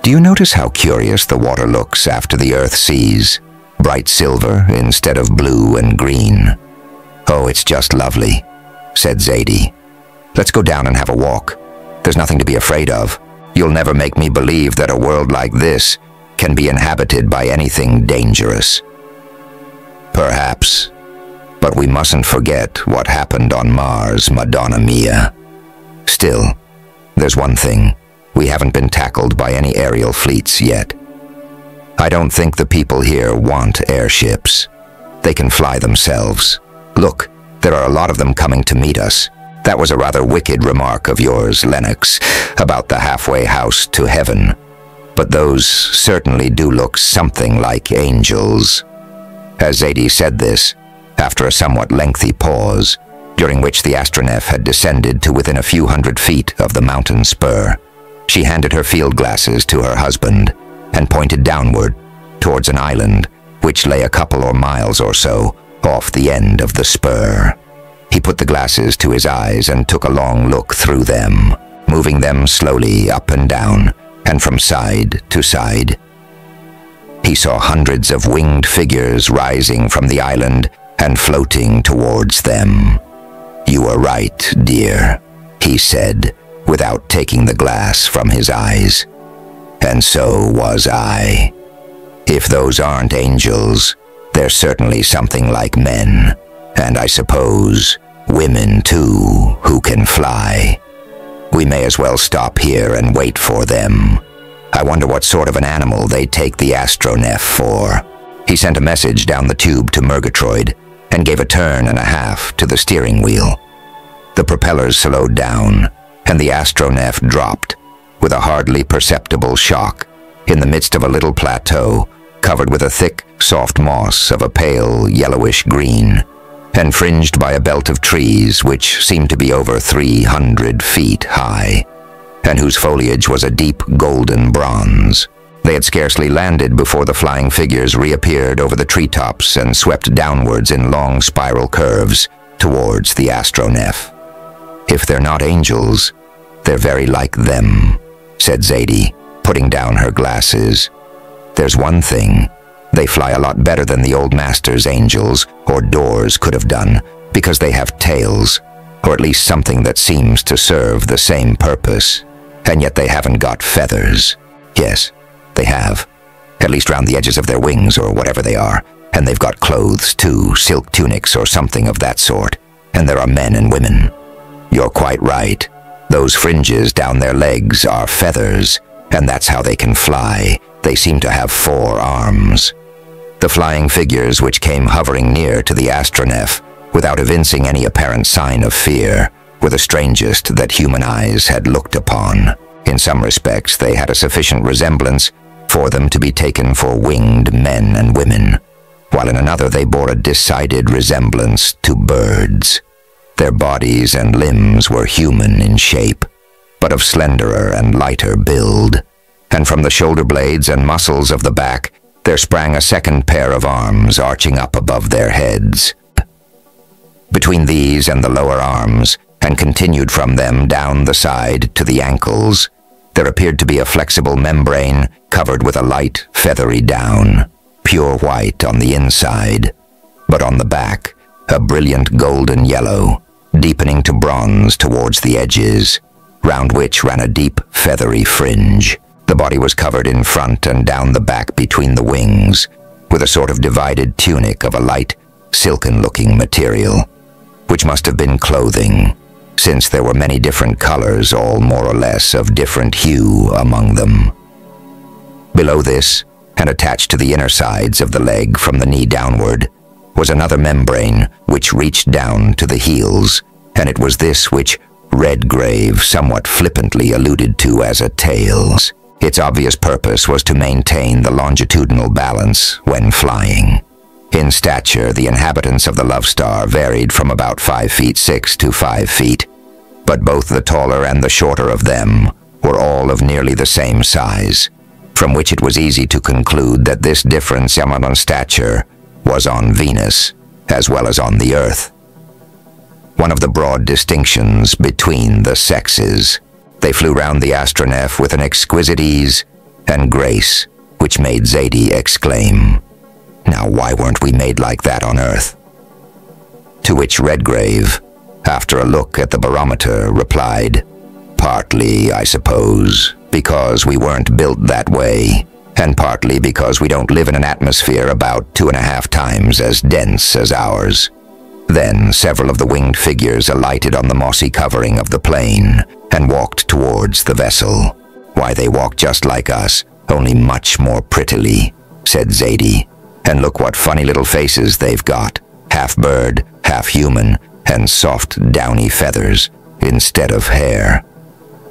Do you notice how curious the water looks after the Earth seas? Bright silver instead of blue and green." "Oh, it's just lovely," said Zadie. "Let's go down and have a walk. There's nothing to be afraid of. You'll never make me believe that a world like this can be inhabited by anything dangerous." "Perhaps. But we mustn't forget what happened on Mars, Madonna Mia. Still, there's one thing. We haven't been tackled by any aerial fleets yet. I don't think the people here want airships. They can fly themselves. Look, there are a lot of them coming to meet us. That was a rather wicked remark of yours, Lennox, about the halfway house to heaven. But those certainly do look something like angels." As Zadie said this, after a somewhat lengthy pause, during which the astronef had descended to within a few hundred feet of the mountain spur, she handed her field glasses to her husband and pointed downward towards an island which lay a couple or miles or so off the end of the spur. He put the glasses to his eyes and took a long look through them, moving them slowly up and down, and from side to side. He saw hundreds of winged figures rising from the island and floating towards them. "You were right, dear," he said, without taking the glass from his eyes. "And so was I. If those aren't angels, they're certainly something like men, and I suppose women too, who can fly. We may as well stop here and wait for them. I wonder what sort of an animal they take the astronef for. He sent a message down the tube to Murgatroyd and gave a turn and a half to the steering wheel. The propellers slowed down, and the astronef dropped, with a hardly perceptible shock, in the midst of a little plateau covered with a thick, soft moss of a pale yellowish green, and fringed by a belt of trees which seemed to be over 300 feet high, and whose foliage was a deep golden bronze. They had scarcely landed before the flying figures reappeared over the treetops and swept downwards in long spiral curves towards the astronef. "If they're not angels, they're very like them," said Zadie, putting down her glasses. "There's one thing. They fly a lot better than the old master's angels or doors could have done, because they have tails, or at least something that seems to serve the same purpose. And yet they haven't got feathers. Yes, they have. At least round the edges of their wings or whatever they are. And they've got clothes too, silk tunics or something of that sort. And there are men and women. You're quite right. Those fringes down their legs are feathers, and that's how they can fly. They seem to have 4 arms." The flying figures which came hovering near to the astronef, without evincing any apparent sign of fear, were the strangest that human eyes had looked upon. In some respects, they had a sufficient resemblance for them to be taken for winged men and women, while in another they bore a decided resemblance to birds. Their bodies and limbs were human in shape, but of slenderer and lighter build, and from the shoulder blades and muscles of the back there sprang a second pair of arms arching up above their heads. Between these and the lower arms, and continued from them down the side to the ankles, there appeared to be a flexible membrane covered with a light, feathery down, pure white on the inside, but on the back, a brilliant golden yellow, deepening to bronze towards the edges, round which ran a deep, feathery fringe. The body was covered in front and down the back between the wings, with a sort of divided tunic of a light, silken-looking material, which must have been clothing, since there were many different colors, all more or less of different hue among them. Below this, and attached to the inner sides of the leg from the knee downward, was another membrane which reached down to the heels, and it was this which Redgrave somewhat flippantly alluded to as a tails. Its obvious purpose was to maintain the longitudinal balance when flying. In stature, the inhabitants of the Love Star varied from about 5'6" to 5 feet, but both the taller and the shorter of them were all of nearly the same size, from which it was easy to conclude that this difference in stature was on Venus as well as on the Earth. One of the broad distinctions between the sexes. They flew round the astronef with an exquisite ease and grace which made Zadie exclaim, "Now why weren't we made like that on Earth?" To which Redgrave, after a look at the barometer, replied, "Partly, I suppose, because we weren't built that way, and partly because we don't live in an atmosphere about 2.5 times as dense as ours." Then several of the winged figures alighted on the mossy covering of the plain and walked towards the vessel. "Why, they walk just like us, only much more prettily," said Zadie. "And look what funny little faces they've got, half bird, half human, and soft downy feathers instead of hair.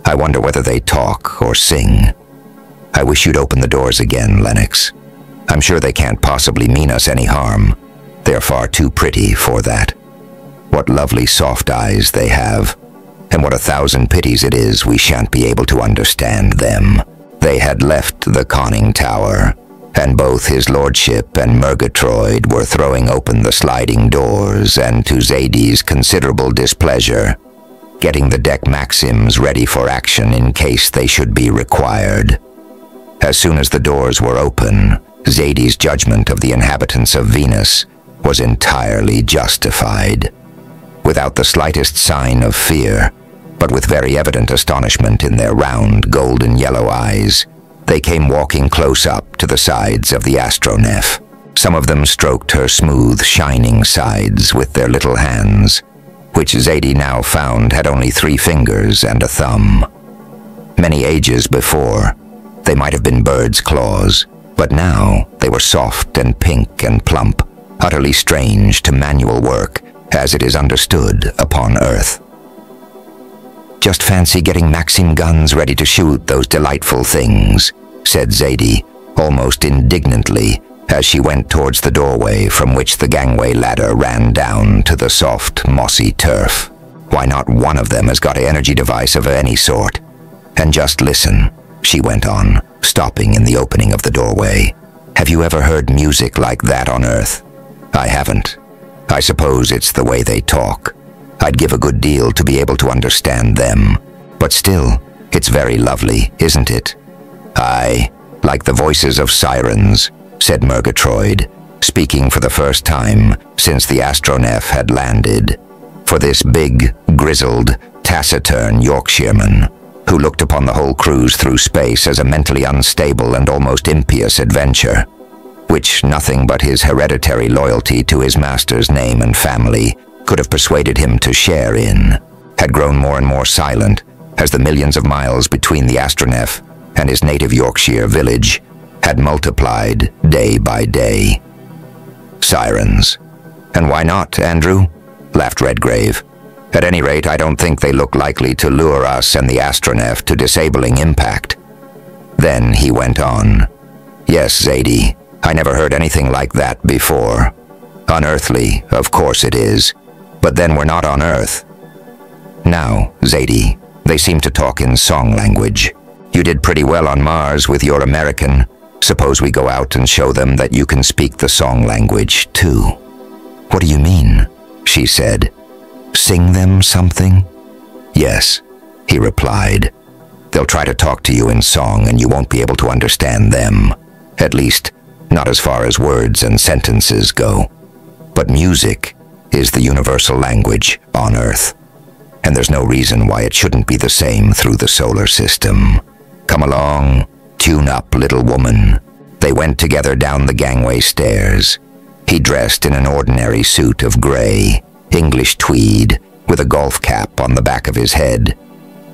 I wonder whether they talk or sing. I wish you'd open the doors again, Lennox. I'm sure they can't possibly mean us any harm. They're far too pretty for that. What lovely soft eyes they have, and what a thousand pities it is we shan't be able to understand them." They had left the conning tower, and both his lordship and Murgatroyd were throwing open the sliding doors, and to Zadie's considerable displeasure, getting the deck maxims ready for action in case they should be required. As soon as the doors were open, Zadie's judgment of the inhabitants of Venus was entirely justified. Without the slightest sign of fear, but with very evident astonishment in their round, golden yellow eyes, they came walking close up to the sides of the astronef. Some of them stroked her smooth, shining sides with their little hands, which Zadie now found had only 3 fingers and a thumb. Many ages before, They might have been birds' claws, but now they were soft and pink and plump, utterly strange to manual work as it is understood upon Earth. "Just fancy getting Maxim guns ready to shoot those delightful things," said Zadie, almost indignantly, as she went towards the doorway from which the gangway ladder ran down to the soft, mossy turf. "Why, not one of them has got an energy device of any sort. And just listen," she went on, stopping in the opening of the doorway. "Have you ever heard music like that on Earth? I haven't. I suppose it's the way they talk. I'd give a good deal to be able to understand them. But still, it's very lovely, isn't it?" "Aye, like the voices of sirens," said Murgatroyd, speaking for the first time since the astronef had landed. For this big, grizzled, taciturn Yorkshireman, who looked upon the whole cruise through space as a mentally unstable and almost impious adventure, which nothing but his hereditary loyalty to his master's name and family could have persuaded him to share in, had grown more and more silent as the millions of miles between the astronef and his native Yorkshire village had multiplied day by day. "Sirens. And why not, Andrew?" laughed Redgrave. "At any rate, I don't think they look likely to lure us and the astronef to disabling impact." Then he went on. "Yes, Zadie, I never heard anything like that before. Unearthly, of course it is, but then we're not on Earth. Now, Zadie, they seem to talk in song language. You did pretty well on Mars with your American. Suppose we go out and show them that you can speak the song language, too." "What do you mean?" she said. "Sing them something?" "Yes," he replied. "They'll try to talk to you in song and you won't be able to understand them. At least, not as far as words and sentences go. But music is the universal language on Earth, and there's no reason why it shouldn't be the same through the solar system. Come along, tune up, little woman." They went together down the gangway stairs. He dressed in an ordinary suit of gray, English tweed, with a golf cap on the back of his head,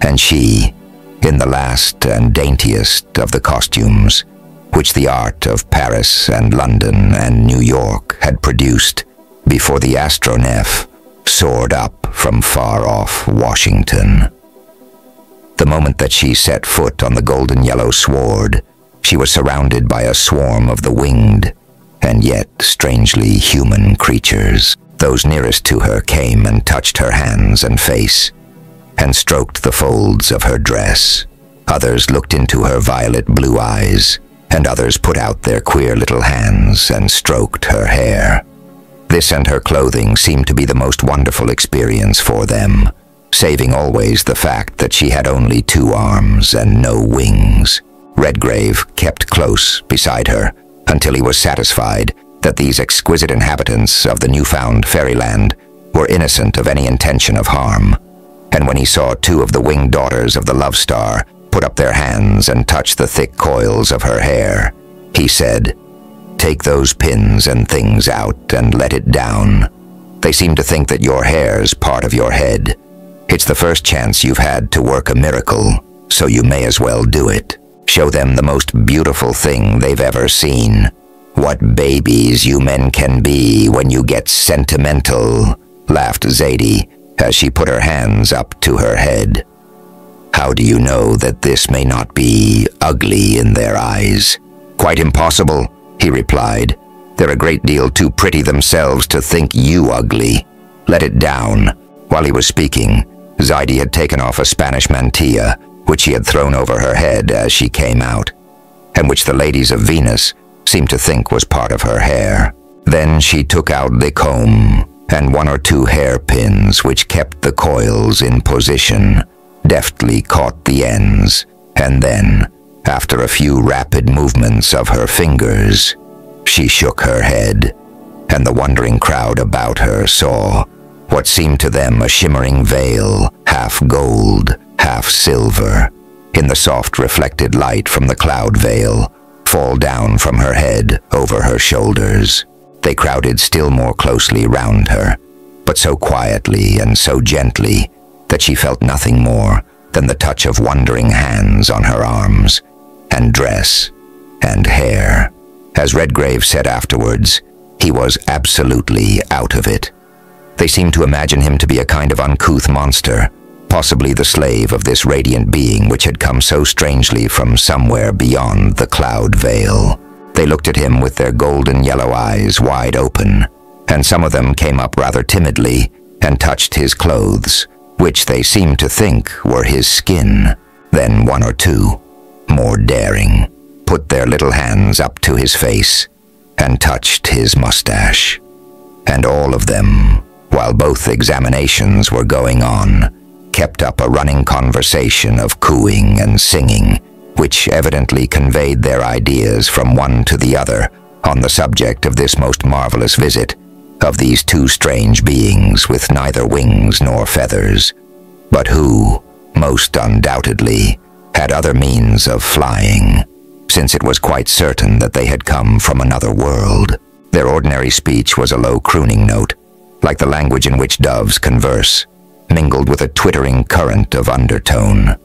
and she, in the last and daintiest of the costumes, which the art of Paris and London and New York had produced before the astronef soared up from far-off Washington. The moment that she set foot on the golden-yellow sward, she was surrounded by a swarm of the winged and yet strangely human creatures. Those nearest to her came and touched her hands and face, and stroked the folds of her dress. Others looked into her violet blue eyes, and others put out their queer little hands and stroked her hair. This and her clothing seemed to be the most wonderful experience for them, saving always the fact that she had only 2 arms and no wings. Redgrave kept close beside her until he was satisfied that these exquisite inhabitants of the newfound fairyland were innocent of any intention of harm, and when he saw 2 of the winged daughters of the Love Star put up their hands and touch the thick coils of her hair, he said, "Take those pins and things out and let it down. They seem to think that your hair's part of your head. It's the first chance you've had to work a miracle, so you may as well do it. Show them the most beautiful thing they've ever seen. What babies you men can be when you get sentimental," laughed Zadie as she put her hands up to her head. "How do you know that this may not be ugly in their eyes?" "Quite impossible," he replied. "They're a great deal too pretty themselves to think you ugly. Let it down." While he was speaking, Zadie had taken off a Spanish mantilla, which she had thrown over her head as she came out, and which the ladies of Venus seemed to think was part of her hair. Then she took out the comb and 1 or 2 hairpins which kept the coils in position, deftly caught the ends, and then, after a few rapid movements of her fingers, she shook her head, and the wondering crowd about her saw what seemed to them a shimmering veil, half gold, half silver, in the soft reflected light from the cloud veil, fall down from her head over her shoulders. They crowded still more closely round her, but so quietly and so gently that she felt nothing more than the touch of wondering hands on her arms, and dress and hair. As Redgrave said afterwards, he was absolutely out of it. They seemed to imagine him to be a kind of uncouth monster, possibly the slave of this radiant being which had come so strangely from somewhere beyond the cloud veil. They looked at him with their golden yellow eyes wide open, and some of them came up rather timidly and touched his clothes, which they seemed to think were his skin. Then one or two, more daring, put their little hands up to his face and touched his mustache. And all of them, while both examinations were going on, kept up a running conversation of cooing and singing, which evidently conveyed their ideas from one to the other on the subject of this most marvelous visit of these two strange beings with neither wings nor feathers, but who, most undoubtedly, had other means of flying, since it was quite certain that they had come from another world. Their ordinary speech was a low crooning note, like the language in which doves converse, mingled with a twittering current of undertone.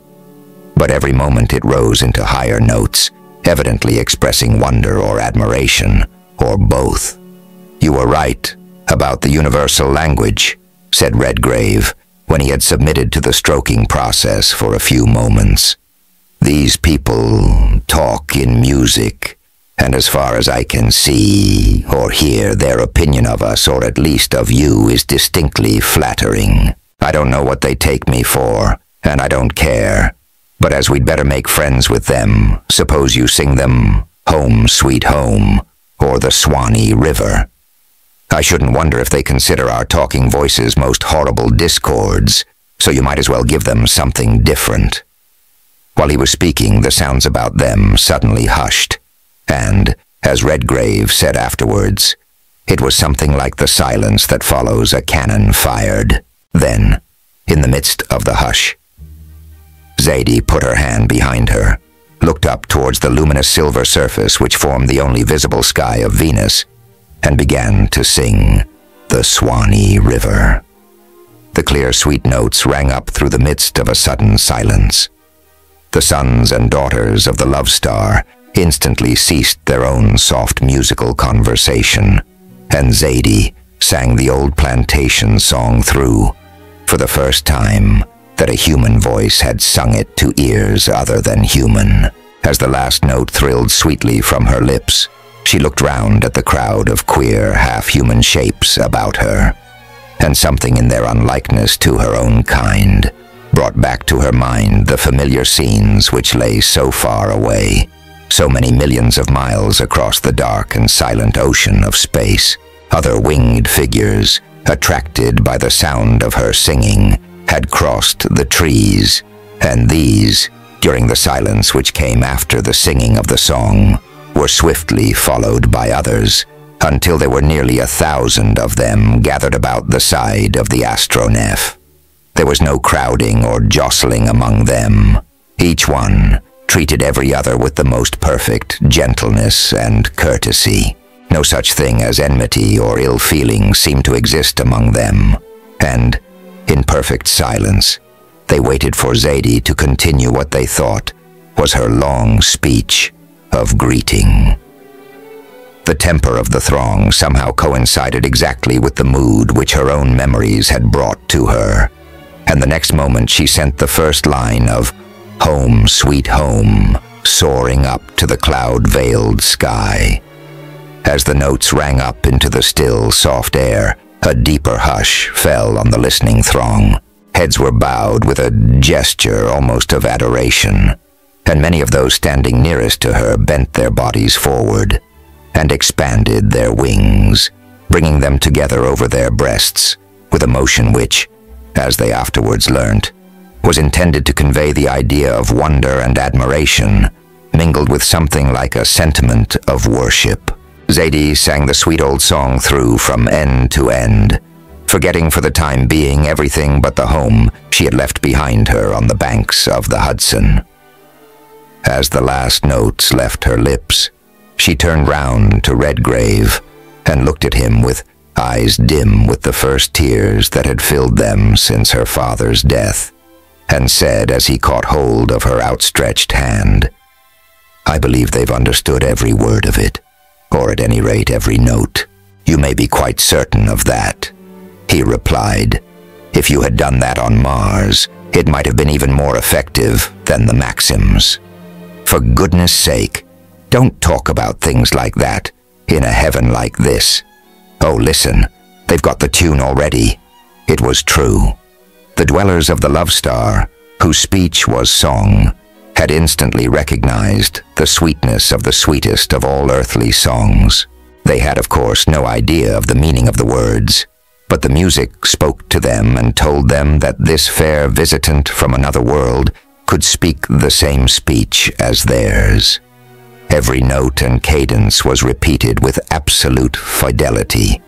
But every moment it rose into higher notes, evidently expressing wonder or admiration, or both. "You were right about the universal language," said Redgrave, when he had submitted to the stroking process for a few moments. "These people talk in music, and as far as I can see or hear, their opinion of us, or at least of you, is distinctly flattering. I don't know what they take me for, and I don't care. But as we'd better make friends with them, suppose you sing them 'Home, Sweet Home' or the Swanee River. I shouldn't wonder if they consider our talking voices most horrible discords, so you might as well give them something different." While he was speaking, the sounds about them suddenly hushed, and, as Redgrave said afterwards, it was something like the silence that follows a cannon fired. Then, in the midst of the hush, Zadie put her hand behind her, looked up towards the luminous silver surface which formed the only visible sky of Venus, and began to sing the Swanee River. The clear, sweet notes rang up through the midst of a sudden silence. The sons and daughters of the love star instantly ceased their own soft musical conversation, and Zadie sang the old plantation song through, for the first time that a human voice had sung it to ears other than human. As the last note thrilled sweetly from her lips, she looked round at the crowd of queer, half-human shapes about her, and something in their unlikeness to her own kind brought back to her mind the familiar scenes which lay so far away, so many millions of miles across the dark and silent ocean of space. Other winged figures, attracted by the sound of her singing, had crossed the trees, and these, during the silence which came after the singing of the song, were swiftly followed by others, until there were nearly 1,000 of them gathered about the side of the astronef. There was no crowding or jostling among them. Each one treated every other with the most perfect gentleness and courtesy. No such thing as enmity or ill feeling seemed to exist among them, and, in perfect silence, they waited for Zadie to continue what they thought was her long speech of greeting. The temper of the throng somehow coincided exactly with the mood which her own memories had brought to her, and the next moment she sent the first line of "Home, Sweet Home" soaring up to the cloud-veiled sky. As the notes rang up into the still, soft air, a deeper hush fell on the listening throng. Heads were bowed with a gesture almost of adoration, and many of those standing nearest to her bent their bodies forward and expanded their wings, bringing them together over their breasts with a motion which, as they afterwards learnt, was intended to convey the idea of wonder and admiration, mingled with something like a sentiment of worship. Zadie sang the sweet old song through from end to end, forgetting for the time being everything but the home she had left behind her on the banks of the Hudson. As the last notes left her lips, she turned round to Redgrave and looked at him with eyes dim with the first tears that had filled them since her father's death, and said as he caught hold of her outstretched hand, I believe they've understood every word of it, or at any rate every note. You may be quite certain of that." He replied, "If you had done that on Mars, it might have been even more effective than the Maxims. For goodness sake, don't talk about things like that in a heaven like this. Oh, listen, they've got the tune already." It was true. The dwellers of the Love Star, whose speech was song, had instantly recognized the sweetness of the sweetest of all earthly songs. They had, of course, no idea of the meaning of the words, but the music spoke to them and told them that this fair visitant from another world could speak the same speech as theirs. Every note and cadence was repeated with absolute fidelity,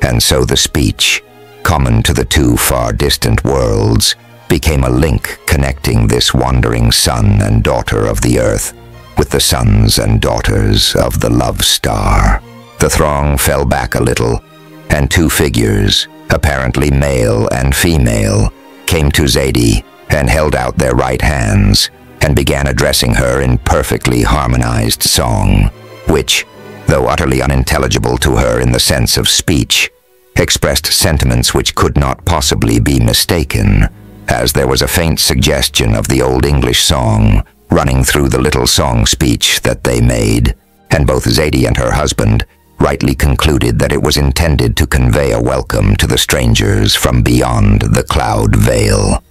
and so the speech, common to the two far-distant worlds, became a link connecting this wandering son and daughter of the earth with the sons and daughters of the Love Star. The throng fell back a little, and two figures, apparently male and female, came to Zadie and held out their right hands and began addressing her in perfectly harmonized song, which, though utterly unintelligible to her in the sense of speech, expressed sentiments which could not possibly be mistaken, as there was a faint suggestion of the Old English song running through the little song speech that they made, and both Zadie and her husband rightly concluded that it was intended to convey a welcome to the strangers from beyond the cloud veil.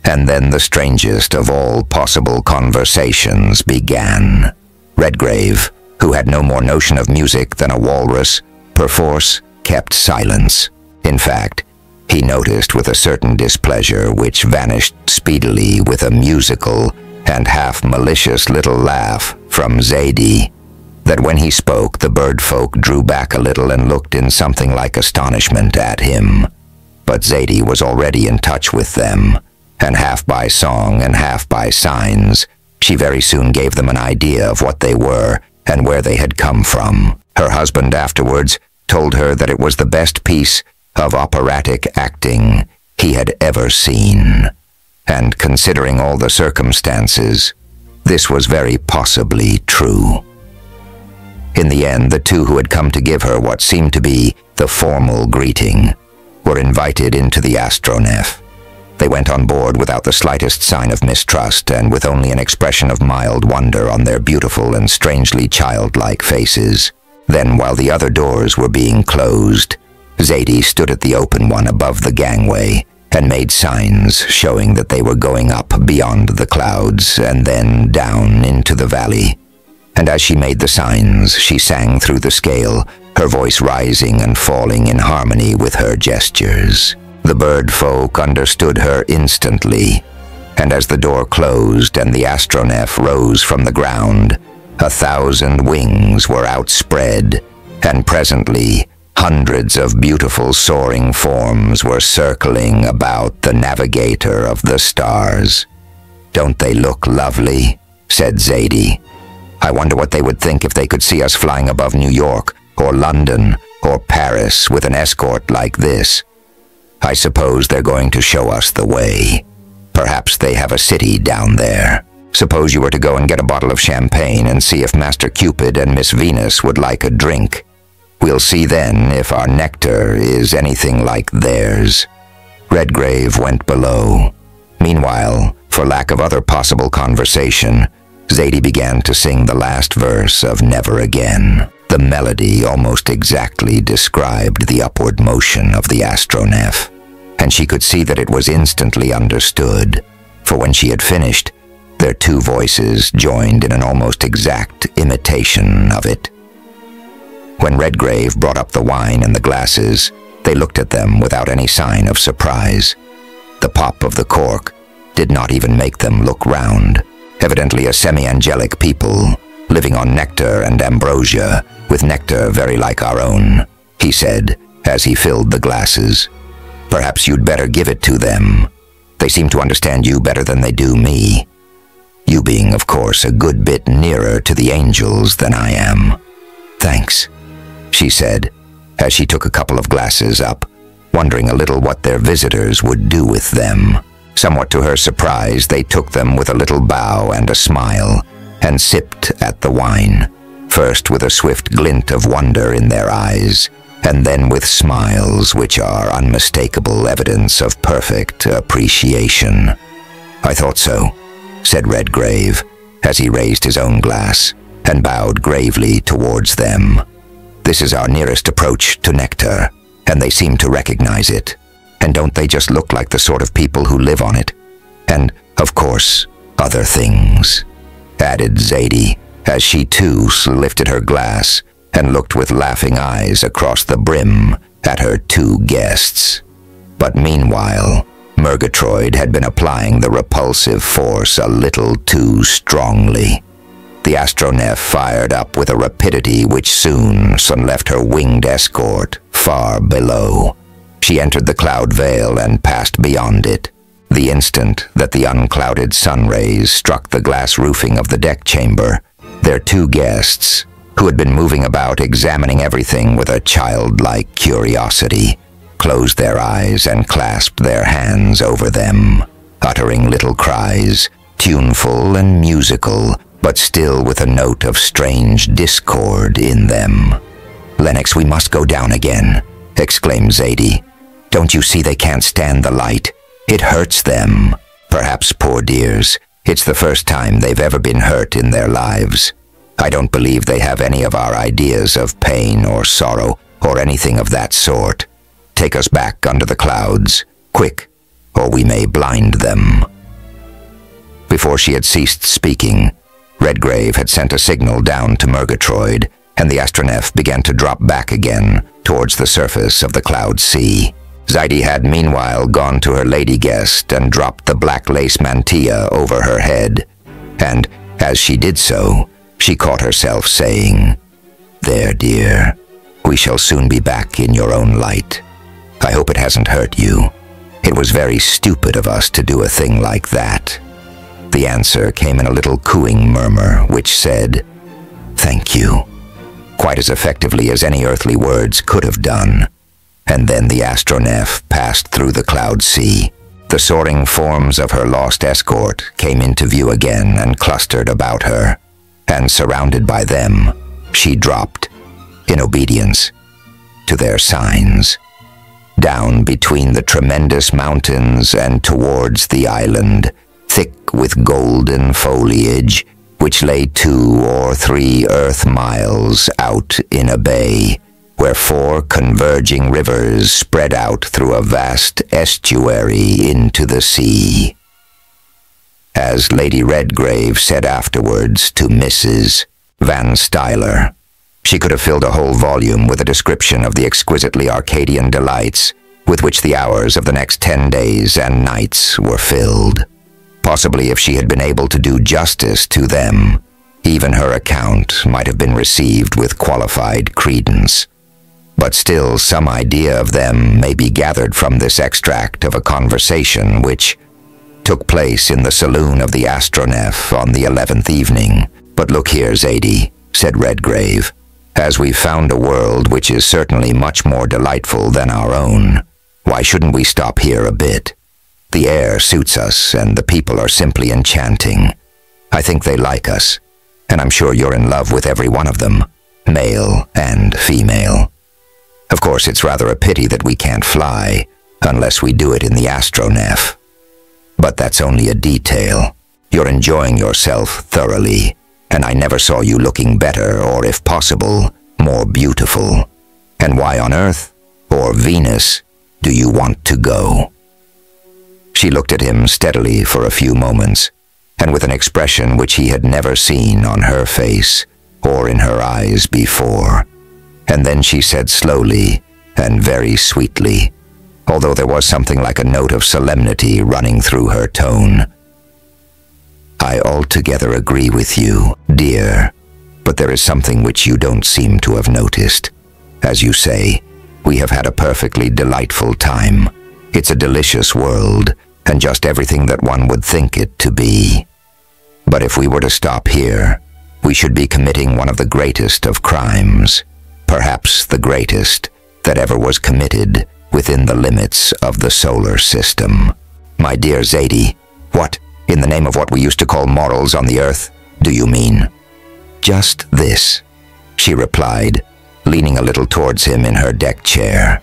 And then the strangest of all possible conversations began. Redgrave, who had no more notion of music than a walrus, perforce kept silence. In fact, he noticed with a certain displeasure, which vanished speedily with a musical and half-malicious little laugh from Zadie, that when he spoke the bird folk drew back a little and looked in something like astonishment at him. But Zadie was already in touch with them, and half by song and half by signs, she very soon gave them an idea of what they were and where they had come from. Her husband afterwards told her that it was the best piece of operatic acting he had ever seen, and considering all the circumstances, this was very possibly true. In the end, the two who had come to give her what seemed to be the formal greeting were invited into the astronef. They went on board without the slightest sign of mistrust and with only an expression of mild wonder on their beautiful and strangely childlike faces. Then, while the other doors were being closed, Zadie stood at the open one above the gangway and made signs showing that they were going up beyond the clouds and then down into the valley. And as she made the signs, she sang through the scale, her voice rising and falling in harmony with her gestures. The bird folk understood her instantly, and as the door closed and the astronef rose from the ground, 1,000 wings were outspread, and presently hundreds of beautiful soaring forms were circling about the navigator of the stars. "Don't they look lovely?" said Zadie. "I wonder what they would think if they could see us flying above New York, or London, or Paris with an escort like this. I suppose they're going to show us the way. Perhaps they have a city down there. Suppose you were to go and get a bottle of champagne and see if Master Cupid and Miss Venus would like a drink. We'll see then if our nectar is anything like theirs." Redgrave went below. Meanwhile, for lack of other possible conversation, Zadie began to sing the last verse of Never Again. The melody almost exactly described the upward motion of the astronef, and she could see that it was instantly understood, for when she had finished, their two voices joined in an almost exact imitation of it. When Redgrave brought up the wine and the glasses, they looked at them without any sign of surprise. The pop of the cork did not even make them look round. Evidently a semi-angelic people, living on nectar and ambrosia, with nectar very like our own, he said, as he filled the glasses. "Perhaps you'd better give it to them. They seem to understand you better than they do me. You being, of course, a good bit nearer to the angels than I am." "Thanks," she said, as she took a couple of glasses up, wondering a little what their visitors would do with them. Somewhat to her surprise, they took them with a little bow and a smile, and sipped at the wine, first with a swift glint of wonder in their eyes, and then with smiles which are unmistakable evidence of perfect appreciation. "I thought so," said Redgrave, as he raised his own glass and bowed gravely towards them. "This is our nearest approach to nectar, and they seem to recognize it. And don't they just look like the sort of people who live on it? And, of course, other things," added Zadie, as she too lifted her glass and looked with laughing eyes across the brim at her two guests. But meanwhile, Murgatroyd had been applying the repulsive force a little too strongly. The astronef fired up with a rapidity which soon left her winged escort far below. She entered the cloud veil and passed beyond it. The instant that the unclouded sun rays struck the glass roofing of the deck chamber, their two guests, who had been moving about examining everything with a childlike curiosity, closed their eyes and clasped their hands over them, uttering little cries, tuneful and musical, but still with a note of strange discord in them. "Lennox, we must go down again," exclaimed Zadie. "Don't you see they can't stand the light? It hurts them. Perhaps, poor dears, it's the first time they've ever been hurt in their lives. I don't believe they have any of our ideas of pain or sorrow or anything of that sort. Take us back under the clouds, quick, or we may blind them." Before she had ceased speaking, Redgrave had sent a signal down to Murgatroyd, and the astronef began to drop back again towards the surface of the cloud sea. Zadie had meanwhile gone to her lady guest and dropped the black lace mantilla over her head, and as she did so, she caught herself saying, "There, dear, we shall soon be back in your own light. I hope it hasn't hurt you. It was very stupid of us to do a thing like that." The answer came in a little cooing murmur which said, "Thank you," quite as effectively as any earthly words could have done. And then the astronef passed through the cloud sea. The soaring forms of her lost escort came into view again and clustered about her, and surrounded by them, she dropped, in obedience, to their signs, down between the tremendous mountains and towards the island, thick with golden foliage, which lay 2 or 3 Earth miles out in a bay, where 4 converging rivers spread out through a vast estuary into the sea. As Lady Redgrave said afterwards to Mrs. Van Stuyler, she could have filled a whole volume with a description of the exquisitely Arcadian delights with which the hours of the next 10 days and nights were filled. Possibly if she had been able to do justice to them, even her account might have been received with qualified credence. But still some idea of them may be gathered from this extract of a conversation which took place in the saloon of the astronef on the 11th evening. "But look here, Zadie," said Redgrave, "as we've found a world which is certainly much more delightful than our own, why shouldn't we stop here a bit? The air suits us, and the people are simply enchanting. I think they like us, and I'm sure you're in love with every one of them, male and female. Of course, it's rather a pity that we can't fly, unless we do it in the astronef. But that's only a detail. You're enjoying yourself thoroughly, and I never saw you looking better, or if possible, more beautiful. And why on Earth, or Venus, do you want to go?" She looked at him steadily for a few moments, and with an expression which he had never seen on her face or in her eyes before. And then she said slowly and very sweetly, although there was something like a note of solemnity running through her tone, "I altogether agree with you, dear, but there is something which you don't seem to have noticed. As you say, we have had a perfectly delightful time. It's a delicious world, and just everything that one would think it to be. But if we were to stop here, we should be committing one of the greatest of crimes, perhaps the greatest that ever was committed within the limits of the solar system. My dear Zadie, what, in the name of what we used to call morals on the Earth, do you mean?" "Just this," she replied, leaning a little towards him in her deck chair.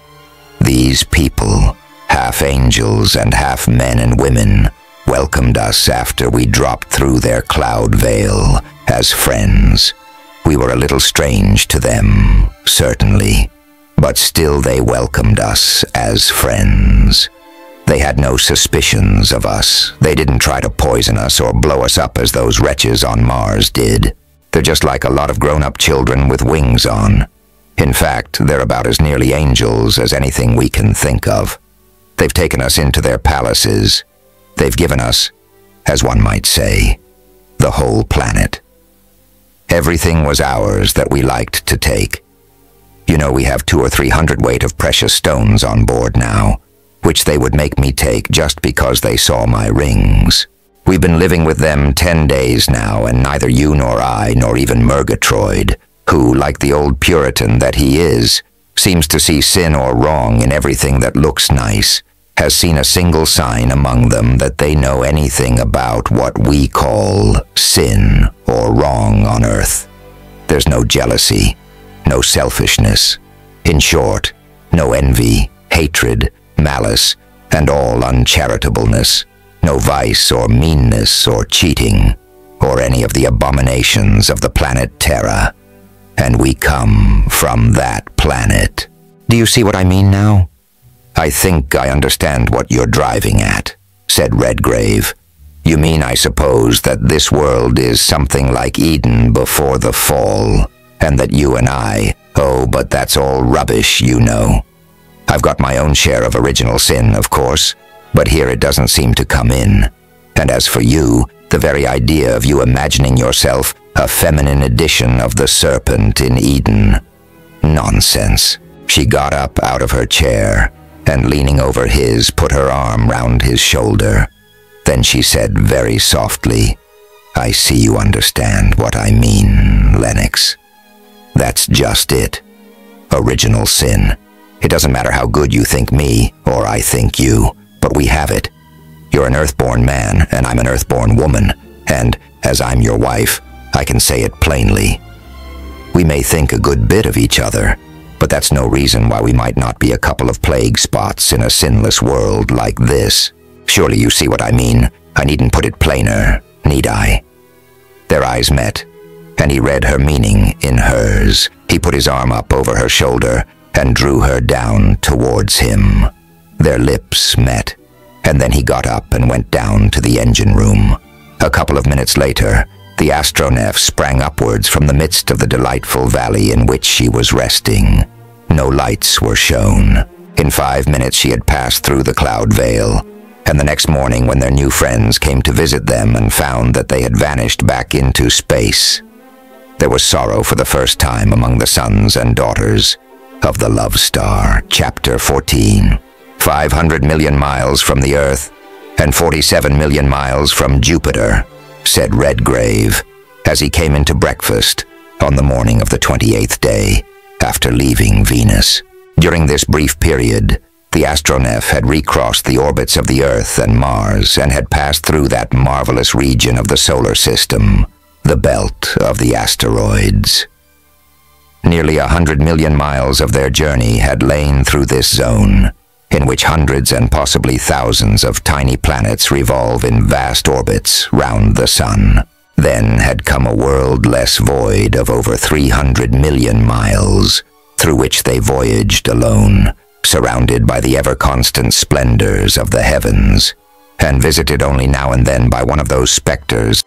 "These people, half angels and half men and women, welcomed us after we dropped through their cloud veil as friends. We were a little strange to them, certainly, but still they welcomed us as friends. They had no suspicions of us. They didn't try to poison us or blow us up as those wretches on Mars did. They're just like a lot of grown-up children with wings on. In fact, they're about as nearly angels as anything we can think of. They've taken us into their palaces. They've given us, as one might say, the whole planet. Everything was ours that we liked to take. You know, we have 200 or 300 weight of precious stones on board now, which they would make me take just because they saw my rings. We've been living with them 10 days now, and neither you nor I, nor even Murgatroyd, who, like the old Puritan that he is, seems to see sin or wrong in everything that looks nice, has seen a single sign among them that they know anything about what we call sin or wrong on Earth. There's no jealousy, no selfishness. In short, no envy, hatred, malice, and all uncharitableness. No vice or meanness or cheating, or any of the abominations of the planet Terra. And we come from that planet. Do you see what I mean now? "I think I understand what you're driving at," said Redgrave. "You mean, I suppose, that this world is something like Eden before the fall, and that you and I, oh, but that's all rubbish, you know. I've got my own share of original sin, of course, but here it doesn't seem to come in. And as for you, the very idea of you imagining yourself a feminine edition of the serpent in Eden. Nonsense." She got up out of her chair, and leaning over his, put her arm round his shoulder. Then she said very softly, "I see you understand what I mean, Lennox. That's just it. Original sin. It doesn't matter how good you think me, or I think you, but we have it. You're an Earthborn man, and I'm an Earthborn woman, and, as I'm your wife, I can say it plainly. We may think a good bit of each other, but that's no reason why we might not be a couple of plague spots in a sinless world like this. Surely you see what I mean. I needn't put it plainer, need I?" Their eyes met, and he read her meaning in hers. He put his arm up over her shoulder and drew her down towards him. Their lips met, and then he got up and went down to the engine room. A couple of minutes later, the astronef sprang upwards from the midst of the delightful valley in which she was resting. No lights were shown. In 5 minutes she had passed through the cloud veil, and the next morning when their new friends came to visit them and found that they had vanished back into space, there was sorrow for the first time among the sons and daughters of the Love Star. Chapter 14. 500 million miles from the Earth and 47 million miles from Jupiter, said Redgrave, as he came into breakfast on the morning of the 28th day after leaving Venus. During this brief period, the astronef had recrossed the orbits of the Earth and Mars and had passed through that marvelous region of the solar system, the belt of the asteroids. Nearly 100 million miles of their journey had lain through this zone, in which hundreds and possibly thousands of tiny planets revolve in vast orbits round the sun. Then had come a world less void of over 300 million miles, through which they voyaged alone, surrounded by the ever-constant splendors of the heavens, and visited only now and then by one of those specters